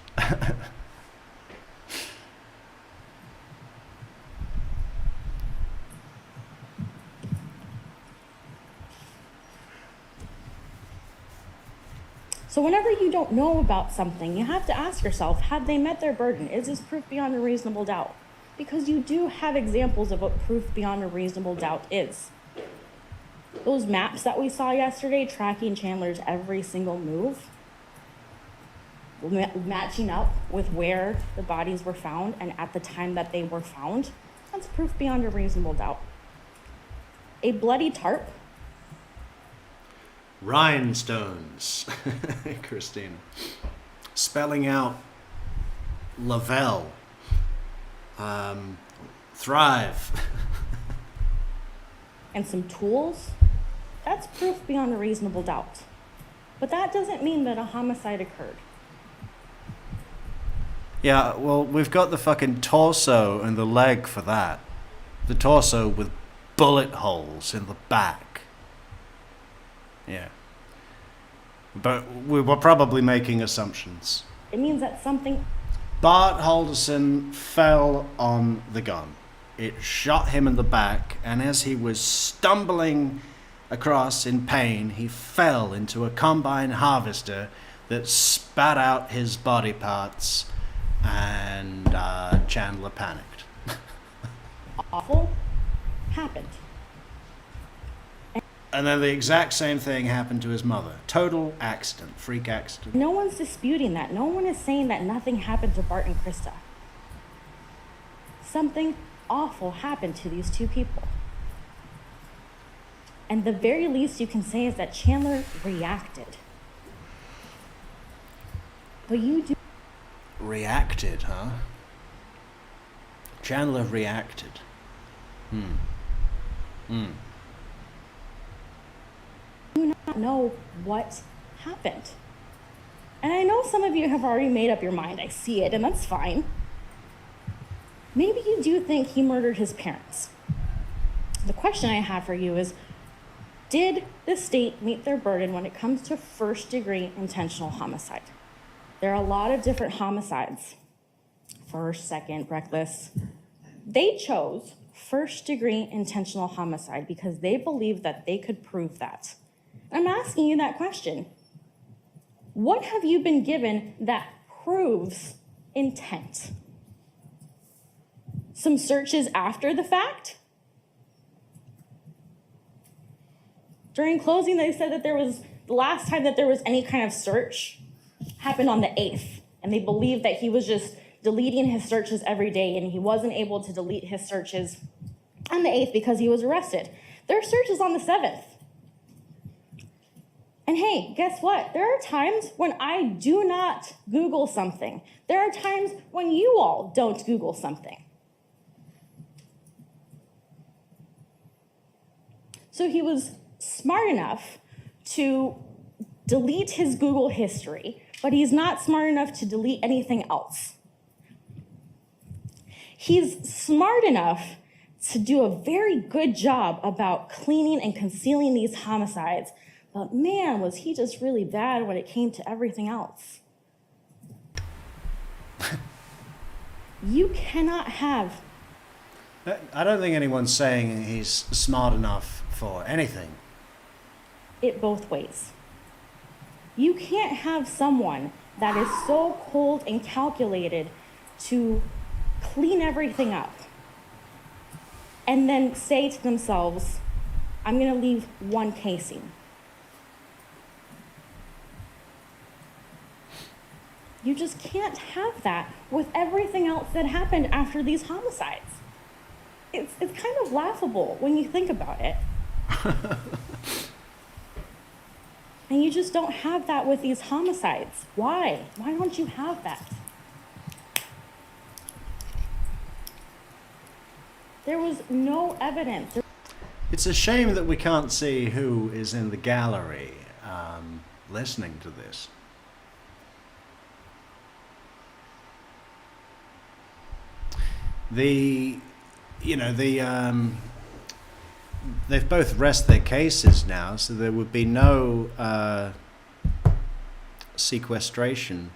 So whenever you don't know about something, you have to ask yourself, have they met their burden? Is this proof beyond a reasonable doubt? Because you do have examples of what proof beyond a reasonable doubt is. Those maps that we saw yesterday, tracking Chandler's every single move, matching up with where the bodies were found and at the time that they were found, that's proof beyond a reasonable doubt. A bloody tarp. Rhinestones, Christina. Spelling out Lavelle. Thrive. And some tools, that's proof beyond a reasonable doubt. But that doesn't mean that a homicide occurred. Yeah, well, we've got the fucking torso and the leg for that. The torso with bullet holes in the back. Yeah. But we were probably making assumptions. It means that something. Bart Halderson fell on the gun. It shot him in the back, and as he was stumbling across in pain, he fell into a combine harvester that spat out his body parts, and Chandler panicked. Awful happened. And then the exact same thing happened to his mother. Total accident, freak accident. No one's disputing that. No one is saying that nothing happened to Bart and Krista. Something awful happened to these two people. And the very least you can say is that Chandler reacted. But you do. Reacted, huh? Chandler reacted. Do not know what happened. And I know some of you have already made up your mind. I see it, and that's fine. Maybe you do think he murdered his parents. The question I have for you is, Did the state meet their burden when it comes to first-degree intentional homicide? There are a lot of different homicides. First, second, reckless. They chose first-degree intentional homicide because they believed that they could prove that. I'm asking you that question. What have you been given that proves intent? Some searches after the fact? During closing, they said that the last time that there was any kind of search happened on the 8th, and they believed that he was just deleting his searches every day, and he wasn't able to delete his searches on the 8th because he was arrested. There are searches on the 7th. And hey, guess what? There are times when I do not Google something. There are times when you all don't Google something. So he was smart enough to delete his Google history, but he's not smart enough to delete anything else. He's smart enough to do a very good job about cleaning and concealing these homicides, but man, was he just really bad when it came to everything else. You cannot have... I don't think anyone's saying he's smart enough for anything. it both ways. You can't have someone that is so cold and calculated to clean everything up and then say to themselves, I'm going to leave one casing. You just can't have that with everything else that happened after these homicides. It's kind of laughable when you think about it. And you just don't have that with these homicides. Why? Why don't you have that? There was no evidence. It's a shame that we can't see who is in the gallery listening to this. They've both rested their cases now, so there would be no sequestration.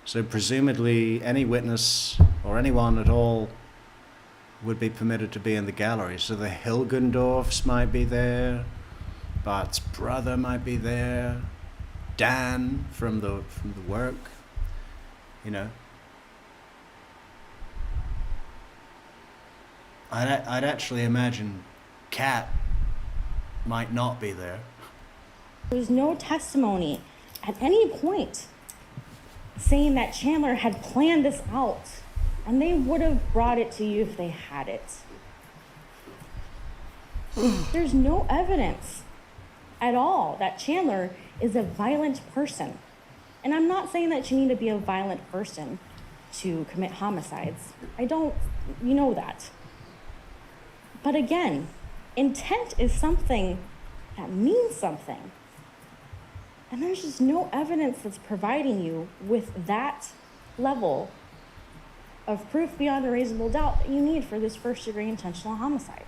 So presumably any witness or anyone at all would be permitted to be in the gallery. So the Hilgendorfs might be there, Bart's brother might be there, Dan from the work, you know. I'd actually imagine Kat might not be there. There's no testimony at any point saying that Chandler had planned this out, and they would have brought it to you if they had it. There's no evidence at all that Chandler is a violent person. And I'm not saying that you need to be a violent person to commit homicides. You know that. But again, intent is something that means something. And there's just no evidence that's providing you with that level of proof beyond a reasonable doubt that you need for this first-degree intentional homicide.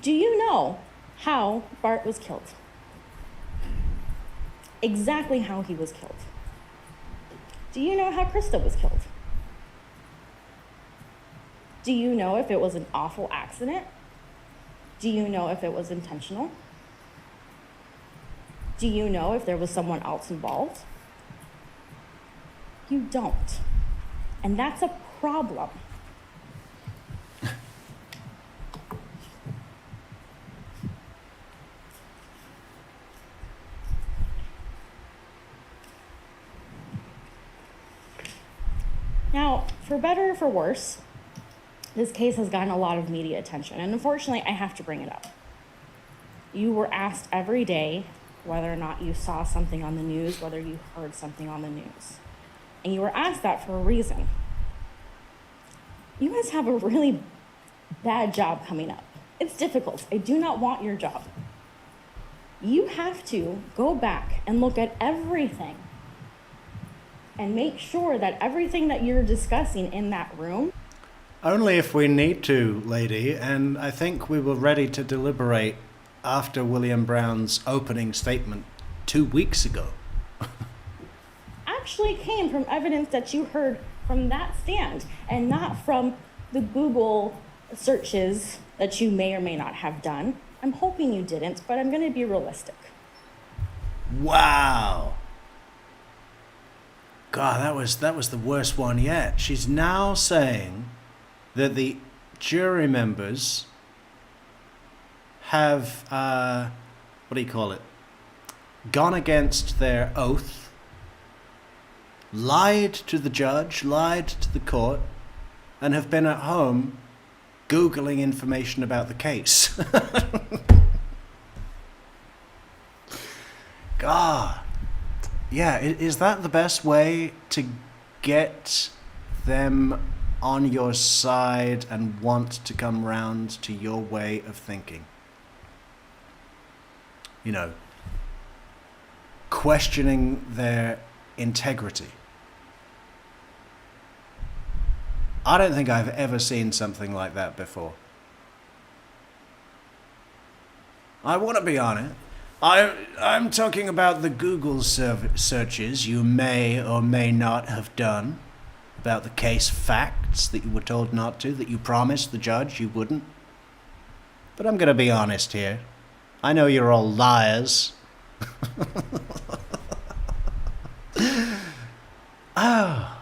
Do you know how Bart was killed? Exactly how he was killed. Do you know how Krista was killed? Do you know if it was an awful accident? Do you know if it was intentional? Do you know if there was someone else involved? You don't. And that's a problem. Now, for better or for worse, this case has gotten a lot of media attention, and unfortunately, I have to bring it up. You were asked every day whether or not you saw something on the news, whether you heard something on the news. And you were asked that for a reason. You guys have a really bad job coming up. It's difficult. I do not want your job. You have to go back and look at everything and make sure that everything that you're discussing in that room. Only if we need to, lady, and I think we were ready to deliberate after William Brown's opening statement 2 weeks ago. Actually came from evidence that you heard from that stand and not from the Google searches that you may or may not have done. I'm hoping you didn't, but I'm going to be realistic. Wow. God, that was the worst one yet. She's now saying that the jury members have, what do you call it, gone against their oath, lied to the judge, lied to the court, and have been at home Googling information about the case. God. Yeah, is that the best way to get them on your side and want to come round to your way of thinking? You know, questioning their integrity. I don't think I've ever seen something like that before. I want to be honest. I'm talking about the Google searches you may or may not have done about the case facts that you were told not to, that you promised the judge you wouldn't. But I'm going to be honest here. I know you're all liars. Oh.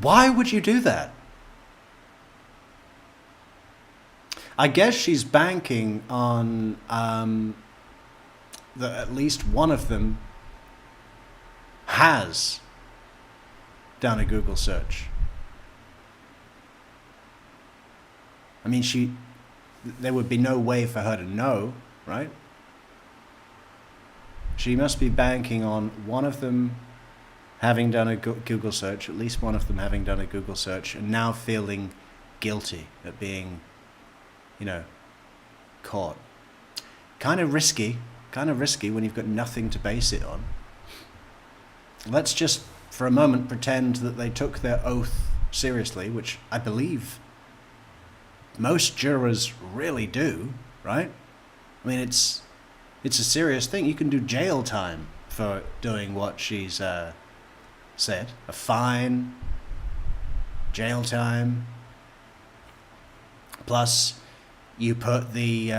Why would you do that? I guess she's banking on that at least one of them has done a Google search. I mean, there would be no way for her to know, right? She must be banking on one of them having done a Google search, at least one of them having done a Google search, and now feeling guilty at being, you know, caught. Kind of risky when you've got nothing to base it on. Let's just, for a moment, pretend that they took their oath seriously, which I believe most jurors really do, right? I mean, it's a serious thing. You can do jail time for doing what she's said. A fine, jail time, plus you put the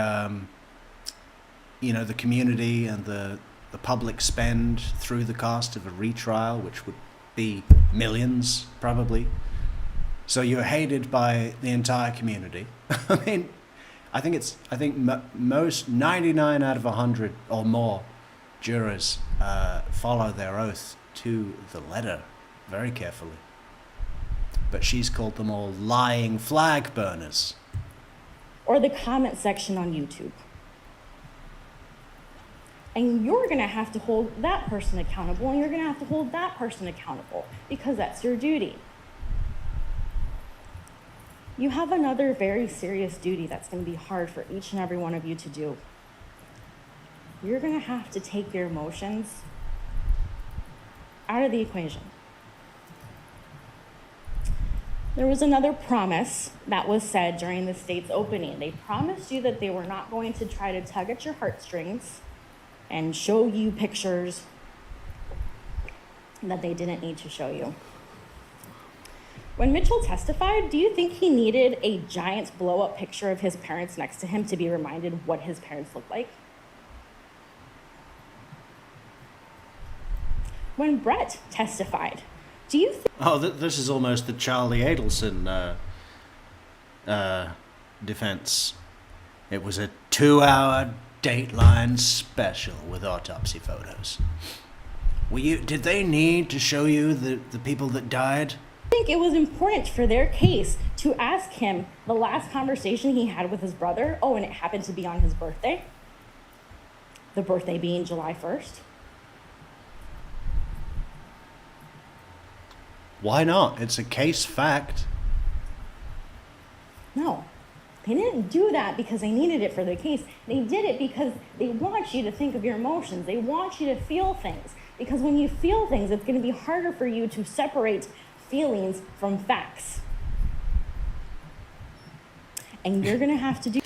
the community and the public spend through the cost of a retrial, which would be millions probably. So you're hated by the entire community. I mean, I think most 99 out of 100 or more jurors follow their oath to the letter very carefully. But she's called them all lying flag burners. Or the comment section on YouTube. And you're going to have to hold that person accountable, and you're going to have to hold that person accountable, because that's your duty. You have another very serious duty that's going to be hard for each and every one of you to do. You're going to have to take your emotions out of the equation. There was another promise that was said during the state's opening. They promised you that they were not going to try to tug at your heartstrings and show you pictures that they didn't need to show you. When Mitchell testified, do you think he needed a giant blow-up picture of his parents next to him to be reminded what his parents looked like? When Brett testified, do you think... Oh, this is almost the Charlie Adelson defense. It was a 2-hour Dateline special with autopsy photos. Did they need to show you the people that died? I think it was important for their case to ask him the last conversation he had with his brother. Oh, and it happened to be on his birthday. The birthday being July 1st. Why not? It's a case fact. No, they didn't do that because they needed it for the case. They did it because they want you to think of your emotions. They want you to feel things. Because when you feel things, it's going to be harder for you to separate feelings from facts. And you're going to have to do.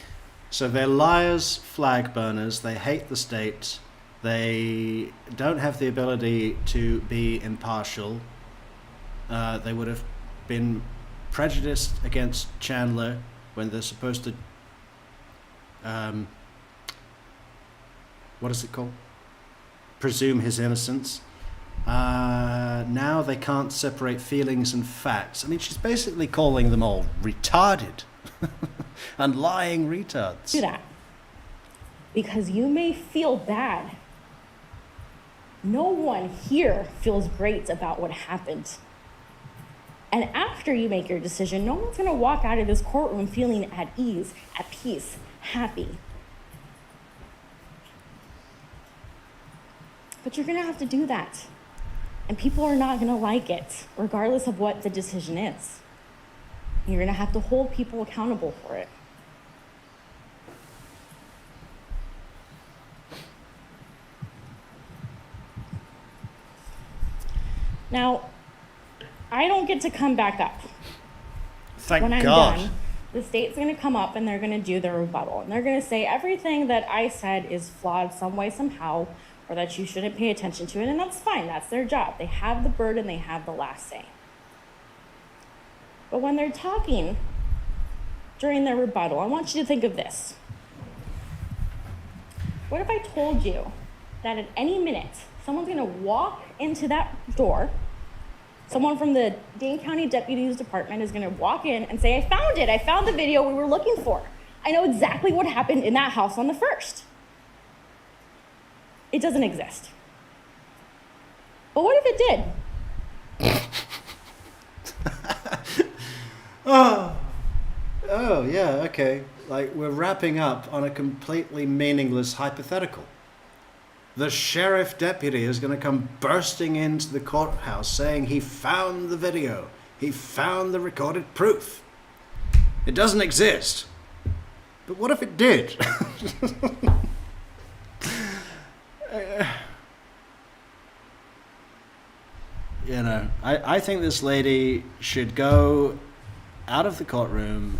So they're liars, flag burners, they hate the state, they don't have the ability to be impartial. They would have been prejudiced against Chandler when they're supposed to, what is it called? Presume his innocence. Now they can't separate feelings and facts. I mean, she's basically calling them all retarded and lying retards. Do that. Because you may feel bad. No one here feels great about what happened. And after you make your decision, no one's gonna walk out of this courtroom feeling at ease, at peace, happy. But you're gonna have to do that. And people are not gonna like it, regardless of what the decision is. And you're gonna have to hold people accountable for it. Now, I don't get to come back up. Thank When I'm God. done, the state's gonna come up and they're gonna do their rebuttal. And they're gonna say everything that I said is flawed some way, somehow, or that you shouldn't pay attention to it, and that's fine, that's their job. They have the burden, they have the last say. But when they're talking during their rebuttal, I want you to think of this. What if I told you that at any minute, someone's gonna walk into that door, someone from the Dane County Deputy's Department is gonna walk in and say, I found it, I found the video we were looking for. I know exactly what happened in that house on the 1st. It doesn't exist. But what if it did? Oh, yeah, okay. Like, we're wrapping up on a completely meaningless hypothetical. The sheriff deputy is going to come bursting into the courthouse saying he found the video. He found the recorded proof. It doesn't exist. But what if it did? You know, I think this lady should go out of the courtroom,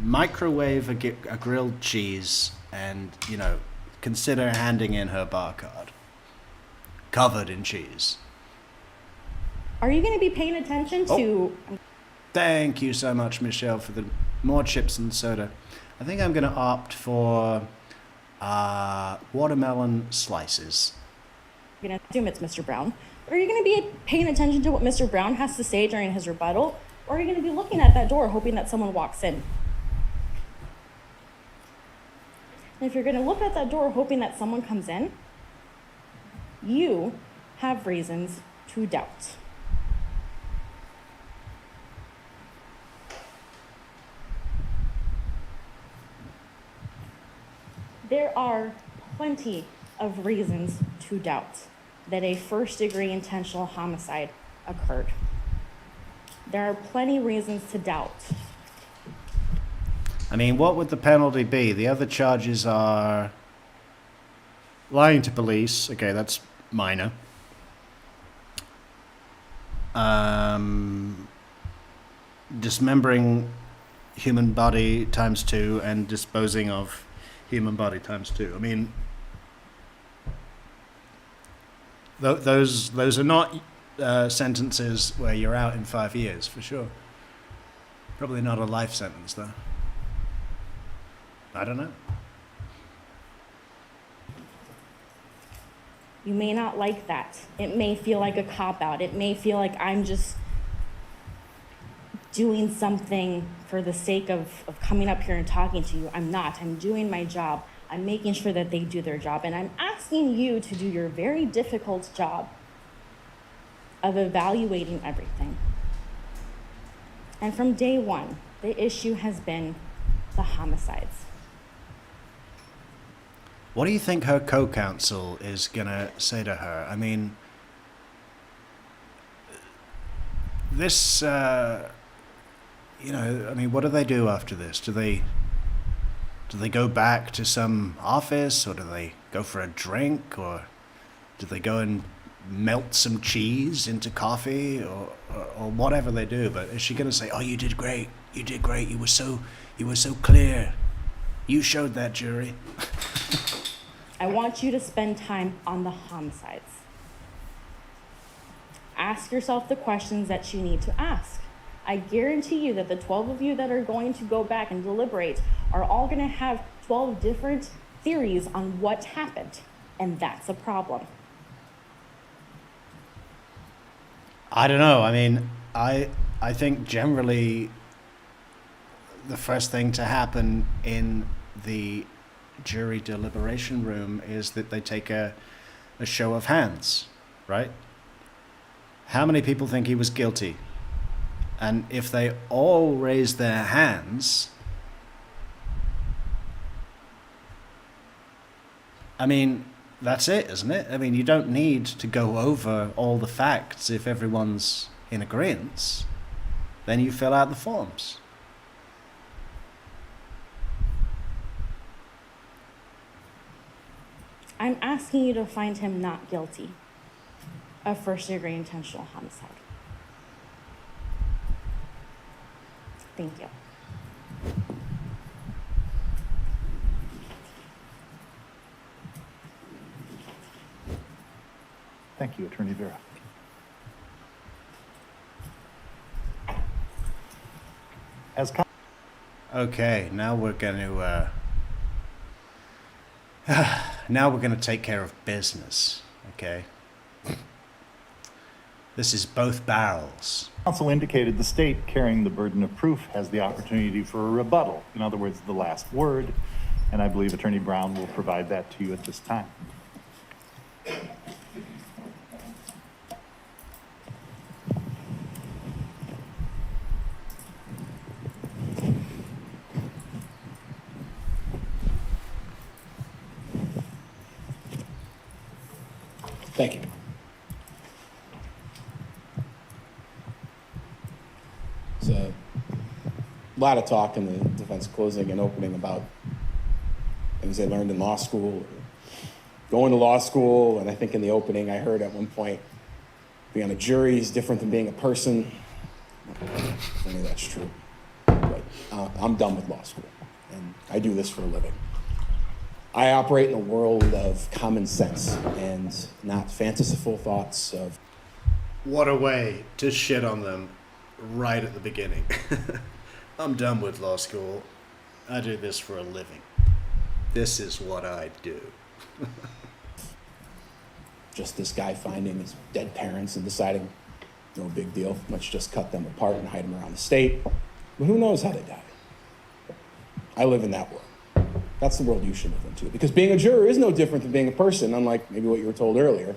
microwave a grilled cheese, and, you know, consider handing in her bar card. Covered in cheese. Are you gonna be paying attention to... Thank you so much, Michelle, for the more chips and soda. I think I'm going to opt for watermelon slices. I'm gonna assume it's Mr. Brown. Are you gonna be paying attention to what Mr. Brown has to say during his rebuttal? Or are you gonna be looking at that door hoping that someone walks in? And if you're gonna look at that door hoping that someone comes in, you have reasons to doubt. There are plenty of reasons to doubt that a first-degree intentional homicide occurred. There are plenty of reasons to doubt. I mean, what would the penalty be? The other charges are lying to police. Okay, that's minor. Dismembering human body ×2 and disposing of human body ×2. I mean, those are not sentences where you're out in 5 years, for sure. Probably not a life sentence, though. I don't know. You may not like that. It may feel like a cop-out. It may feel like I'm just doing something for the sake of coming up here and talking to you. I'm not. I'm doing my job. I'm making sure that they do their job. And I'm asking you to do your very difficult job of evaluating everything. And from day one, the issue has been the homicides. What do you think her co-counsel is going to say to her? I mean, this, I mean, what do they do after this? Do they go back to some office, or do they go for a drink, or do they go and melt some cheese into coffee or whatever they do? But is she going to say, "Oh, you did great. You did great. You were so clear. You showed that jury." I want you to spend time on the homicides. Ask yourself the questions that you need to ask. I guarantee you that the 12 of you that are going to go back and deliberate are all going to have 12 different theories on what happened, and that's a problem. I don't know. I mean, I think generally the first thing to happen in the jury deliberation room is that they take a show of hands, right? How many people think he was guilty? And if they all raise their hands, I mean, that's it, isn't it? I mean, you don't need to go over all the facts if everyone's in agreement. Then you fill out the forms. I'm asking you to find him not guilty of first-degree intentional homicide. Thank you. Thank you, Attorney Vera. Okay, now we're going to take care of business. Okay. This is both barrels. Counsel indicated the state carrying the burden of proof has the opportunity for a rebuttal. In other words, the last word. And I believe Attorney Brown will provide that to you at this time. Thank you. So, a lot of talk in the defense closing and opening about things they learned in law school, going to law school, and I think in the opening I heard at one point, being on a jury is different than being a person. I mean, that's true. But I'm done with law school, and I do this for a living. I operate in a world of common sense and not fanciful thoughts of... What a way to shit on them right at the beginning. I'm done with law school. I do this for a living. This is what I do. Just this guy finding his dead parents and deciding, no big deal, let's just cut them apart and hide them around the state. But who knows how they died? I live in that world. That's the world you should live into. Because being a juror is no different than being a person, unlike maybe what you were told earlier.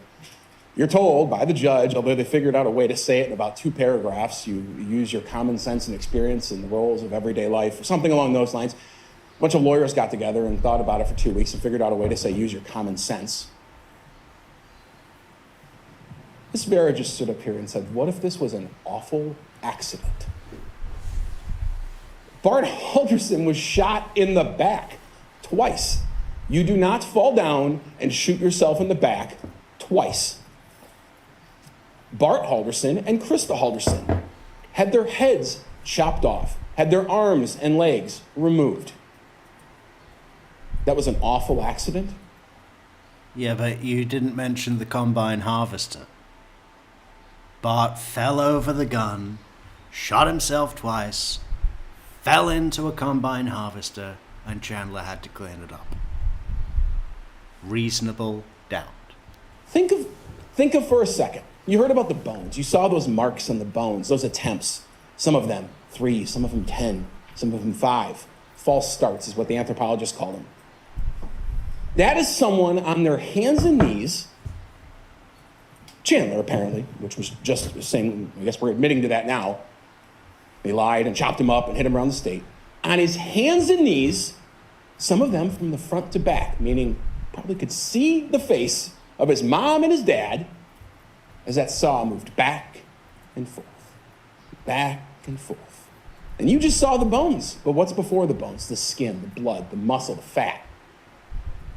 You're told by the judge, although they figured out a way to say it in about 2 paragraphs, you use your common sense and experience in the roles of everyday life, or something along those lines. A bunch of lawyers got together and thought about it for 2 weeks and figured out a way to say, use your common sense. This Vera just stood up here and said, what if this was an awful accident? Bart Halderson was shot in the back twice. You do not fall down and shoot yourself in the back twice. Bart Halderson and Krista Halderson had their heads chopped off, had their arms and legs removed. That was an awful accident. Yeah, but you didn't mention the combine harvester. Bart fell over the gun, shot himself twice, fell into a combine harvester, and Chandler had to clean it up. Reasonable doubt. Think of for a second. You heard about the bones. You saw those marks on the bones, those attempts. Some of them 3, some of them 10, some of them 5. False starts is what the anthropologists call them. That is someone on their hands and knees, Chandler apparently, which was just saying, I guess we're admitting to that now. They lied and chopped him up and hit him around the state. On his hands and knees, some of them from the front to back, meaning probably could see the face of his mom and his dad as that saw moved back and forth, back and forth. And you just saw the bones, but what's before the bones? The skin, the blood, the muscle, the fat,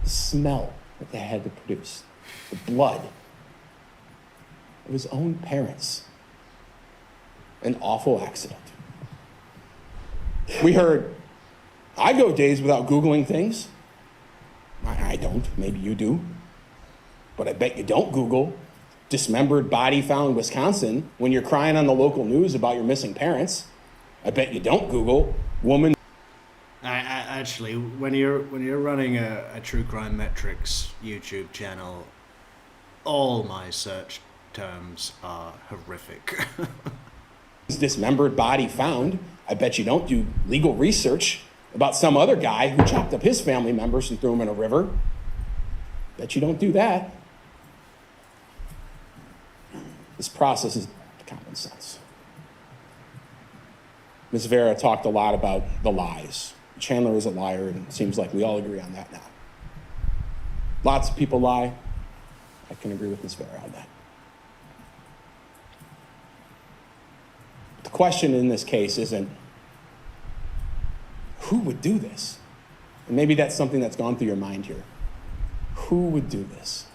the smell that they had to produce, the blood. of his own parents. An awful accident. We heard, I go days without Googling things. I don't, maybe you do. But I bet you don't Google dismembered body found in Wisconsin when you're crying on the local news about your missing parents. I bet you don't Google woman. I actually, when you're running a true crime Metrix YouTube channel, all my search terms are horrific. Dismembered body found. I bet you don't do legal research about some other guy who chopped up his family members and threw them in a river. Bet you don't do that. This process is common sense. Ms. Vera talked a lot about the lies. Chandler is a liar, and it seems like we all agree on that now. Lots of people lie. I can agree with Ms. Vera on that. The question in this case isn't, who would do this? And maybe that's something that's gone through your mind here. Who would do this?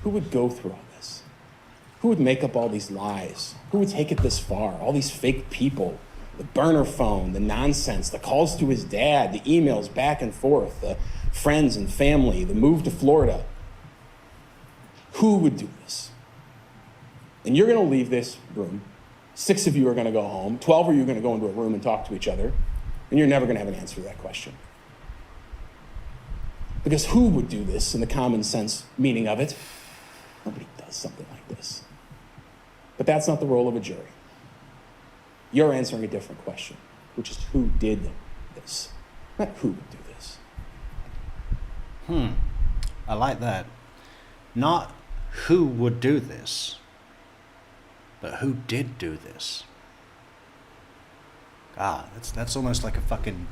Who would go through all this? Who would make up all these lies? Who would take it this far? All these fake people, the burner phone, the nonsense, the calls to his dad, the emails back and forth, the friends and family, the move to Florida. Who would do this? And you're going to leave this room. 6 of you are going to go home. 12 of you are going to go into a room and talk to each other. And you're never going to have an answer to that question. Because who would do this in the common sense meaning of it? Nobody does something like this. But that's not the role of a jury. You're answering a different question, which is who did this, not who would do this. I like that. Not who would do this, but who did do this. Ah, that's almost like a fucking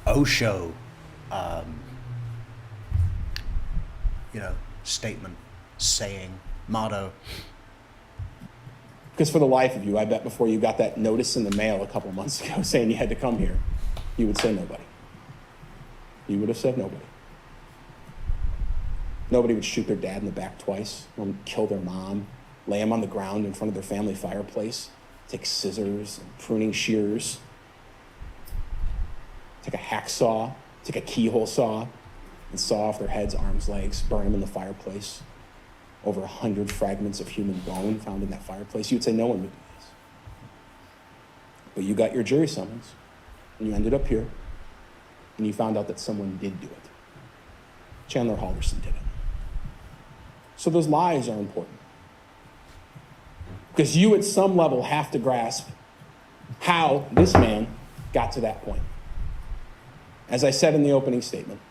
Osho, statement, saying, motto. Because for the life of you, I bet before you got that notice in the mail a couple months ago saying you had to come here, you would say nobody. You would have said nobody. Nobody would shoot their dad in the back twice, or kill their mom, lay him on the ground in front of their family fireplace, take scissors and pruning shears, take a hacksaw, take a keyhole saw, and saw off their heads, arms, legs, burn them in the fireplace. Over 100 fragments of human bone found in that fireplace. You'd say no one would do this. But you got your jury summons, and you ended up here, and you found out that someone did do it. Chandler Halderson did it. So those lies are important. Because you at some level have to grasp how this man got to that point. As I said in the opening statement,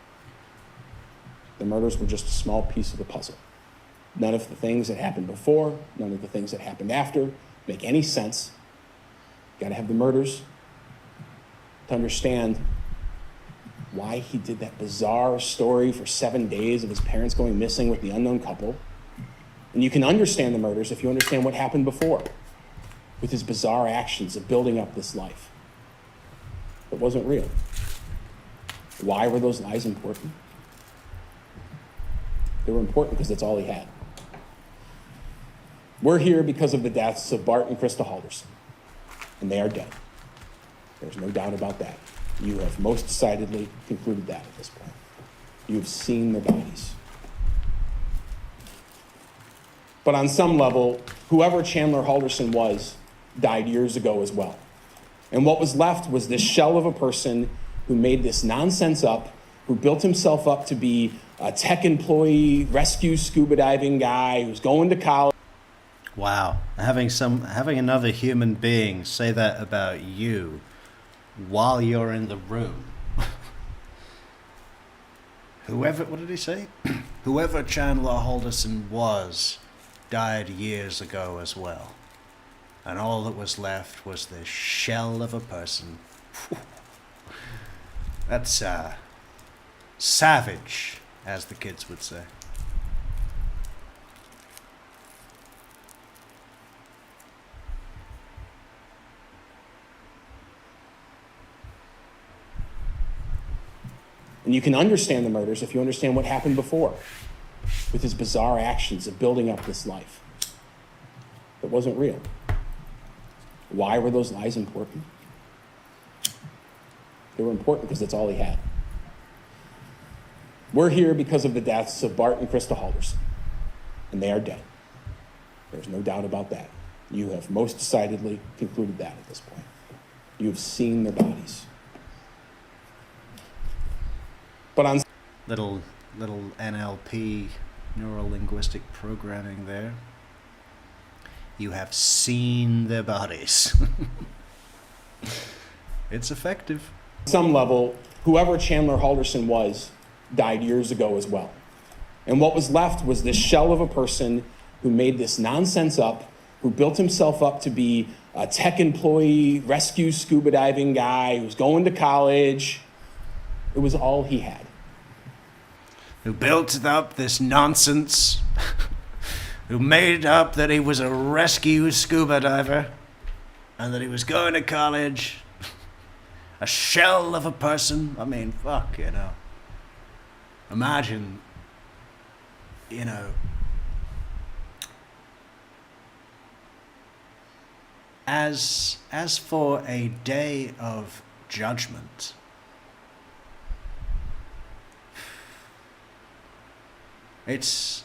the murders were just a small piece of the puzzle. None of the things that happened before, none of the things that happened after make any sense. You gotta have the murders to understand why he did that bizarre story for 7 days of his parents going missing with the unknown couple. And you can understand the murders if you understand what happened before with his bizarre actions of building up this life that wasn't real. Why were those lies important? They were important because that's all he had. We're here because of the deaths of Bart and Krista Halderson, and they are dead. There's no doubt about that. You have most decidedly concluded that at this point. You have seen their bodies. But on some level, whoever Chandler Halderson was died years ago as well. And what was left was this shell of a person who made this nonsense up, who built himself up to be a tech employee, rescue scuba diving guy who's going to college. Wow, having another human being say that about you while you're in the room. Whoever, what did he say? Whoever Chandler Halderson was died years ago as well. And all that was left was this shell of a person. That's savage, as the kids would say. And you can understand the murders if you understand what happened before with his bizarre actions of building up this life that wasn't real. Why were those lies important? They were important because that's all he had. We're here because of the deaths of Bart and Krista Halderson, and they are dead. There's no doubt about that. You have most decidedly concluded that at this point. You have seen their bodies. But on Little NLP, neuro-linguistic programming there. You have seen their bodies. It's effective. some level, whoever Chandler Halderson was died years ago as well. And what was left was this shell of a person who made this nonsense up, who built himself up to be a tech employee, rescue scuba diving guy, who was going to college. It was all he had. Who built up this nonsense, who made up that he was a rescue scuba diver, and that he was going to college, a shell of a person. I mean, fuck, you know. Imagine, you know, as for a day of judgment, this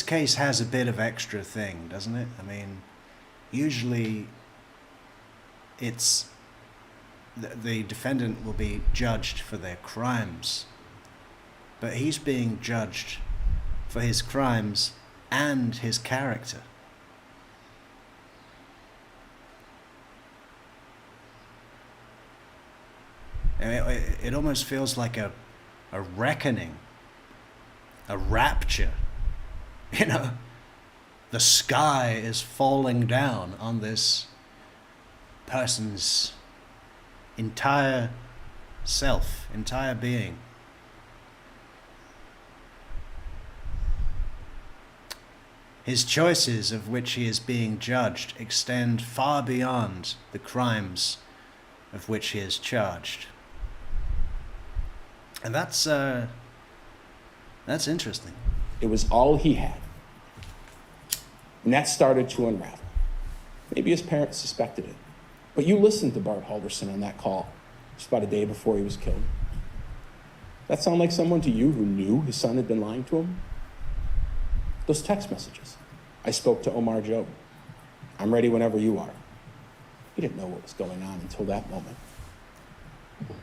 case has a bit of extra thing, doesn't it? I mean, usually it's the defendant will be judged for their crimes, but he's being judged for his crimes and his character. I mean, it almost feels like a reckoning, a rapture. You know, the sky is falling down on this person's entire self, entire being. His choices of which he is being judged extend far beyond the crimes of which he is charged. And that's interesting. It was all he had. And that started to unravel. Maybe his parents suspected it. But you listened to Bart Halderson on that call just about a day before he was killed. That sound like someone to you who knew his son had been lying to him? Those text messages. I spoke to Omar Joe. I'm ready whenever you are. He didn't know what was going on until that moment.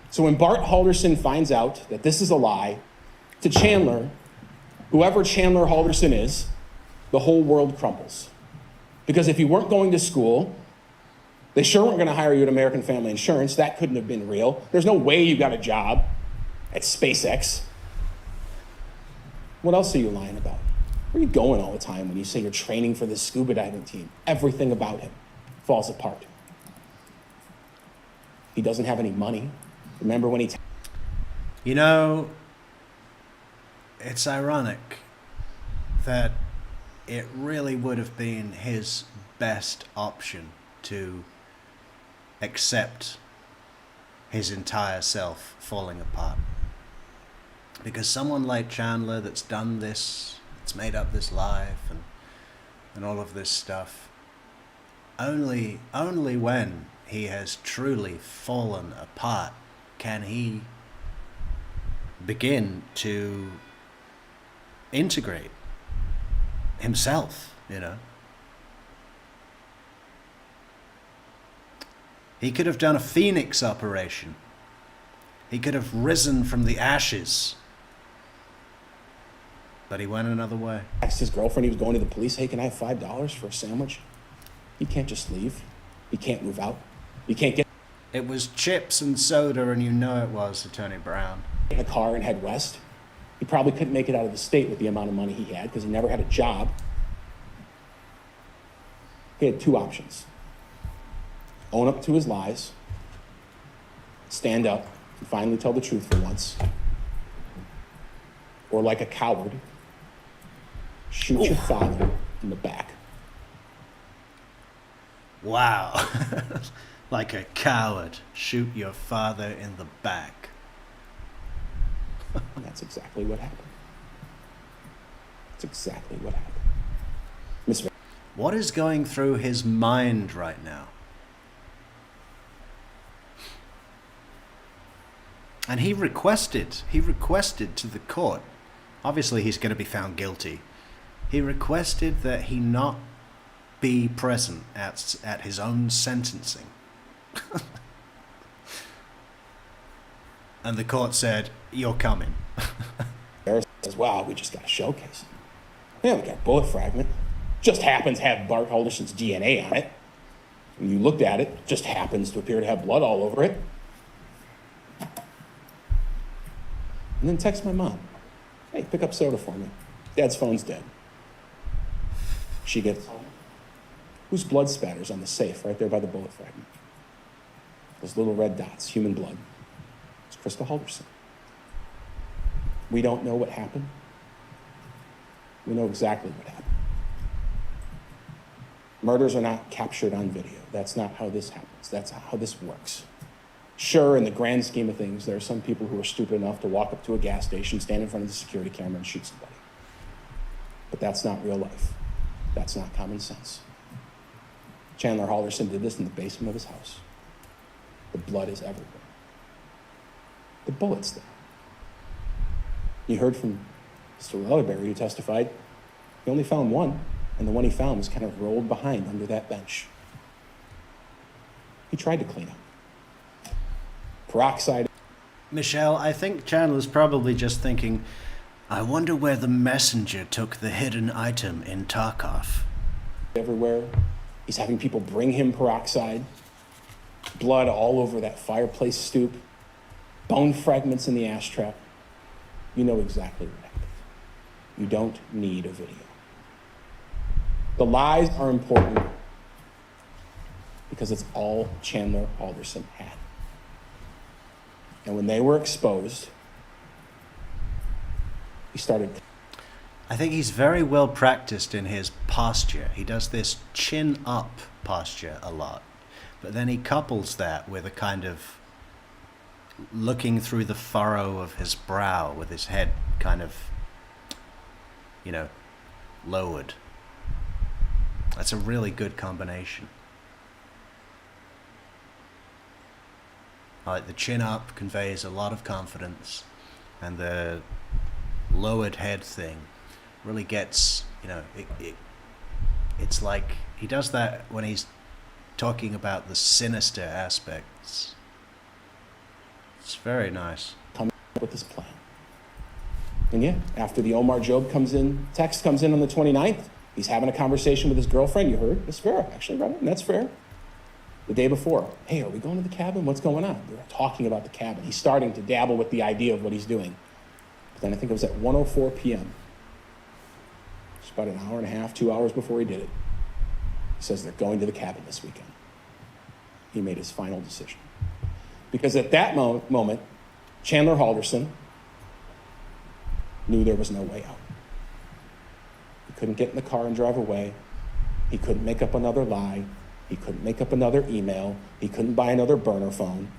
So when Bart Halderson finds out that this is a lie, to Chandler, whoever Chandler Halderson is, the whole world crumbles. Because if you weren't going to school, they sure weren't going to hire you at American Family Insurance. That couldn't have been real. There's no way you got a job at SpaceX. What else are you lying about? Where are you going all the time when you say you're training for this scuba diving team? Everything about him falls apart. He doesn't have any money. Remember when he... You know, it's ironic that it really would have been his best option to accept his entire self falling apart. Because someone like Chandler that's done this, that's made up this life and all of this stuff, only when he has truly fallen apart can he begin to integrate himself, you know. He could have done a phoenix operation. He could have risen from the ashes. But he went another way. Asked his girlfriend, he was going to the police, hey, can I have $5 for a sandwich? He can't just leave. He can't move out. He can't get It was chips and soda, and you know it was, Attorney Brown. in a car and head west. He probably couldn't make it out of the state with the amount of money he had because he never had a job. He had two options. Own up to his lies, stand up, and finally tell the truth for once. Or like a coward, shoot your father in the back. Wow. Like a coward, shoot your father in the back. And that's exactly what happened. That's exactly what happened. Miss What is going through his mind right now? And he requested to the court, obviously he's going to be found guilty, he requested that he not be present at his own sentencing. And the court said, "You're coming." Harris says, wow, we just got a showcase. Yeah, we got a bullet fragment. Just happens to have Bart Halderson's DNA on it. When you looked at it, just happens to appear to have blood all over it. And then text my mom. Hey, pick up soda for me. Dad's phone's dead. She gets home. Whose blood spatters on the safe right there by the bullet fragment? Those little red dots, human blood. It's Krista Halderson. We don't know what happened. We know exactly what happened. Murders are not captured on video. That's not how this happens. That's how this works. Sure, in the grand scheme of things, there are some people who are stupid enough to walk up to a gas station, stand in front of the security camera, and shoot somebody. But that's not real life. That's not common sense. Chandler Halderson did this in the basement of his house. The blood is everywhere. The bullet's there. You heard from Mr. Lellerberry, who testified he only found one, and the one he found was kind of rolled behind under that bench. He tried to clean up. Peroxide. Michelle, I think Chandler's probably just thinking, I wonder where the messenger took the hidden item in Tarkov. Everywhere. He's having people bring him peroxide. Blood all over that fireplace stoop. Bone fragments in the ash trap. You know exactly what happened. You don't need a video. The lies are important because it's all Chandler Halderson had. And when they were exposed, he started. I think he's very well practiced in his posture. He does this chin up posture a lot. But then he couples that with a kind of looking through the furrow of his brow with his head kind of, lowered. That's a really good combination. Like the chin up conveys a lot of confidence, and the lowered head thing really gets, it's like he does that when he's talking about the sinister aspects. It's very nice. Come up with this plan. And yeah, after the Omar Job text comes in on the 29th, he's having a conversation with his girlfriend. You heard? It's fair, actually, right? And that's fair. The day before, hey, are we going to the cabin? What's going on? They're talking about the cabin. He's starting to dabble with the idea of what he's doing. But then I think it was at 1:04 p.m. Just about an hour and a half, 2 hours before he did it. He says they're going to the cabin this weekend. He made his final decision. Because at that moment, Chandler Halderson knew there was no way out. He couldn't get in the car and drive away. He couldn't make up another lie. He couldn't make up another email. He couldn't buy another burner phone.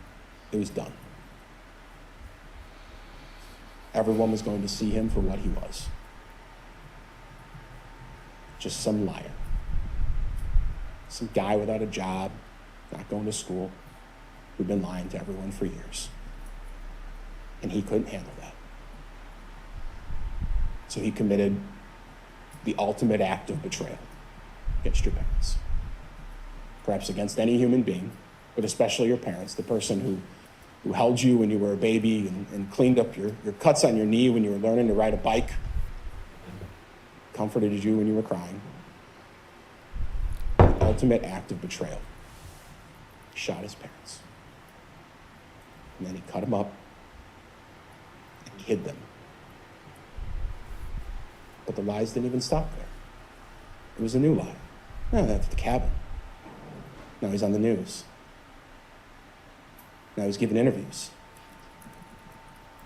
It was done. Everyone was going to see him for what he was. Just some liar. Some guy without a job, not going to school, who'd been lying to everyone for years. And he couldn't handle that. So he committed the ultimate act of betrayal against your parents. Perhaps against any human being, but especially your parents, the person who held you when you were a baby and cleaned up your cuts on your knee when you were learning to ride a bike, comforted you when you were crying. The ultimate act of betrayal. He shot his parents. And then he cut them up and hid them. But the lies didn't even stop there. It was a new lie. No, that's the cabin. Now he's on the news. Now he's giving interviews.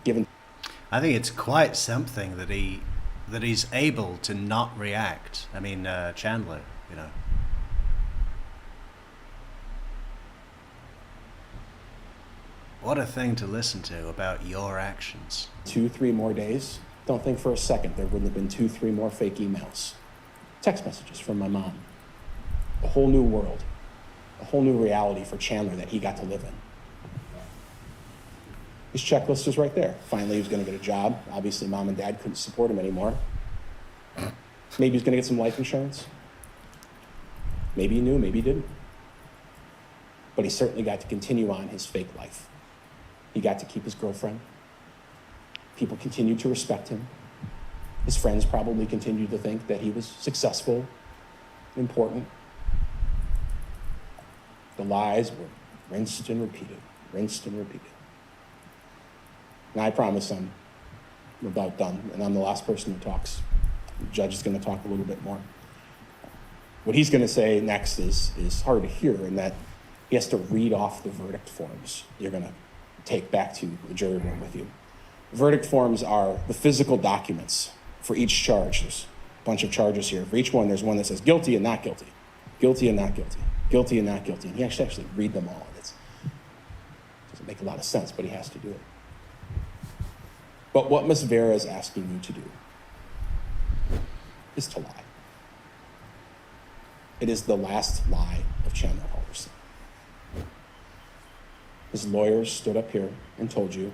I think it's quite something that he's able to not react. I mean, Chandler, What a thing to listen to about your actions. 2-3 more days. Don't think for a second there wouldn't have been 2-3 more fake emails. Text messages from my mom. a whole new world, a whole new reality for Chandler that he got to live in. His checklist was right there. Finally, he was going to get a job. Obviously, mom and dad couldn't support him anymore. Maybe he was going to get some life insurance. Maybe he knew, maybe he didn't. But he certainly got to continue on his fake life. He got to keep his girlfriend. People continued to respect him. His friends probably continued to think that he was successful, important. The lies were rinsed and repeated, rinsed and repeated. And I promise I'm about done, and I'm the last person who talks. The judge is going to talk a little bit more. What he's going to say next is hard to hear in that he has to read off the verdict forms you're going to take back to the jury room with you. Verdict forms are the physical documents for each charge. There's a bunch of charges here. For each one, there's one that says guilty and not guilty, guilty and not guilty, guilty and not guilty. And he actually read them all. It doesn't make a lot of sense, but he has to do it. But what Ms. Vera is asking you to do is to lie. It is the last lie of Chandler Halderson. His lawyers stood up here and told you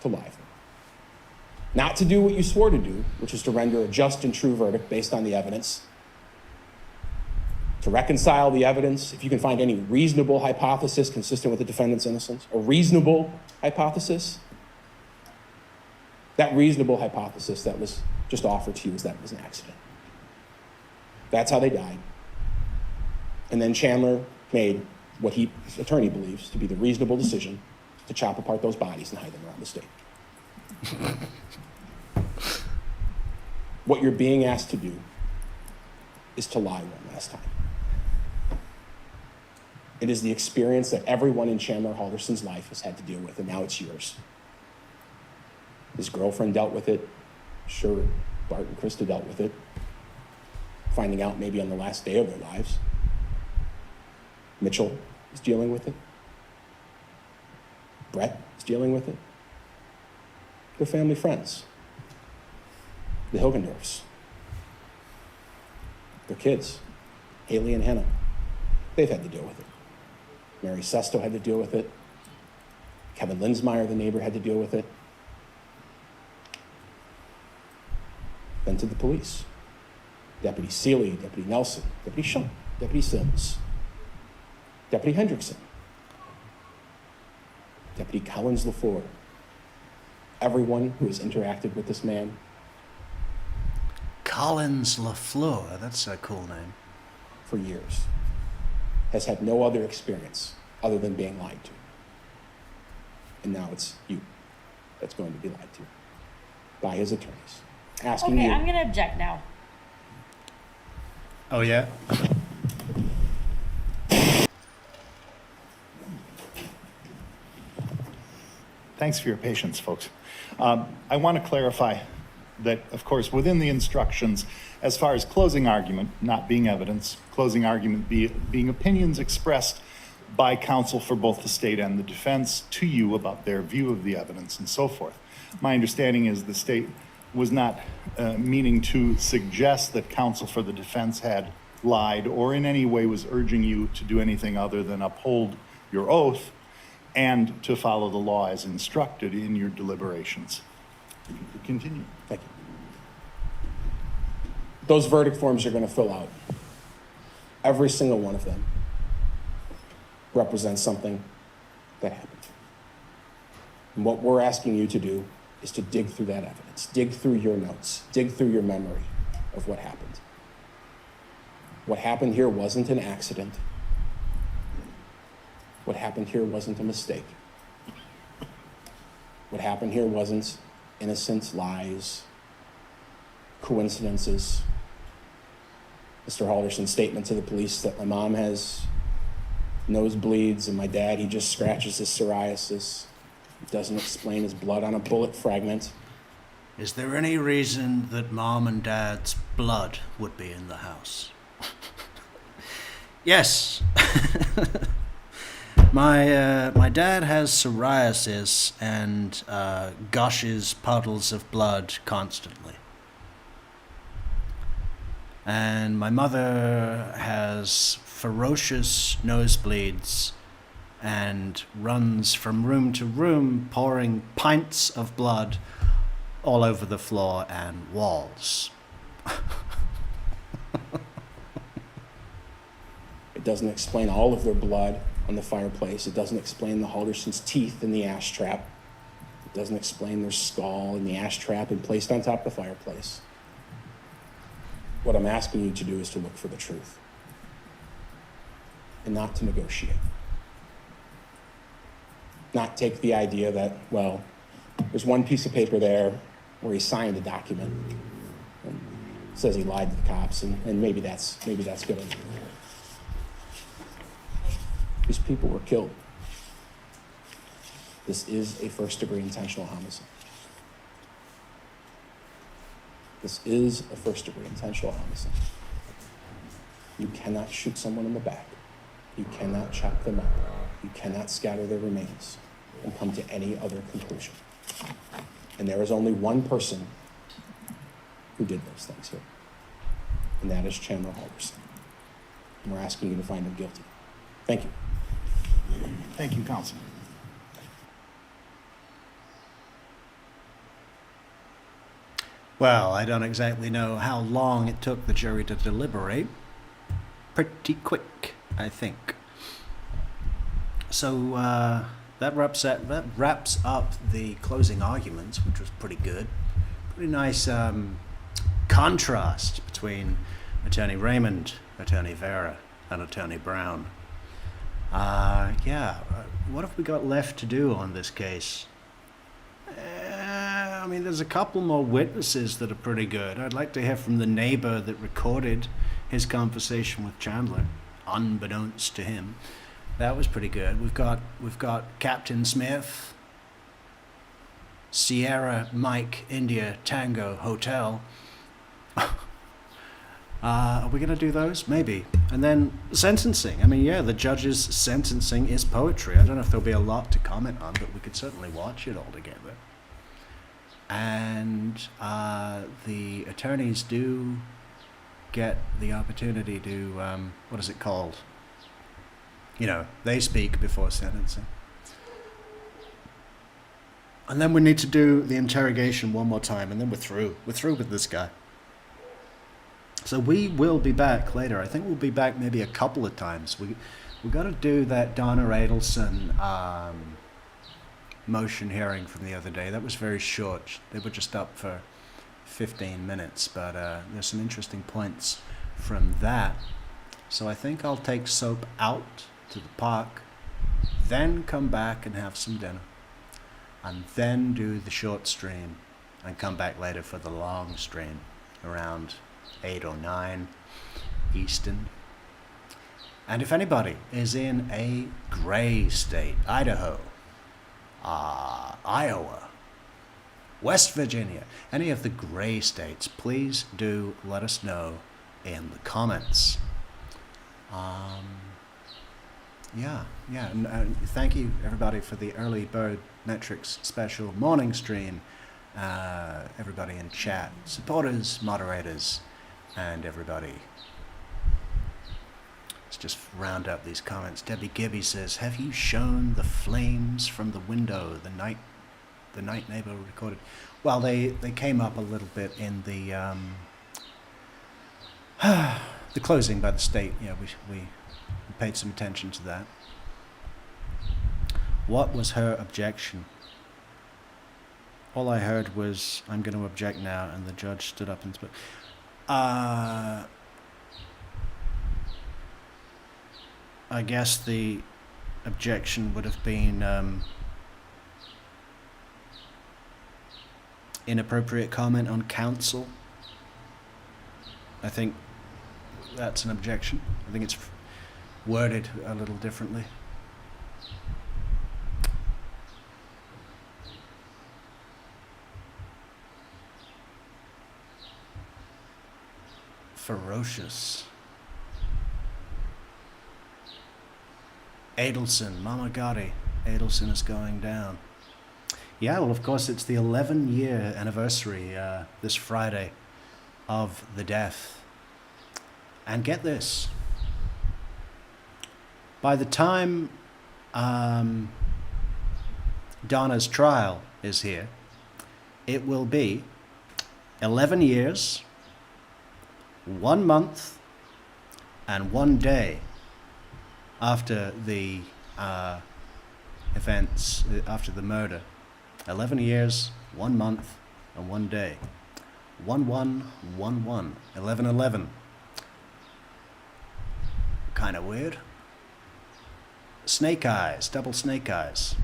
to lie. Not to do what you swore to do, which is to render a just and true verdict based on the evidence, to reconcile the evidence, if you can find any reasonable hypothesis consistent with the defendant's innocence, a reasonable hypothesis. That reasonable hypothesis that was just offered to you is that it was an accident. That's how they died. And then Chandler made what his attorney believes to be the reasonable decision to chop apart those bodies and hide them around the state. What you're being asked to do is to lie one last time. It is the experience that everyone in Chandler Halderson's life has had to deal with, and now it's yours. His girlfriend dealt with it. Sure, Bart and Krista dealt with it. Finding out maybe on the last day of their lives. Mitchell is dealing with it. Brett is dealing with it. Their family friends. The Hilgendorfs. Their kids, Haley and Hannah. They've had to deal with it. Mary Sesto had to deal with it. Kevin Linsmeyer, the neighbor, had to deal with it. Then to the police. Deputy Seeley, Deputy Nelson, Deputy Schunk, Deputy Sims, Deputy Hendrickson, Deputy Collins LaFleur. Everyone who has interacted with this man. Collins LaFleur, that's a cool name. For years, has had no other experience other than being lied to. And now it's you that's going to be lied to by his attorneys. Asking Okay, you. I'm gonna object now. Oh, yeah? Thanks for your patience, folks. I want to clarify that, of course, within the instructions, as far as closing argument not being evidence, closing argument being opinions expressed by counsel for both the state and the defense to you about their view of the evidence and so forth. My understanding is the state was not meaning to suggest that counsel for the defense had lied or in any way was urging you to do anything other than uphold your oath and to follow the law as instructed in your deliberations. If you could continue. Thank you. Those verdict forms you're going to fill out, every single one of them represents something that happened. And what we're asking you to do is to dig through that evidence, dig through your notes, dig through your memory of what happened. What happened here wasn't an accident. What happened here wasn't a mistake. What happened here wasn't innocent lies, coincidences. Mr. Halderson's statement to the police that my mom has nosebleeds and my dad, he just scratches his psoriasis. It doesn't explain his blood on a bullet fragment. Is there any reason that Mom and Dad's blood would be in the house? Yes. My dad has psoriasis and gushes puddles of blood constantly. and my mother has ferocious nosebleeds and runs from room to room, pouring pints of blood all over the floor and walls. It doesn't explain all of their blood on the fireplace. It doesn't explain the Halderson's teeth in the ash trap. It doesn't explain their skull in the ash trap and placed on top of the fireplace. What I'm asking you to do is to look for the truth and not to negotiate. Not take the idea that, well, there's one piece of paper there where he signed a document and says he lied to the cops, and maybe that's good. These people were killed. This is a first-degree intentional homicide. This is a first-degree intentional homicide. You cannot shoot someone in the back. You cannot chop them up. You cannot scatter their remains and come to any other conclusion. And there is only one person who did those things here, and that is Chandler Halderson. And we're asking you to find him guilty. Thank you. Thank you, counsel. Well, I don't exactly know how long it took the jury to deliberate. Pretty quick, I think. So that wraps up the closing arguments, which was pretty good. Pretty nice contrast between Attorney Raymond, Attorney Vera, and Attorney Brown. What have we got left to do on this case? I mean, there's a couple more witnesses that are pretty good. I'd like to hear from the neighbor that recorded his conversation with Chandler, unbeknownst to him. That was pretty good. We've got Captain Smith, Sierra Mike India Tango Hotel. Are we going to do those? Maybe. And then sentencing. I mean, yeah, the judge's sentencing is poetry. I don't know if there'll be a lot to comment on, but we could certainly watch it all together. And the attorneys do get the opportunity to, what is it called? You know, they speak before sentencing. And then we need to do the interrogation one more time, and then we're through. We're through with this guy. So we will be back later. I think we'll be back maybe a couple of times. We got to do that Donna Adelson motion hearing from the other day. That was very short. They were just up for 15 minutes, but there's some interesting points from that. So I think I'll take Soap out to the park, then come back and have some dinner, and then do the short stream, and come back later for the long stream around 8 or 9 Eastern. And if anybody is in a gray state, Idaho, Iowa, West Virginia, any of the gray states, please do let us know in the comments. And thank you everybody for the early bird Metrix special morning stream. Everybody in chat, supporters, moderators, and everybody. Let's just round up these comments. Debbie Gibby says, "Have you shown the flames from the window the night neighbor recorded?" Well, they came up a little bit in the the closing by the state. Yeah, we paid some attention to that. What was her objection? All I heard was, "I'm going to object now," and the judge stood up and spoke. I guess the objection would have been inappropriate comment on counsel. I think that's an objection. I think it's worded a little differently. Ferocious. Adelson, Mama Gotti. Adelson is going down. Yeah, well, of course, it's the 11-year anniversary this Friday of the death And get this. By the time Donna's trial is here, it will be 11 years, 1 month, and 1 day after the events, after the murder. 11 years, 1 month, and 1 day. 1111. 1111. Kind of weird. Snake eyes, double snake eyes.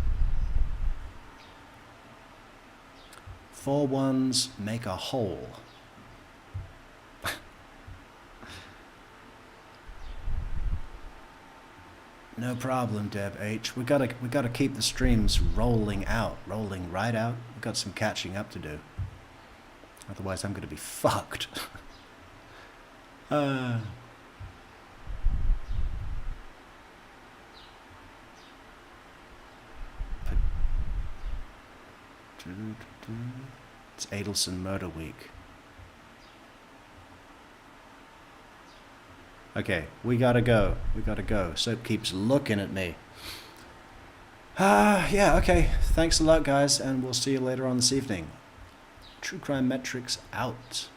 4 ones make a hole. No problem, Deb H. We gotta keep the streams rolling right out. We've got some catching up to do. Otherwise, I'm gonna be fucked. It's Adelson Murder Week. Okay, we gotta go. Soap keeps looking at me. Yeah, okay. Thanks a lot, guys, and we'll see you later on this evening. True Crime Metrix out.